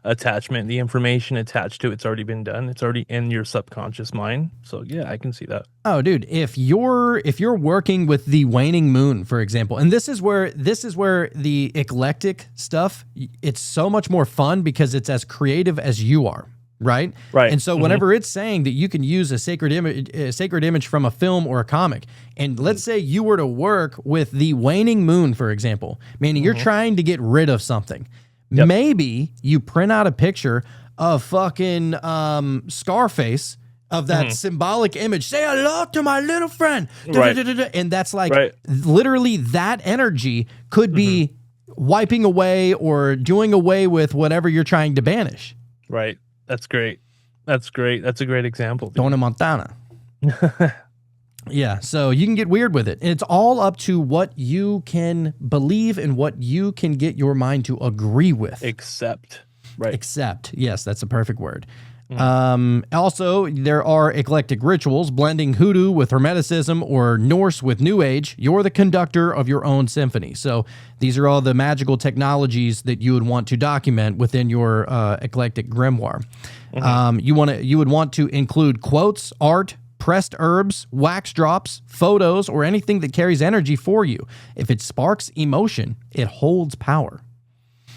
attachment, the information attached to it's already been done. It's already in your subconscious mind. So yeah, I can see that. Oh, dude, if you're working with the waning moon, for example, and this is where the eclectic stuff, it's so much more fun because it's as creative as you are. Right. And so whenever it's saying that you can use a sacred image from a film or a comic, and let's say you were to work with the waning moon, for example, meaning you're trying to get rid of something. Maybe you print out a picture of fucking Scarface, of that symbolic image. Say hello to my little friend. And that's like literally that energy could be wiping away or doing away with whatever you're trying to banish. Right. That's great. That's great. That's a great example. Tony Montana. Yeah, so you can get weird with it. And it's all up to what you can believe and what you can get your mind to agree with. Accept. Right. Accept. Yes, that's a perfect word. Also, there are eclectic rituals, blending hoodoo with Hermeticism or Norse with New Age. You're the conductor of your own symphony. So these are all the magical technologies that you would want to document within your eclectic grimoire. You would want to include quotes, art, pressed herbs, wax drops, photos, or anything that carries energy for you. If it sparks emotion, it holds power.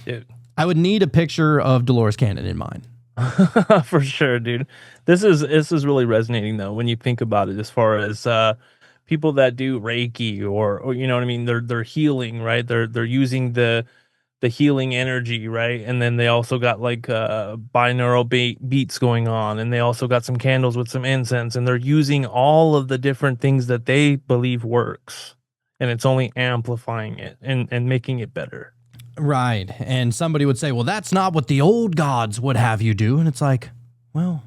Dude. I would need a picture of Dolores Cannon in mine. For sure, dude. This is really resonating though when you think about it, as far as people that do Reiki or you know what I mean, they're healing, right? They're using the healing energy, right? And then they also got like binaural beats going on, and they also got some candles with some incense, and they're using all of the different things that they believe works, and it's only amplifying it and making it better. Right. And somebody would say, well, that's not what the old gods would have you do. And it's like, well,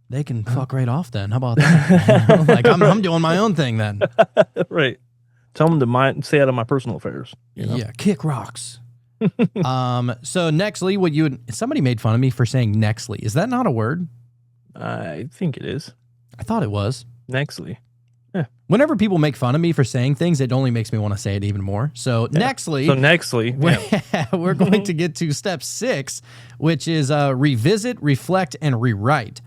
they can fuck right off then. How about that? You know, like, I'm doing my own thing then. Right. Tell them to stay out of my personal affairs. You know? Yeah, kick rocks. So Nextly, somebody made fun of me for saying Nextly. Is that not a word? I think it is. I thought it was. Nextly. Whenever people make fun of me for saying things, it only makes me want to say it even more. So Nextly, we're going to get to step 6, which is revisit, reflect, and rewrite.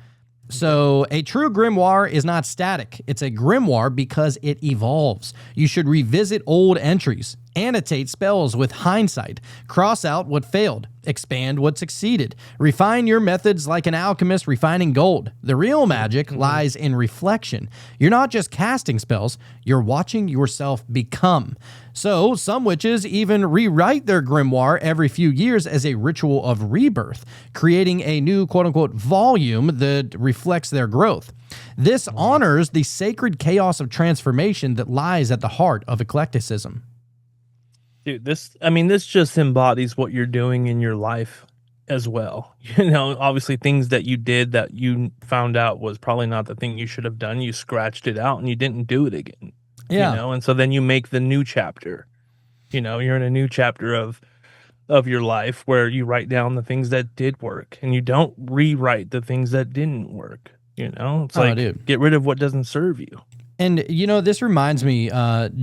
So a true grimoire is not static. It's a grimoire because it evolves. You should revisit old entries, annotate spells with hindsight, cross out what failed, expand what succeeded, refine your methods like an alchemist refining gold. The real magic lies in reflection. You're not just casting spells, you're watching yourself become. So some witches even rewrite their grimoire every few years as a ritual of rebirth, creating a new quote-unquote volume that reflects their growth. This honors the sacred chaos of transformation that lies at the heart of eclecticism. Dude, this just embodies what you're doing in your life as well. You know, obviously things that you did that you found out was probably not the thing you should have done. You scratched it out and you didn't do it again. Yeah. You know, and so then you make the new chapter. You know, you're in a new chapter of your life where you write down the things that did work and you don't rewrite the things that didn't work. You know, it's get rid of what doesn't serve you. And, you know, this reminds me,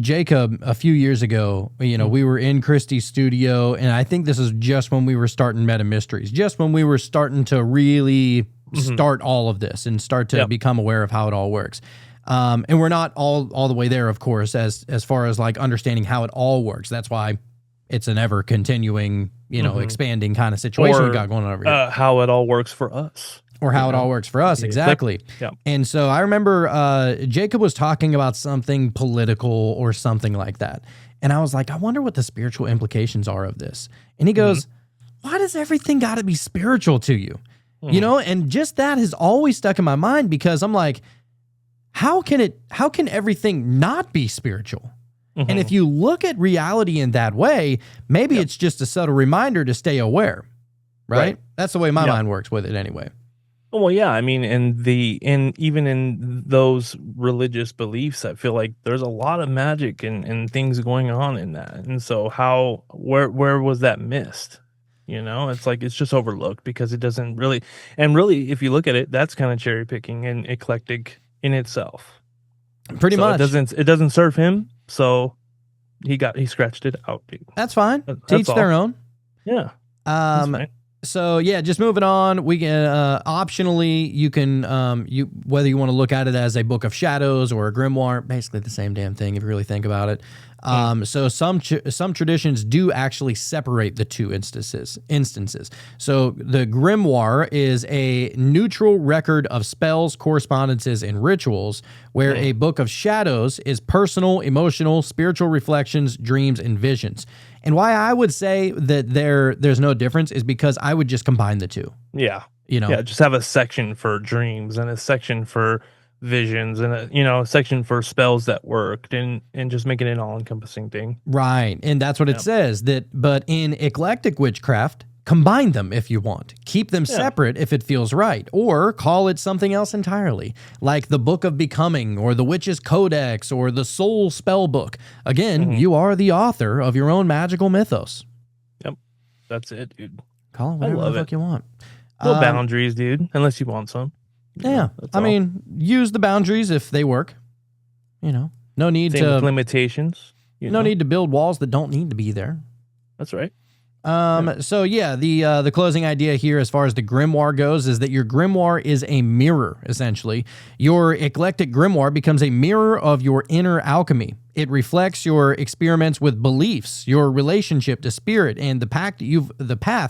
Jacob, a few years ago, you know, we were in Christie's studio, and I think this is just when we were starting Meta Mysteries, just when we were starting to really start all of this and start to become aware of how it all works. And we're not all the way there, of course, as far as like understanding how it all works. That's why it's an ever continuing, you know, expanding kind of situation we got going on over here. How it all works for us. Or how it all works for us, exactly. Yeah. And so I remember Jacob was talking about something political or something like that. And I was like, I wonder what the spiritual implications are of this. And he goes, why does everything got to be spiritual to you? You know, and just that has always stuck in my mind because I'm like, how can everything not be spiritual? And if you look at reality in that way, maybe it's just a subtle reminder to stay aware, right? That's the way my mind works with it anyway. Well, yeah, I mean, even in those religious beliefs, I feel like there's a lot of magic and things going on in that. And so where was that missed? You know, it's like it's just overlooked because it doesn't really, and really, if you look at it, that's kind of cherry picking and eclectic in itself. Pretty much. It doesn't serve him, so he scratched it out, dude. That's fine. That's Teach all. their own. Yeah. That's fine. So yeah, just moving on. We can optionally you can whether you want to look at it as a book of shadows or a grimoire, basically the same damn thing if you really think about it. So some traditions do actually separate the two instances. So the grimoire is a neutral record of spells, correspondences, and rituals, where a book of shadows is personal, emotional, spiritual reflections, dreams, and visions. And why I would say that there's no difference is because I would just combine the two. Yeah. You know? Yeah, just have a section for dreams and a section for visions and a section for spells that worked and just make it an all-encompassing thing. Right. And that's what it says. But in eclectic witchcraft, combine them if you want. Keep them separate if it feels right. Or call it something else entirely, like the Book of Becoming or the Witch's Codex or the Soul Spell Book. Again, you are the author of your own magical mythos. Yep. That's it, dude. Call it whatever the fuck you want. Well, boundaries, dude. Unless you want some. Yeah, I mean, use the boundaries if they work. You know, no need Same to with limitations. No need to build walls that don't need to be there. That's right. So yeah, the closing idea here as far as the grimoire goes is that your grimoire is a mirror, essentially. Your eclectic grimoire becomes a mirror of your inner alchemy. It reflects your experiments with beliefs, your relationship to spirit, and the path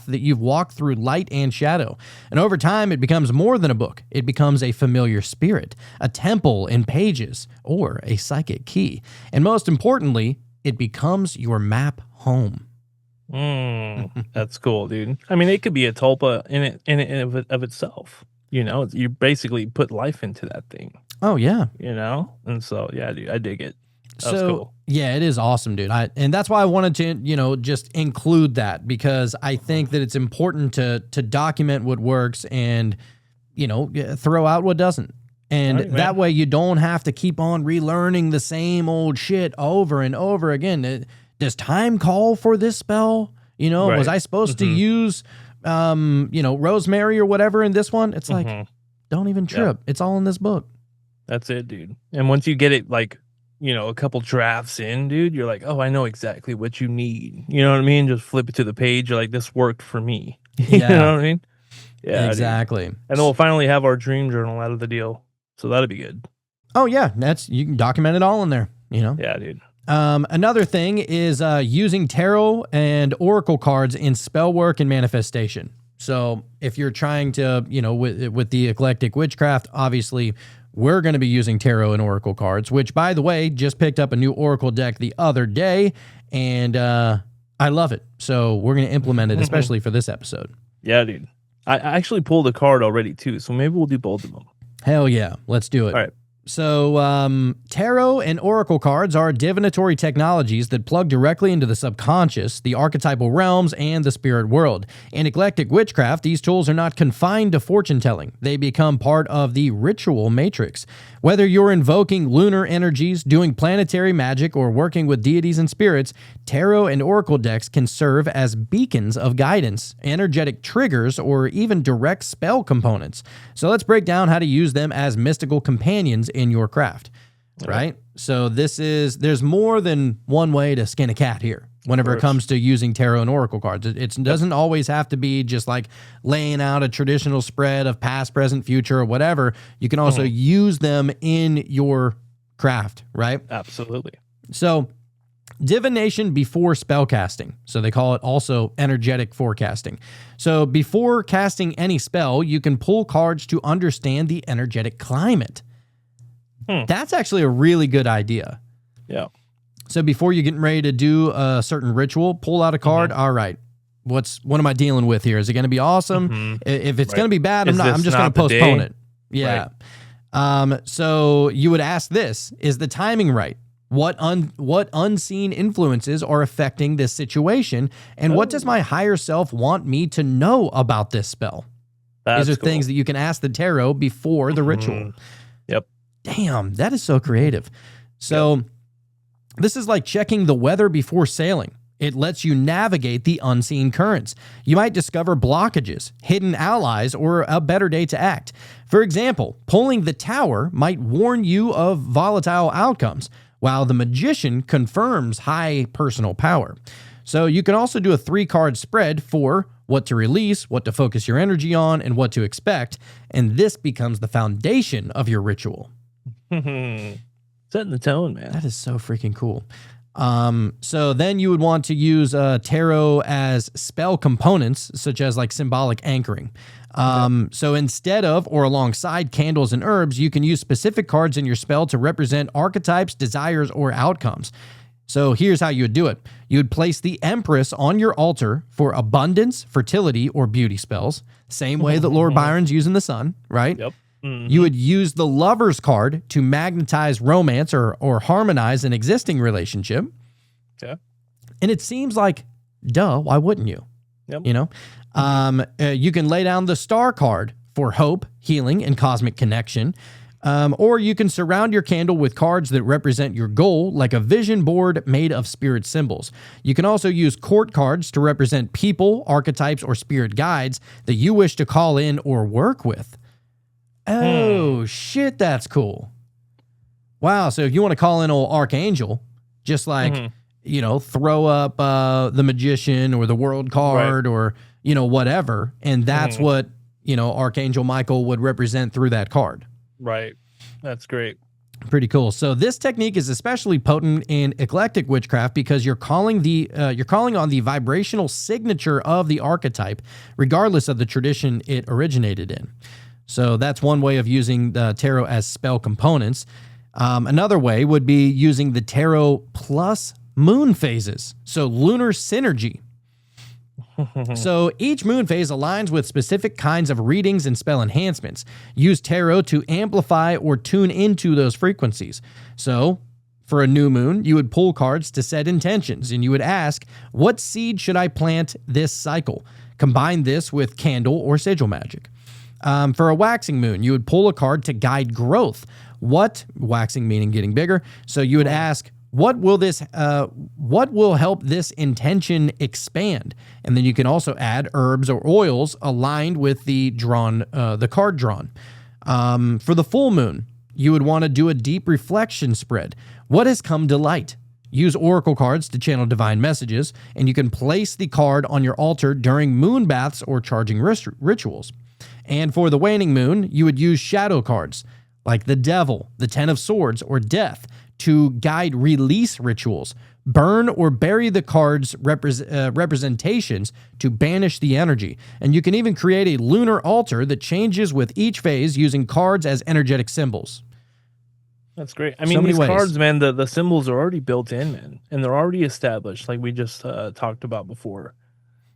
that you've walked through light and shadow. And over time, it becomes more than a book. It becomes a familiar spirit, a temple in pages, or a psychic key. And most importantly, it becomes your map home. That's cool, dude. I mean, it could be a tulpa of itself. You know, you basically put life into that thing. Oh yeah, you know, and so yeah, dude, I dig it. That's so cool. Yeah, it is awesome, dude. And that's why I wanted to, you know, just include that, because I think that it's important to document what works and, you know, throw out what doesn't. And that way you don't have to keep on relearning the same old shit over and over again. Does time call for this spell? You know, was I supposed to use, you know, rosemary or whatever in this one? It's like, don't even trip. It's all in this book. That's it, dude. And once you get it, like, you know, a couple drafts in, dude, you're like, oh, I know exactly what you need. You know what I mean? Just flip it to the page. You're like, this worked for me. You know what I mean? Yeah, exactly. Dude. And then we'll finally have our dream journal out of the deal. So that'll be good. Oh yeah. You can document it all in there, you know? Yeah, dude. Another thing is using tarot and oracle cards in spell work and manifestation. So if you're trying to, you know, with the eclectic witchcraft, obviously we're going to be using tarot and oracle cards, which, by the way, just picked up a new oracle deck the other day, and I love it. So we're going to implement it, especially for this episode. Yeah, dude. I actually pulled a card already, too, so maybe we'll do both of them. Hell yeah. Let's do it. All right. So, tarot and oracle cards are divinatory technologies that plug directly into the subconscious, the archetypal realms, and the spirit world. In eclectic witchcraft, these tools are not confined to fortune telling. They become part of the ritual matrix. Whether you're invoking lunar energies, doing planetary magic, or working with deities and spirits, tarot and oracle decks can serve as beacons of guidance, energetic triggers, or even direct spell components. So let's break down how to use them as mystical companions in your craft, right? So there's more than one way to skin a cat here whenever it comes to using tarot and oracle cards. It doesn't always have to be just like laying out a traditional spread of past, present, future, or whatever. You can also use them in your craft, right? Absolutely. So divination before spell casting. So they call it also energetic forecasting. So before casting any spell, you can pull cards to understand the energetic climate. That's actually a really good idea. Yeah. So before you're getting ready to do a certain ritual, pull out a card. All right, what am I dealing with here? Is it going to be awesome? If it's going to be bad, I'm just going to postpone it. Yeah. So you would ask this: is the timing right? What unseen influences are affecting this situation, and what does my higher self want me to know about this spell? These are things that you can ask the tarot before the ritual. Yep. Damn, that is so creative. So this is like checking the weather before sailing. It lets you navigate the unseen currents. You might discover blockages, hidden allies, or a better day to act. For example, pulling the tower might warn you of volatile outcomes, while the magician confirms high personal power. So you can also do a 3-card spread for what to release, what to focus your energy on, and what to expect. And this becomes the foundation of your ritual. Setting the tone, man. That is so freaking cool. So then you would want to use tarot as spell components, such as like symbolic anchoring. So instead of or alongside candles and herbs, you can use specific cards in your spell to represent archetypes, desires, or outcomes. So here's how you would do it. You would place the Empress on your altar for abundance, fertility, or beauty spells. Same way that Lord Byron's using the sun, right? Yep. You would use the Lover's card to magnetize romance or harmonize an existing relationship. Yeah. And it seems like, duh, why wouldn't you? Yep. You know? You can lay down the Star card for hope, healing, and cosmic connection. Or you can surround your candle with cards that represent your goal, like a vision board made of spirit symbols. You can also use court cards to represent people, archetypes, or spirit guides that you wish to call in or work with. Oh, shit, that's cool. Wow, so if you want to call in old Archangel, just like, you know, throw up the Magician or the World card or, you know, whatever, and that's what, you know, Archangel Michael would represent through that card. Right. That's great. Pretty cool. So this technique is especially potent in eclectic witchcraft because you're calling on the vibrational signature of the archetype, regardless of the tradition it originated in. So that's one way of using the tarot as spell components. Another way would be using the tarot plus moon phases. So lunar synergy. So each moon phase aligns with specific kinds of readings and spell enhancements. Use tarot to amplify or tune into those frequencies. So for a new moon, you would pull cards to set intentions, and you would ask, what seed should I plant this cycle? Combine this with candle or sigil magic. For a waxing moon, you would pull a card to guide growth. What, waxing meaning getting bigger, so you would ask, what will help this intention expand? And then you can also add herbs or oils aligned with the card drawn. For the full moon, you would want to do a deep reflection spread. What has come to light? Use oracle cards to channel divine messages, and you can place the card on your altar during moon baths or charging rituals. And for the waning moon, you would use shadow cards like the Devil, the Ten of Swords, or Death to guide release rituals. Burn or bury the card's representations to banish the energy. And you can even create a lunar altar that changes with each phase using cards as energetic symbols. That's great. I mean, these cards, man, the symbols are already built in, man, and they're already established, like we just talked about before.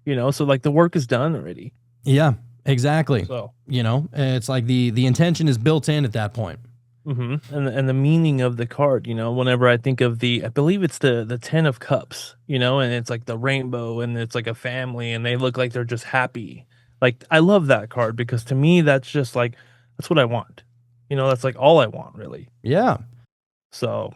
You know, so like the work is done already. Yeah, exactly. So, you know, it's like the intention is built in at that point. And the meaning of the card, you know, whenever I think of I believe it's the 10 of Cups, you know, and it's like the rainbow and it's like a family and they look like they're just happy. Like, I love that card because to me, that's just like, that's what I want. You know, that's like all I want, really. Yeah. So,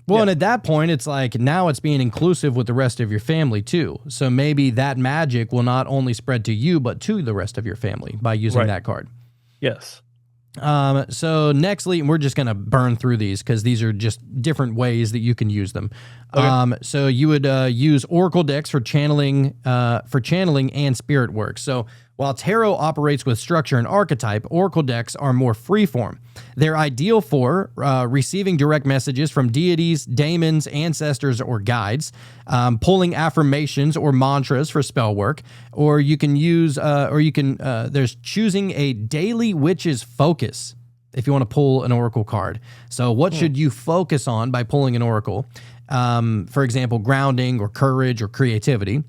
well, and at that point, it's like now it's being inclusive with the rest of your family too. So maybe that magic will not only spread to you, but to the rest of your family by using that card. Yes. So nextly, we're just going to burn through these because these are just different ways that you can use them. Okay. So you would use oracle decks for channeling and spirit work. So while tarot operates with structure and archetype, oracle decks are more freeform. They're ideal for receiving direct messages from deities, daemons, ancestors, or guides, pulling affirmations or mantras for spell work, or you can use, there's choosing a daily witch's focus if you want to pull an oracle card. So what should you focus on by pulling an oracle? For example, grounding or courage or creativity.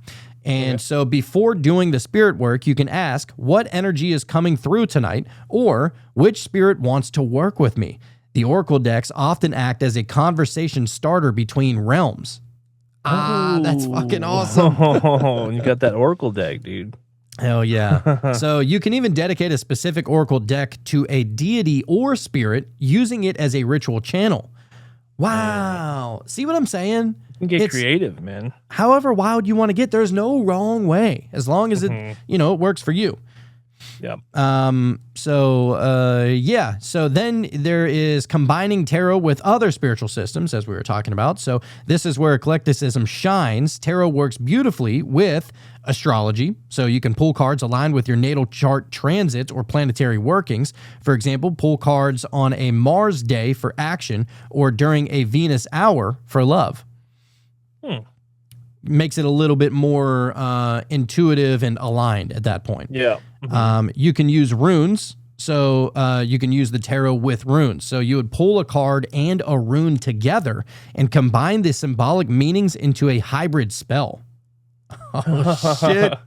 And so before doing the spirit work, you can ask, what energy is coming through tonight, or which spirit wants to work with me? The oracle decks often act as a conversation starter between realms. That's fucking awesome. Oh, you got that oracle deck, dude. Hell yeah. So you can even dedicate a specific oracle deck to a deity or spirit using it as a ritual channel. Wow. See what I'm saying? You can get creative, man. However wild you want to get, there's no wrong way, as long as it, you know, it works for you. Yep. So then there is combining tarot with other spiritual systems, as we were talking about. So this is where eclecticism shines. Tarot works beautifully with astrology. So you can pull cards aligned with your natal chart transits or planetary workings. For example, pull cards on a Mars day for action or during a Venus hour for love. Makes it a little bit more intuitive and aligned at that point. Yeah. You can use runes. So you can use the tarot with runes. So you would pull a card and a rune together and combine the symbolic meanings into a hybrid spell. Oh, shit.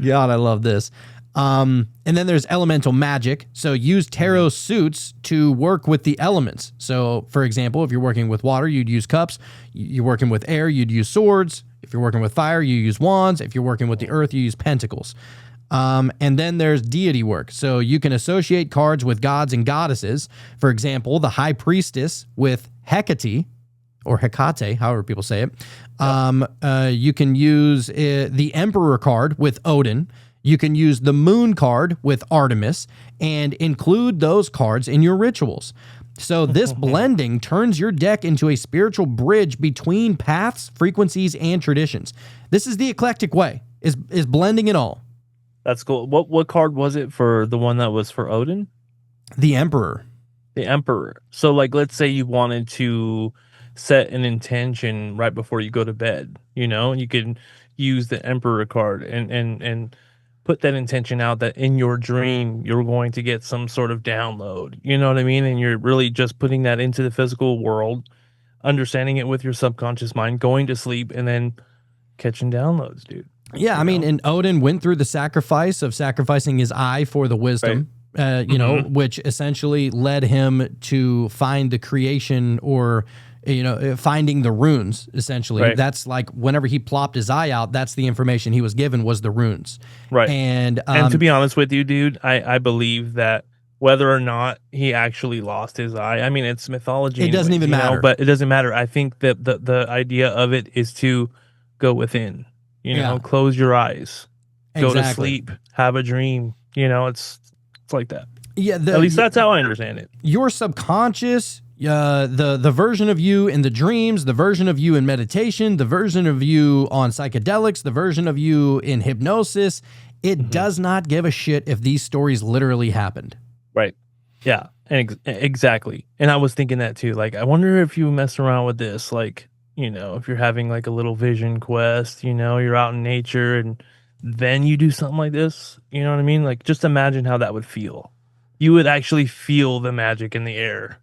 God, I love this. And then there's elemental magic. So use tarot suits to work with the elements. So, for example, if you're working with water, you'd use cups. You're working with air, you'd use swords. If you're working with fire, you use wands. If you're working with the earth, you use pentacles. And then there's deity work. So you can associate cards with gods and goddesses. For example, the High Priestess with Hecate, or Hecate, however people say it. You can use the Emperor card with Odin. You can use the Moon card with Artemis and include those cards in your rituals. So this blending turns your deck into a spiritual bridge between paths, frequencies, and traditions. This is the eclectic way, is blending it all. That's cool. What card was it for the one that was for Odin? The Emperor. The Emperor. So like, let's say you wanted to set an intention right before you go to bed, you know, you can use the Emperor card and put that intention out that in your dream, you're going to get some sort of download, you know what I mean? And you're really just putting that into the physical world, understanding it with your subconscious mind, going to sleep, and then catching downloads, dude. Yeah, I mean, and Odin went through the sacrifice of sacrificing his eye for the wisdom, you know, which essentially led him to find the creation, or, you know, finding the runes, essentially. Right. That's like whenever he plopped his eye out, that's the information he was given, was the runes. Right. And to be honest with you, dude, I believe that whether or not he actually lost his eye, I mean, it's mythology. It doesn't even matter. But it doesn't matter. I think that the idea of it is to go within, you know, close your eyes, go to sleep, have a dream. You know, it's like that. Yeah. At least that's how I understand it. Your subconscious, the version of you in the dreams, the version of you in meditation, the version of you on psychedelics, the version of you in hypnosis, it does not give a shit if these stories literally happened. Right. Yeah. And exactly. And I was thinking that too. Like, I wonder if you mess around with this, like, you know, if you're having like a little vision quest, you know, you're out in nature and then you do something like this, you know what I mean? Like, just imagine how that would feel. You would actually feel the magic in the air,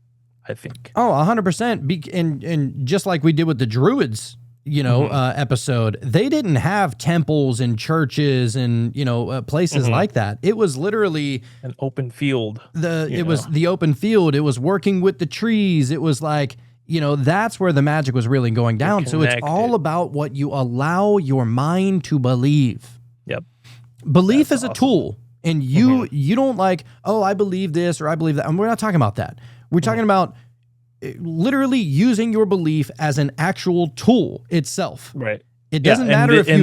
I think. Oh, 100%. And just like we did with the Druids, you know, episode, they didn't have temples and churches and, you know, places like that. It was literally an open field. It was the open field. It was working with the trees. It was like, you know, that's where the magic was really going down. So it's all about what you allow your mind to believe. Yep. Belief is a tool. And you don't like, oh, I believe this or I believe that. And we're not talking about that. We're talking about literally using your belief as an actual tool itself. Right. It doesn't matter if you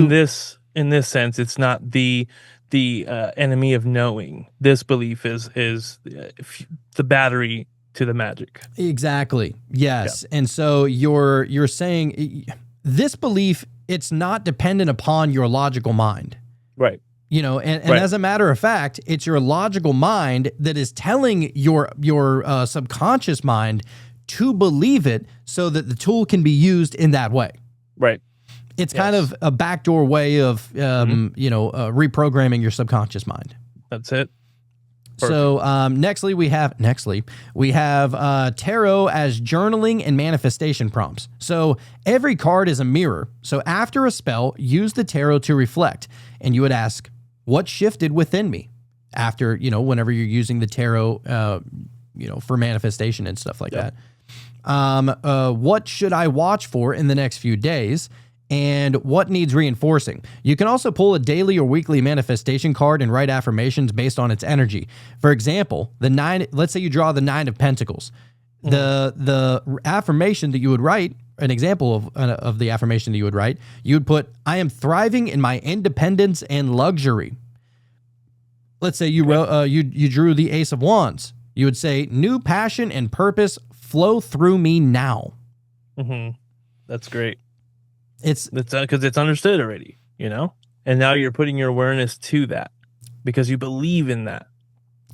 in this sense, it's not the enemy of knowing. This belief is the battery to the magic. Exactly. Yes. Yep. And so you're saying this belief, it's not dependent upon your logical mind. Right. You know, and as a matter of fact, it's your logical mind that is telling your subconscious mind to believe it so that the tool can be used in that way. Right. It's kind of a backdoor way of, reprogramming your subconscious mind. That's it. Perfect. So nextly we have tarot as journaling and manifestation prompts. So every card is a mirror. So after a spell, use the tarot to reflect, and you would ask, what shifted within me? After, you know, whenever you're using the tarot, for manifestation and stuff like that. What should I watch for in the next few days? And what needs reinforcing? You can also pull a daily or weekly manifestation card and write affirmations based on its energy. For example, let's say you draw the 9 of Pentacles. The affirmation that you would write, an example of the affirmation that you would write, you would put, I am thriving in my independence and luxury. Let's say you wrote, you drew the Ace of Wands. You would say, new passion and purpose flow through me now. That's great. It's because it's understood already, you know, and now you're putting your awareness to that because you believe in that,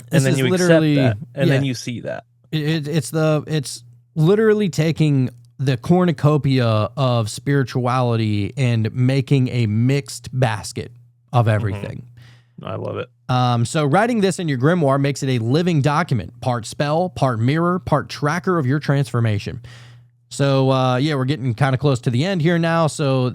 and then you accept that, and then you see that. It's literally taking the cornucopia of spirituality and making a mixed basket of everything. I love it. So writing this in your grimoire makes it a living document, part spell, part mirror, part tracker of your transformation. So, we're getting kind of close to the end here now. So,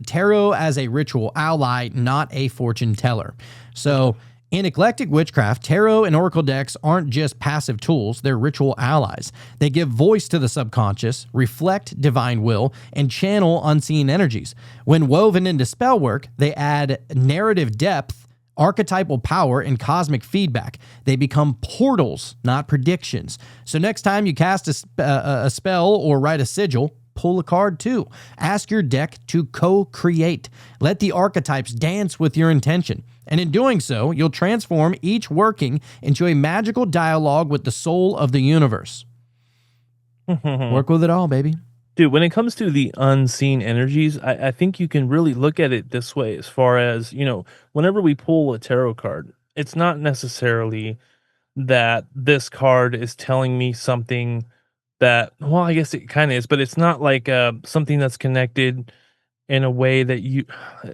tarot as a ritual ally, not a fortune teller. So, in Eclectic Witchcraft, tarot and oracle decks aren't just passive tools, they're ritual allies. They give voice to the subconscious, reflect divine will, and channel unseen energies. When woven into spell work, they add narrative depth archetypal power, and cosmic feedback. They become portals, not predictions. So next time you cast a spell or write a sigil, pull a card too. Ask your deck to co-create. Let the archetypes dance with your intention. And in doing so, you'll transform each working into a magical dialogue with the soul of the universe. Work with it all, baby. Dude, when it comes to the unseen energies, I think you can really look at it this way as far as, whenever we pull a tarot card, it's not necessarily that this card is telling me something that, well, I guess it kind of is, but it's not like something that's connected in a way that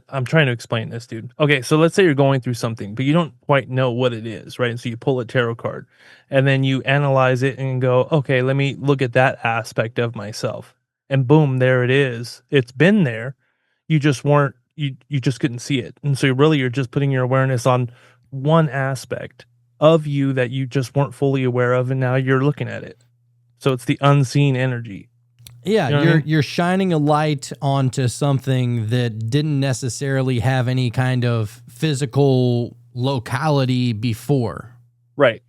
I'm trying to explain this, dude. Okay, so let's say you're going through something, but you don't quite know what it is, right? And so you pull a tarot card and then you analyze it and go, okay, let me look at that aspect of myself. And boom, there it is. It's been there. You just weren't, you just couldn't see it. And so you're just putting your awareness on one aspect of you that you just weren't fully aware of. And now you're looking at it. So it's the unseen energy. Yeah, You know what I mean? you're shining a light onto something that didn't necessarily have any kind of physical locality before. Right.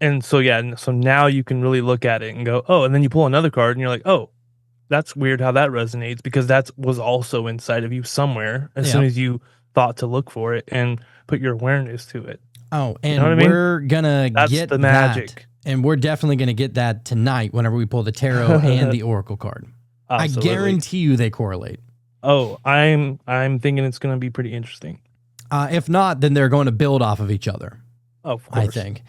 And so, so now you can really look at it and go, oh, and then you pull another card and you're like, oh, that's weird how that resonates, because that was also inside of you somewhere as soon as you thought to look for it and put your awareness to it. Oh, and You know what I mean? we're gonna That's get the magic. that. And we're definitely going to get that tonight whenever we pull the tarot and the oracle card. Absolutely. I guarantee you they correlate. Oh, I'm thinking it's going to be pretty interesting. If not, then they're going to build off of each other, Of course. I think.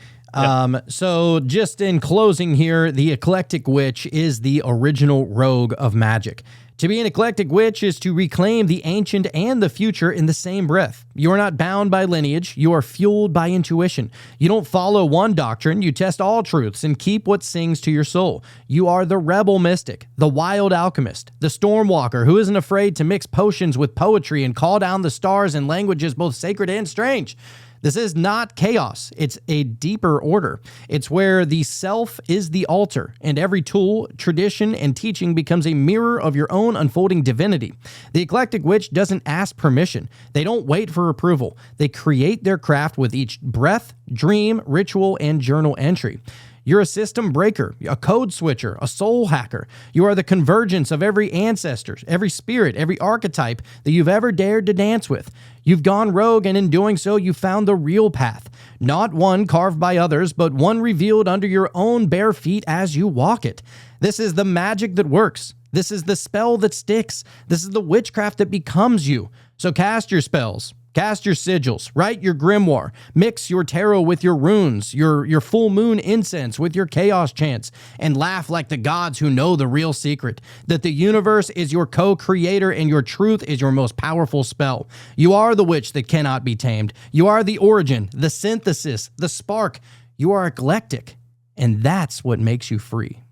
So just in closing here, the Eclectic Witch is the original rogue of magic. To be an eclectic witch is to reclaim the ancient and the future in the same breath. You are not bound by lineage. You are fueled by intuition. You don't follow one doctrine. You test all truths and keep what sings to your soul. You are the rebel mystic, the wild alchemist, the stormwalker who isn't afraid to mix potions with poetry and call down the stars in languages both sacred and strange. This is not chaos. It's a deeper order. It's where the self is the altar, and every tool, tradition, and teaching becomes a mirror of your own unfolding divinity. The Eclectic Witch doesn't ask permission. They don't wait for approval. They create their craft with each breath, dream, ritual, and journal entry. You're a system breaker, a code switcher, a soul hacker. You are the convergence of every ancestor, every spirit, every archetype that you've ever dared to dance with. You've gone rogue, and in doing so, you found the real path. Not one carved by others, but one revealed under your own bare feet as you walk it. This is the magic that works. This is the spell that sticks. This is the witchcraft that becomes you. So cast your spells. Cast your sigils, write your grimoire, mix your tarot with your runes, your full moon incense with your chaos chants, and laugh like the gods who know the real secret, that the universe is your co-creator and your truth is your most powerful spell. You are the witch that cannot be tamed. You are the origin, the synthesis, the spark. You are eclectic, and that's what makes you free.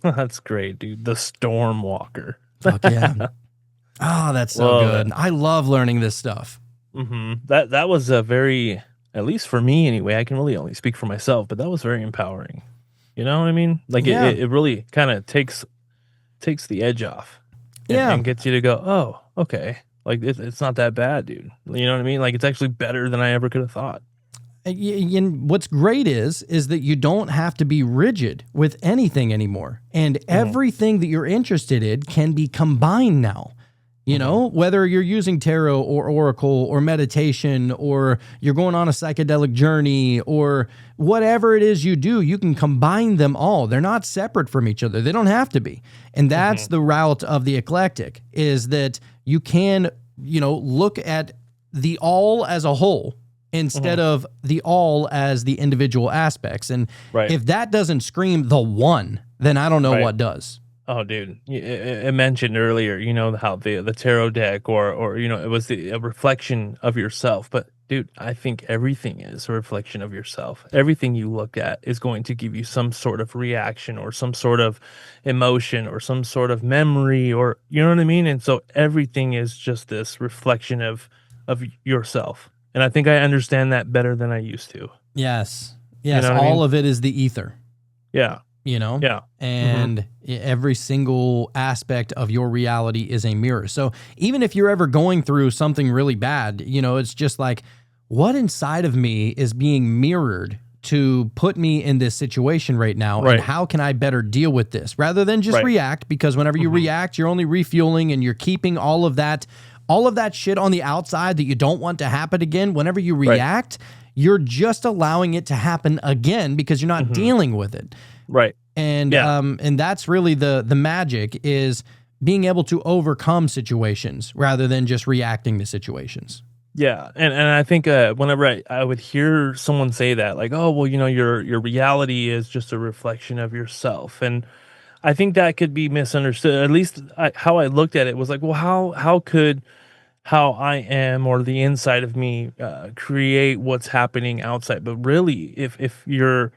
That's great, dude. The Stormwalker. Fuck yeah. Oh, that's so good. I love learning this stuff. That was a very, at least for me anyway, I can really only speak for myself, but that was very empowering. You know what I mean? Like it really kind of takes the edge off. And gets you to go, oh, okay. Like it's not that bad, dude. You know what I mean? Like it's actually better than I ever could have thought. And what's great is that you don't have to be rigid with anything anymore. And everything that you're interested in can be combined now. You know, whether you're using tarot or oracle or meditation, or you're going on a psychedelic journey, or whatever it is you do, you can combine them all. They're not separate from each other. They don't have to be. And that's the route of the eclectic, is that you can, look at the all as a whole instead of the all as the individual aspects. And if that doesn't scream the one, then I don't know what does. Oh, dude, I mentioned earlier, how the tarot deck or it was a reflection of yourself. But, dude, I think everything is a reflection of yourself. Everything you look at is going to give you some sort of reaction or some sort of emotion or some sort of memory, or, you know what I mean? And so everything is just this reflection of yourself. And I think I understand that better than I used to. Yes. All of it is the ether. Yeah. And every single aspect of your reality is a mirror. So even if you're ever going through something really bad, it's just like, what inside of me is being mirrored to put me in this situation right now, Right. and how can I better deal with this rather than just Right. react? Because whenever you react, you're only refueling and you're keeping all of that shit on the outside that you don't want to happen again. Whenever you react, you're just allowing it to happen again because you're not dealing with it. Right. And and that's really the magic, is being able to overcome situations rather than just reacting to situations. Yeah, and I think whenever I would hear someone say that, like, oh well, your reality is just a reflection of yourself, and I think that could be misunderstood. At least how I looked at it was like, well, how could how I am or the inside of me create what's happening outside? But really, if you're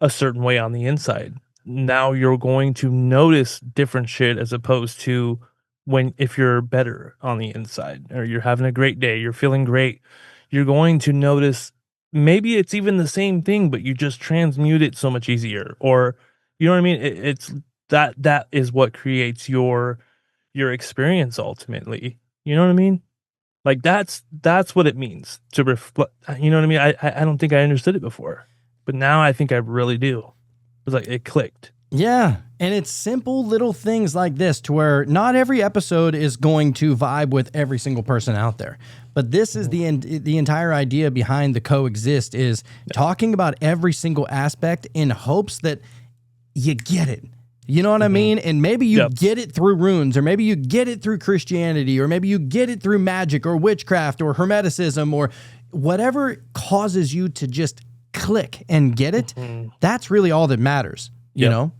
a certain way on the inside, now you're going to notice different shit as opposed to if you're better on the inside or you're having a great day, you're feeling great, you're going to notice maybe it's even the same thing, but you just transmute it so much easier. Or you know what I mean? It's that is what creates your experience ultimately. You know what I mean? Like that's what it means to reflect. You know what I mean? I don't think I understood it before, but now I think I really do. It was like it clicked. Yeah, and it's simple little things like this to where not every episode is going to vibe with every single person out there. But this is the entire idea behind the Coexist, is talking about every single aspect in hopes that you get it. You know what I mean? And maybe you get it through runes, or maybe you get it through Christianity, or maybe you get it through magic or witchcraft or hermeticism, or whatever causes you to just click and get it. That's really all that matters, you know?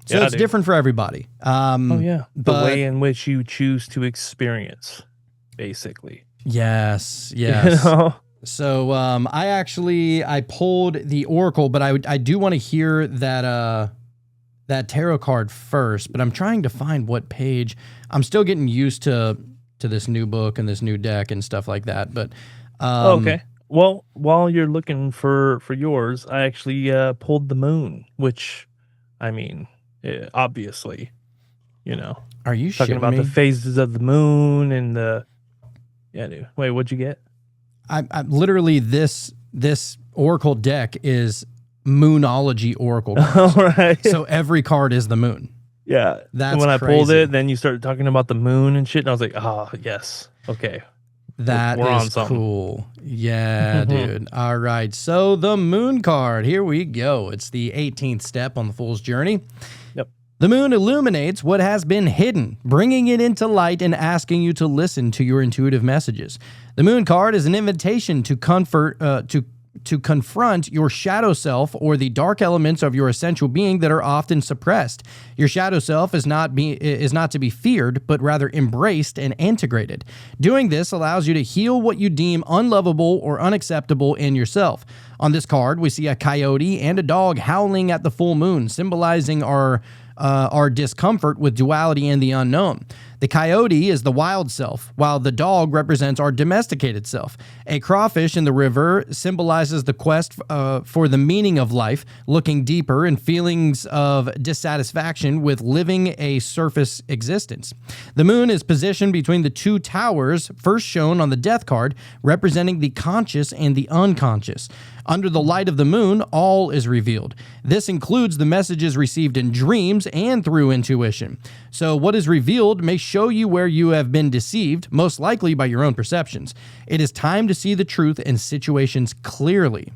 So it's different for everybody. The way in which you choose to experience, basically. Yes. You know? So I pulled the Oracle, but I do want to hear that tarot card first, but I'm trying to find what page. I'm still getting used to this new book and this new deck and stuff like that. But okay. Well, while you're looking for yours, I actually pulled the moon, which, I mean, obviously, are you talking shitting about me? the phases of the moon and the dude. Wait, what'd you get? I literally this Oracle deck is Moonology Oracle cards. All right. So every card is the moon. Yeah. That's and when I pulled crazy. it, then you started talking about the moon and shit, and I was like, oh, yes. Okay. That We're on is something. cool. Yeah, dude. All right. So the moon card, here we go. It's the 18th step on the Fool's Journey. Yep. The moon illuminates what has been hidden, bringing it into light and asking you to listen to your intuitive messages. The moon card is an invitation to confront your shadow self, or the dark elements of your essential being that are often suppressed. Your shadow self is not to be feared, but rather embraced and integrated. Doing this allows you to heal what you deem unlovable or unacceptable in yourself. On this card, we see a coyote and a dog howling at the full moon, symbolizing our discomfort with duality and the unknown. The coyote is the wild self, while the dog represents our domesticated self. A crawfish in the river symbolizes the quest for the meaning of life, looking deeper, and feelings of dissatisfaction with living a surface existence. The moon is positioned between the two towers, first shown on the death card, representing the conscious and the unconscious. Under the light of the moon, all is revealed. This includes the messages received in dreams and through intuition. So what is revealed may show you where you have been deceived, most likely by your own perceptions. It is time to see the truth in situations clearly.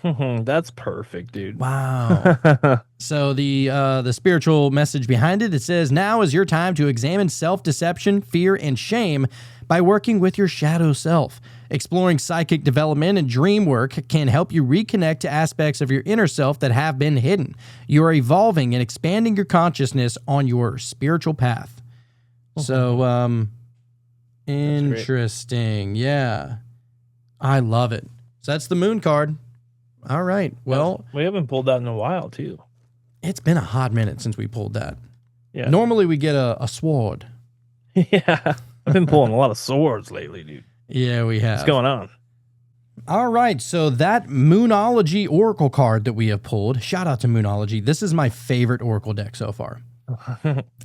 That's perfect, dude. Wow. So the spiritual message behind it says, now is your time to examine self-deception, fear, and shame by working with your shadow self. Exploring psychic development and dream work can help you reconnect to aspects of your inner self that have been hidden. You are evolving and expanding your consciousness on your spiritual path. So, interesting. Yeah. I love it. So that's the moon card. All right. Well, we haven't pulled that in a while, too. it's been a hot minute since we pulled that. Yeah. Normally we get a sword. Yeah. I've been pulling a lot of swords lately, dude. Yeah, we have. What's going on? All right, so that Moonology Oracle card that we have pulled, shout out to Moonology. This is my favorite Oracle deck so far.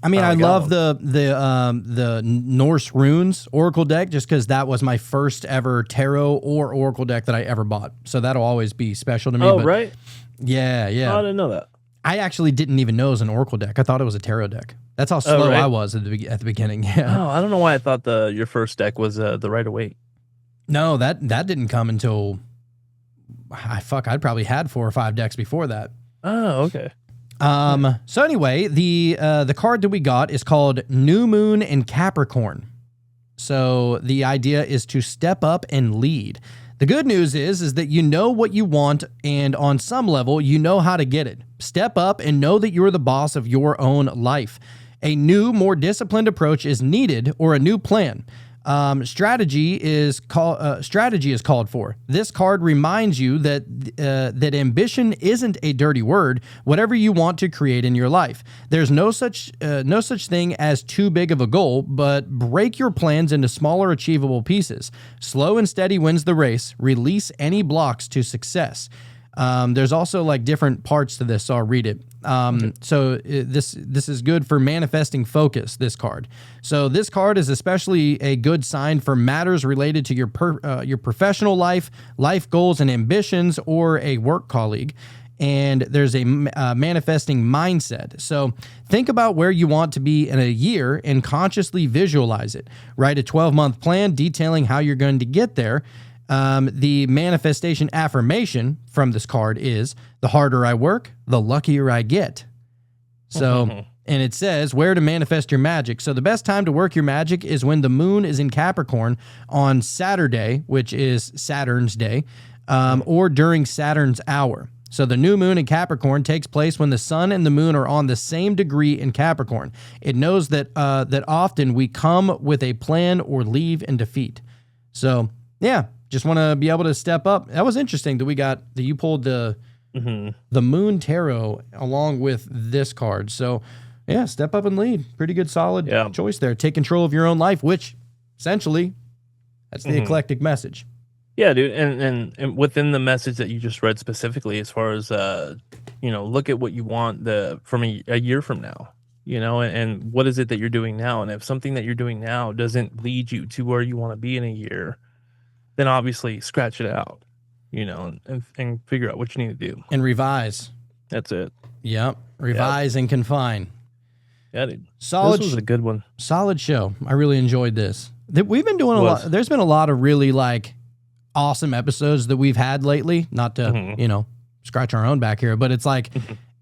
I mean, I got love one. the Norse runes Oracle deck just because that was my first ever tarot or Oracle deck that I ever bought. So that'll always be special to me. Oh, But right. yeah, Oh, I yeah. didn't know that. I actually didn't even know it was an Oracle deck. I thought it was a tarot deck. That's how Oh, slow I right. was at the beginning. Yeah. Oh, I don't know why I thought your first deck was the Rider Waite. No, that didn't come until I'd probably had 4 or 5 decks before that. Oh, okay. So anyway, the card that we got is called New Moon in Capricorn. So the idea is to step up and lead. The good news is that you know what you want, and on some level, you know how to get it. Step up and know that you're the boss of your own life. A new, more disciplined approach is needed, or a new plan. Strategy is called for. This card reminds you that that ambition isn't a dirty word. Whatever you want to create in your life, there's no such thing as too big of a goal. But break your plans into smaller, achievable pieces. Slow and steady wins the race. Release any blocks to success. There's also like different parts to this, so I'll read it. So this is good for manifesting focus, this card. So this card is especially a good sign for matters related to your professional life, life goals and ambitions, or a work colleague. And there's a manifesting mindset. So think about where you want to be in a year and consciously visualize it. Write a 12-month plan detailing how you're going to get there. The manifestation affirmation from this card is, the harder I work, the luckier I get. So, and it says where to manifest your magic. So the best time to work your magic is when the moon is in Capricorn on Saturday, which is Saturn's day, or during Saturn's hour. So the new moon in Capricorn takes place when the sun and the moon are on the same degree in Capricorn. It knows that that often we come with a plan or leave in defeat. So, yeah. Just want to be able to step up. That was interesting that you pulled the Moon Tarot along with this card. So, yeah, step up and lead. Pretty good, solid choice there. Take control of your own life, which essentially that's the eclectic message. Yeah, dude, and within the message that you just read specifically, as far as look at what you want from a year from now. And what is it that you're doing now? And if something that you're doing now doesn't lead you to where you want to be in a year, then obviously scratch it out, and figure out what you need to do. And revise. That's it. Yep. Revise and confine. Yeah, dude. Solid. This was a good one. Solid show. I really enjoyed this. We've been doing a lot. There's been a lot of really awesome episodes that we've had lately. Not to, scratch our own back here, but it's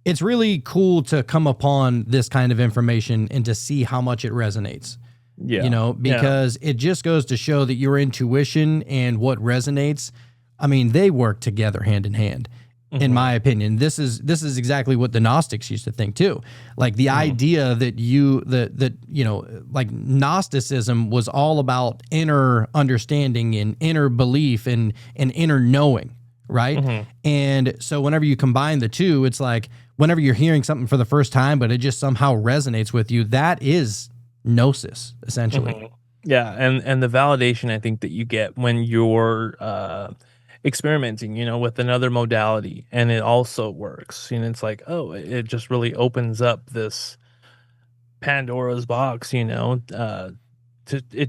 it's really cool to come upon this kind of information and to see how much it resonates. Yeah. Because it just goes to show that your intuition and what resonates, I mean, they work together hand in hand. In my opinion, this is exactly what the Gnostics used to think too. Like the idea that Gnosticism was all about inner understanding and inner belief and inner knowing, right? And so whenever you combine the two, it's like whenever you're hearing something for the first time, but it just somehow resonates with you, that is gnosis, essentially. Yeah, and the validation I think that you get when you're experimenting, with another modality, and it also works. It's like, oh, it just really opens up this Pandora's box. It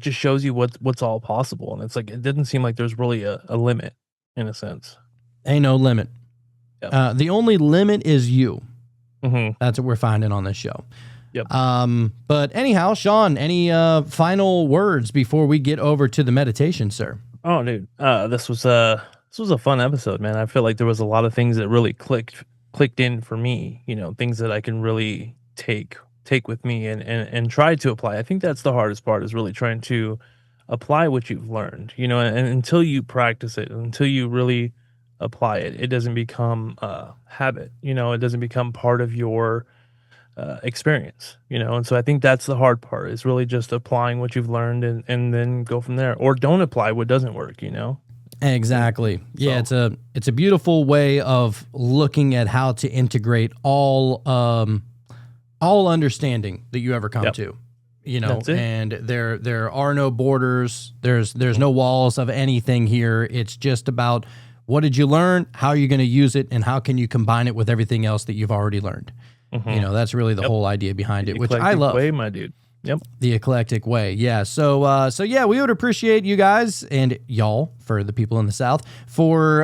just shows you what's all possible, and it's like it didn't seem like there's really a limit in a sense. Ain't no limit. Yep. The only limit is you. That's what we're finding on this show. Yep. But anyhow, Sean, any final words before we get over to the meditation, sir? Oh, dude, this was a fun episode, man. I feel like there was a lot of things that really clicked in for me. Things that I can really take with me and try to apply. I think that's the hardest part, is really trying to apply what you've learned. And until you practice it, until you really apply it, it doesn't become a habit. It doesn't become part of your experience, and so I think that's the hard part, is really just applying what you've learned and then go from there, or don't apply what doesn't work. Exactly. Yeah, it's a beautiful way of looking at how to integrate all understanding that you ever come to. And there are no borders. There's no walls of anything here. It's just about what did you learn, how are you going to use it, and how can you combine it with everything else that you've already learned. You know, that's really the whole idea behind it, which I Eclectic love. way, my dude. Yep. The eclectic way. Yeah. So yeah, we would appreciate you guys and y'all, for the people in the South, for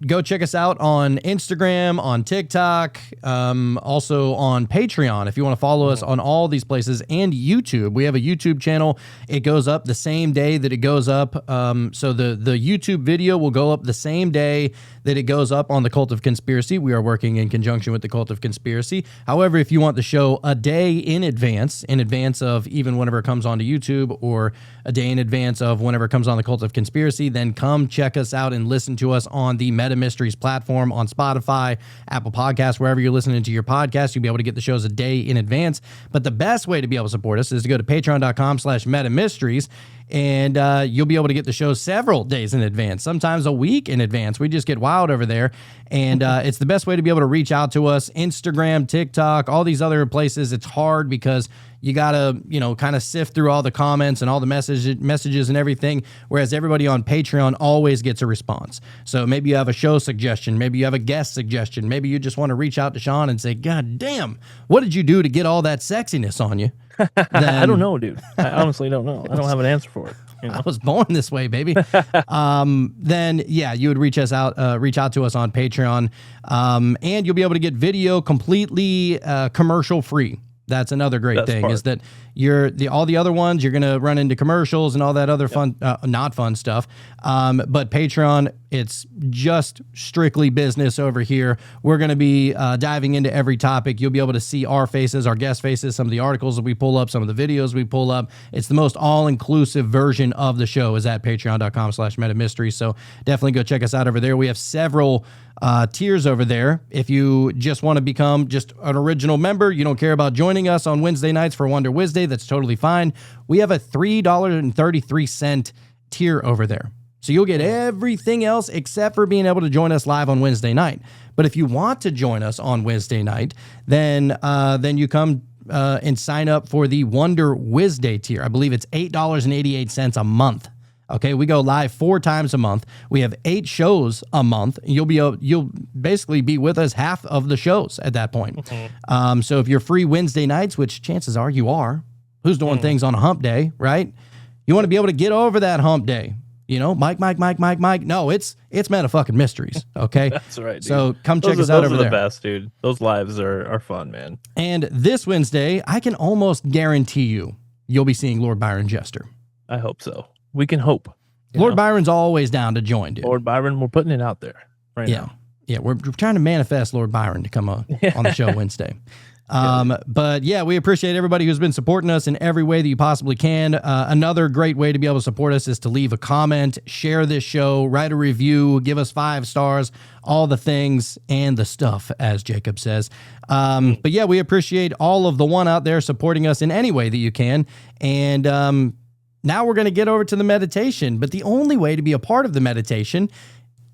go check us out on Instagram, on TikTok, also on Patreon if you want to follow us on all these places, and YouTube. We have a YouTube channel. It goes up the same day that it goes up. So the YouTube video will go up the same day that it goes up on the Cult of Conspiracy. We are working in conjunction with the Cult of Conspiracy. However, if you want the show a day in advance of even whenever it comes onto YouTube, or a day in advance of whenever it comes on the Cult of Conspiracy, then come check us out and listen to us on the Meta Mysteries platform on Spotify, Apple Podcasts, wherever you're listening to your podcast. You'll be able to get the shows a day in advance. But the best way to be able to support us is to go to patreon.com/metamysteries, and you'll be able to get the show several days in advance, sometimes a week in advance. We just get wild over there, and it's the best way to be able to reach out to us. Instagram, TikTok, all these other places, it's hard because you gotta, kind of sift through all the comments and all the messages and everything, whereas everybody on Patreon always gets a response. So maybe you have a show suggestion, maybe you have a guest suggestion, maybe you just want to reach out to Sean and say, God damn, what did you do to get all that sexiness on you? I don't know, dude. I honestly don't know. I don't have an answer for it. I was born this way, baby. Then yeah, you would reach out to us on Patreon, and you'll be able to get video completely commercial free. That's another great thing part. Is that all the other ones, you're going to run into commercials and all that other fun, not fun stuff. But Patreon, it's just strictly business over here. We're going to be diving into every topic. You'll be able to see our faces, our guest faces, some of the articles that we pull up, some of the videos we pull up. It's the most all-inclusive version of the show is at patreon.com/metamystery. So definitely go check us out over there. We have several tiers over there. If you just want to become just an original member, you don't care about joining us on Wednesday nights for Wonder Wednesday, that's totally fine. We have a $3.33 tier over there. So you'll get everything else except for being able to join us live on Wednesday night. But if you want to join us on Wednesday night, then you come and sign up for the Wonder Wednesday tier. I believe it's $8.88 a month. Okay, we go live 4 times a month. We have 8 shows a month. You'll basically be with us half of the shows at that point. So if you're free Wednesday nights, which chances are you are, who's doing things on a hump day, right? You want to be able to get over that hump day. Mike. No, it's meta-fucking mysteries. Okay, that's right. Dude. So come check us out over there. Those are the best, dude. Those lives are fun, man. And this Wednesday, I can almost guarantee you'll be seeing Lord Byron Jester. I hope so. We can hope. Lord Byron's always down to join, dude. Lord Byron, we're putting it out there right now. Yeah, we're trying to manifest Lord Byron to come on the show Wednesday. But yeah, we appreciate everybody who's been supporting us in every way that you possibly can. Another great way to be able to support us is to leave a comment, share this show, write a review, give us 5 stars, all the things and the stuff, as Jacob says. But yeah, we appreciate all of the one out there supporting us in any way that you can. And now we're going to get over to the meditation, but the only way to be a part of the meditation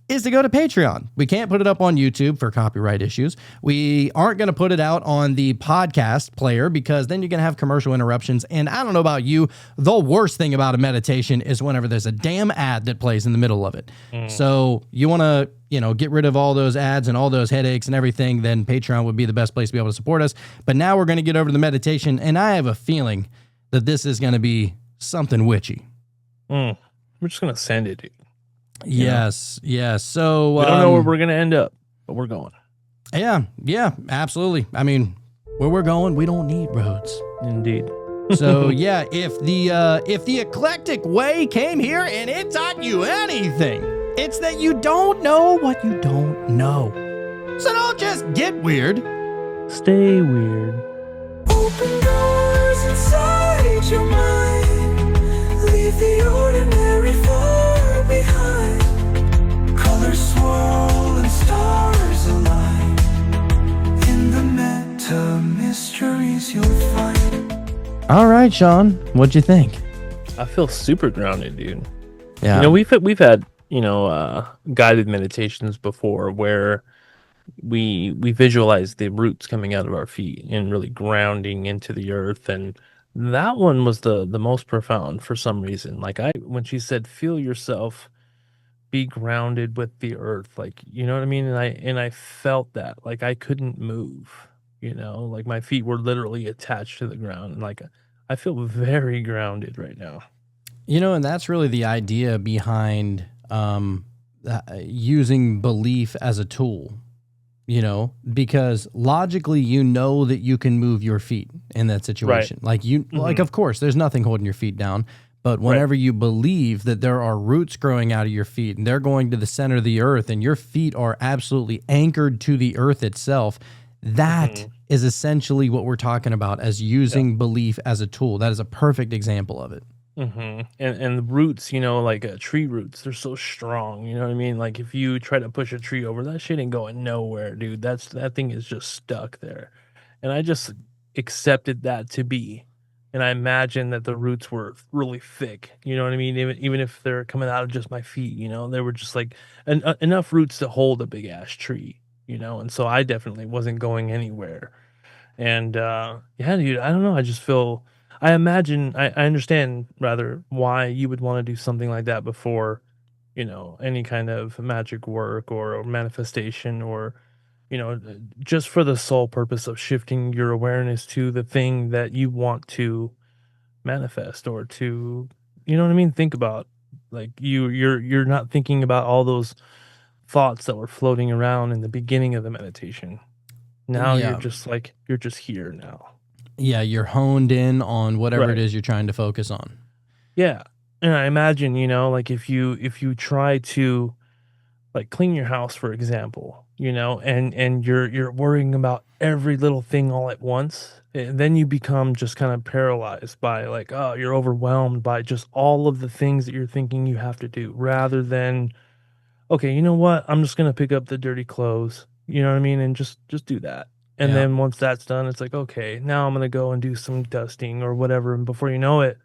is to go to Patreon. We can't put it up on YouTube for copyright issues. We aren't going to put it out on the podcast player because then you're going to have commercial interruptions. And I don't know about you, the worst thing about a meditation is whenever there's a damn ad that plays in the middle of it. So you want to, get rid of all those ads and all those headaches and everything, then Patreon would be the best place to be able to support us. But now we're going to get over to the meditation, and I have a feeling that this is going to be something witchy. We're just going to send it, dude. Yes. So we don't know where we're going to end up, but we're going. Yeah, absolutely. I mean, where we're going, we don't need roads. Indeed. So yeah, if the eclectic way came here and it taught you anything, it's that you don't know what you don't know. So don't just get weird. Stay weird. Open doors inside your mind. Leave the ordinary far behind. Colors swirl and stars align. In the meta mysteries you'll find. All right, Sean, what'd you think? I feel super grounded, dude. Yeah. We've had guided meditations before where we visualize the roots coming out of our feet and really grounding into the earth, and that one was the most profound for some reason. Like when she said feel yourself be grounded with the earth, like, you know what I mean, and I felt that, like, I couldn't move, You know, like my feet were literally attached to the ground. And like I feel very grounded right now. You know, and that's really the idea behind using belief as a tool, you know, because logically, you know that you can move your feet in that situation. Like like, of course, there's nothing holding your feet down. But whenever you believe that there are roots growing out of your feet and they're going to the center of the earth and your feet are absolutely anchored to the earth itself, that is essentially what we're talking about as using belief as a tool. That is a perfect example of it. And the roots, you know, like tree roots, they're so strong. You know what I mean? Like if you try to push a tree over, that shit ain't going nowhere, dude. That thing is just stuck there. And I just accepted that to be. And I imagine that the roots were really thick. You know what I mean? Even if they're coming out of just my feet, you know, they were just like enough roots to hold a big ass tree. You know, and so I definitely wasn't going anywhere. And yeah, dude, I don't know. I just feel. I imagine. I understand rather why you would want to do something like that before, you know, any kind of magic work or manifestation or you know, just for the sole purpose of shifting your awareness to the thing that you want to manifest or to, you know what I mean? Think about like you're not thinking about all those thoughts that were floating around in the beginning of the meditation. Now you're Yeah. just like you're just here now. Yeah, you're honed in on whatever it Right. is you're trying to focus on. Yeah. And I imagine, you know, like if you try to like clean your house for example, you know, and you're worrying about every little thing all at once, and then you become just kind of paralyzed by like, oh, you're overwhelmed by just all of the things that you're thinking you have to do rather than okay, you know what? I'm just gonna pick up the dirty clothes. You know what I mean? And just do that. And Yeah. then once that's done, it's like, okay, now I'm gonna go and do some dusting or whatever. And before you know it,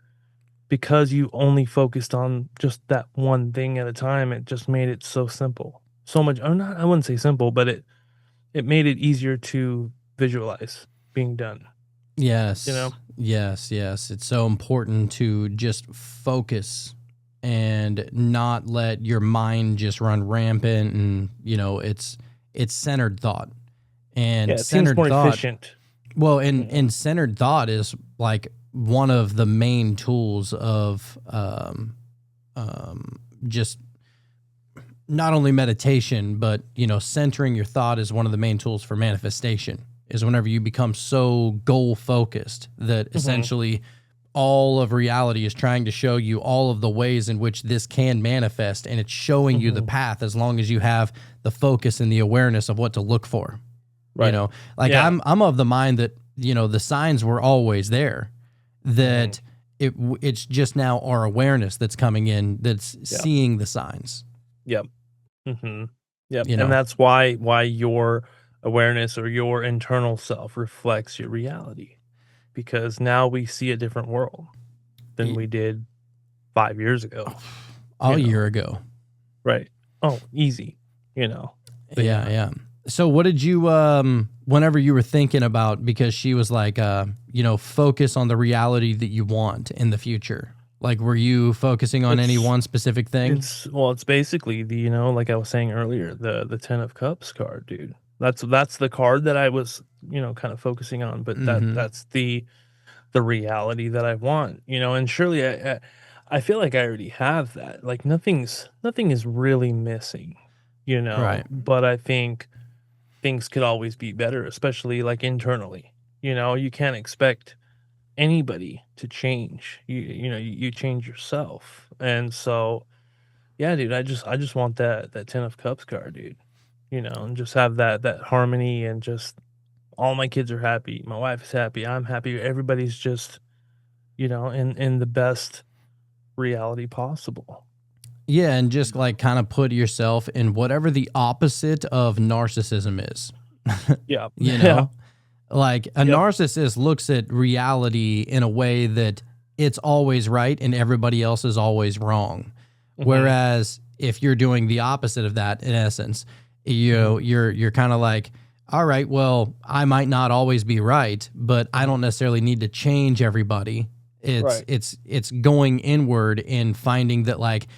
because you only focused on just that one thing at a time, it just made it so simple. So much or not I wouldn't say simple, but it made it easier to visualize being done. You know? Yes. Yes. Yes. It's so important to just focus and not let your mind just run rampant. And, you know, it's centered thought. Yeah, And it seems centered more thought, efficient. well, You know? and centered thought is like one of the main tools of just not only meditation, but you know, centering your thought is one of the main tools for manifestation. Is whenever you become so goal focused that essentially all of reality is trying to show you all of the ways in which this can manifest, and it's showing you the path as long as you have the focus and the awareness of what to look for. You Right. know, like Yeah. I'm of the mind that you know the signs were always there, that it's just now our awareness that's coming in that's seeing the signs. Yep. Mm-hmm. Yep. You And know, that's why your awareness or your internal self reflects your reality. Because now we see a different world than Y- we did 5 years ago. a You know. year ago. Right. Oh, easy. You know. But Yeah, yeah. So what did you whenever you were thinking about, because she was like you know, focus on the reality that you want in the future. Like were you focusing on any It's- one specific thing? It's basically the, you know, like I was saying earlier, the 10 of cups card, dude. That's the card that I was, you know, kind of focusing on, but that's the reality that I want, you know, and surely I feel like I already have that. Like nothing is really missing, you know, Right. but I think things could always be better, especially like internally. You know, you can't expect anybody to change. You change yourself. And so yeah, dude, I just want that 10 of cups card, dude. You know, and just have that harmony and just all my kids are happy, my wife is happy, I'm happy, everybody's just, you know, in the best reality possible. Yeah, and just like kind of put yourself in whatever the opposite of narcissism is. Yeah. You Yeah. know? Like a Yep. narcissist looks at reality in a way that it's always right and everybody else is always wrong. Whereas if you're doing the opposite of that, in essence, you know, you're kind of like, all right, well, I might not always be right, but I don't necessarily need to change everybody. Right. It's going inward and finding that like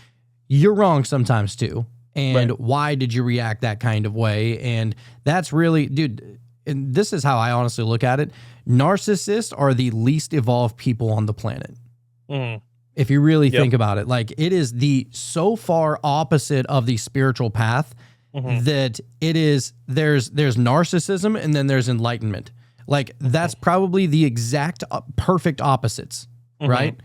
you're wrong sometimes too. And Right. why did you react that kind of way? And that's really, dude, and this is how I honestly look at it. Narcissists are the least evolved people on the planet. Mm. If you really think about it, like it is the so far opposite of the spiritual path that it is, there's narcissism and then there's enlightenment. Like that's probably the exact perfect opposites, right?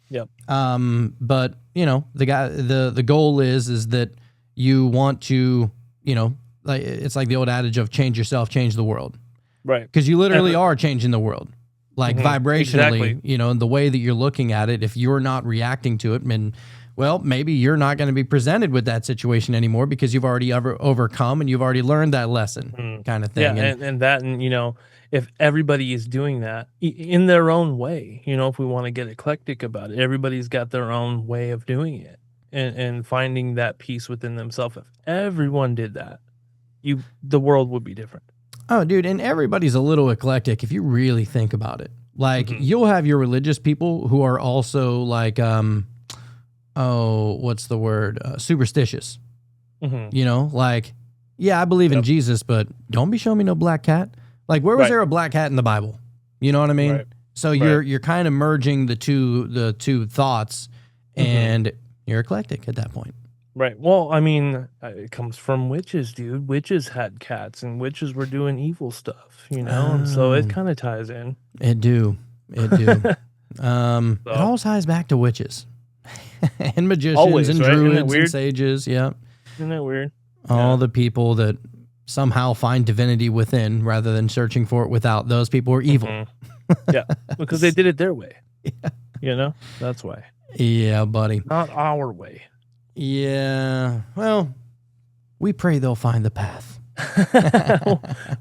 Yep. But you know, the goal is that you want to, you know, like it's like the old adage of change yourself, change the world. Right. Because you literally are changing the world. Like vibrationally, Exactly. you know, the way that you're looking at it, if you're not reacting to it, and well, maybe you're not going to be presented with that situation anymore because you've already overcome and you've already learned that lesson, kind of thing. Yeah, and you know, if everybody is doing that in their own way, you know, if we want to get eclectic about it, everybody's got their own way of doing it and finding that peace within themselves. If everyone did that, the world would be different. Oh, dude, and everybody's a little eclectic if you really think about it. Like, you'll have your religious people who are also like, what's the word? Superstitious. You know, like, yeah, I believe in Jesus, but don't be showing me no black cat. Like, where was there a black cat in the Bible? You know what I mean? Right. So you're kind of merging the two thoughts, and you're eclectic at that point. Right. Well, I mean, it comes from witches, dude. Witches had cats, and witches were doing evil stuff, you know, and so it kind of ties in. It do. It all ties back to witches and magicians Always, and right? Isn't that druids weird? and sages. Yeah. Isn't that weird? All the people that somehow find divinity within rather than searching for it without. Those people are evil. Yeah, because they did it their way. You know, that's why. Yeah, buddy. Not our way. Yeah. Well, we pray they'll find the path.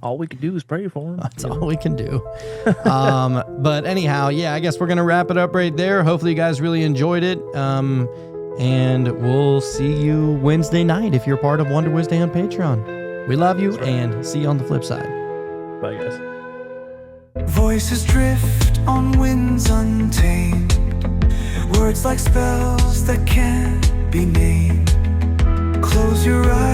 All we can do is pray for them. That's all we can do. But anyhow, yeah, I guess we're going to wrap it up right there. Hopefully you guys really enjoyed it. And we'll see you Wednesday night if you're part of Wonder Wednesday on Patreon. We love you and see you on the flip side. Bye, guys. Voices drift on winds untamed. Words like spells that can't be named. Close your eyes.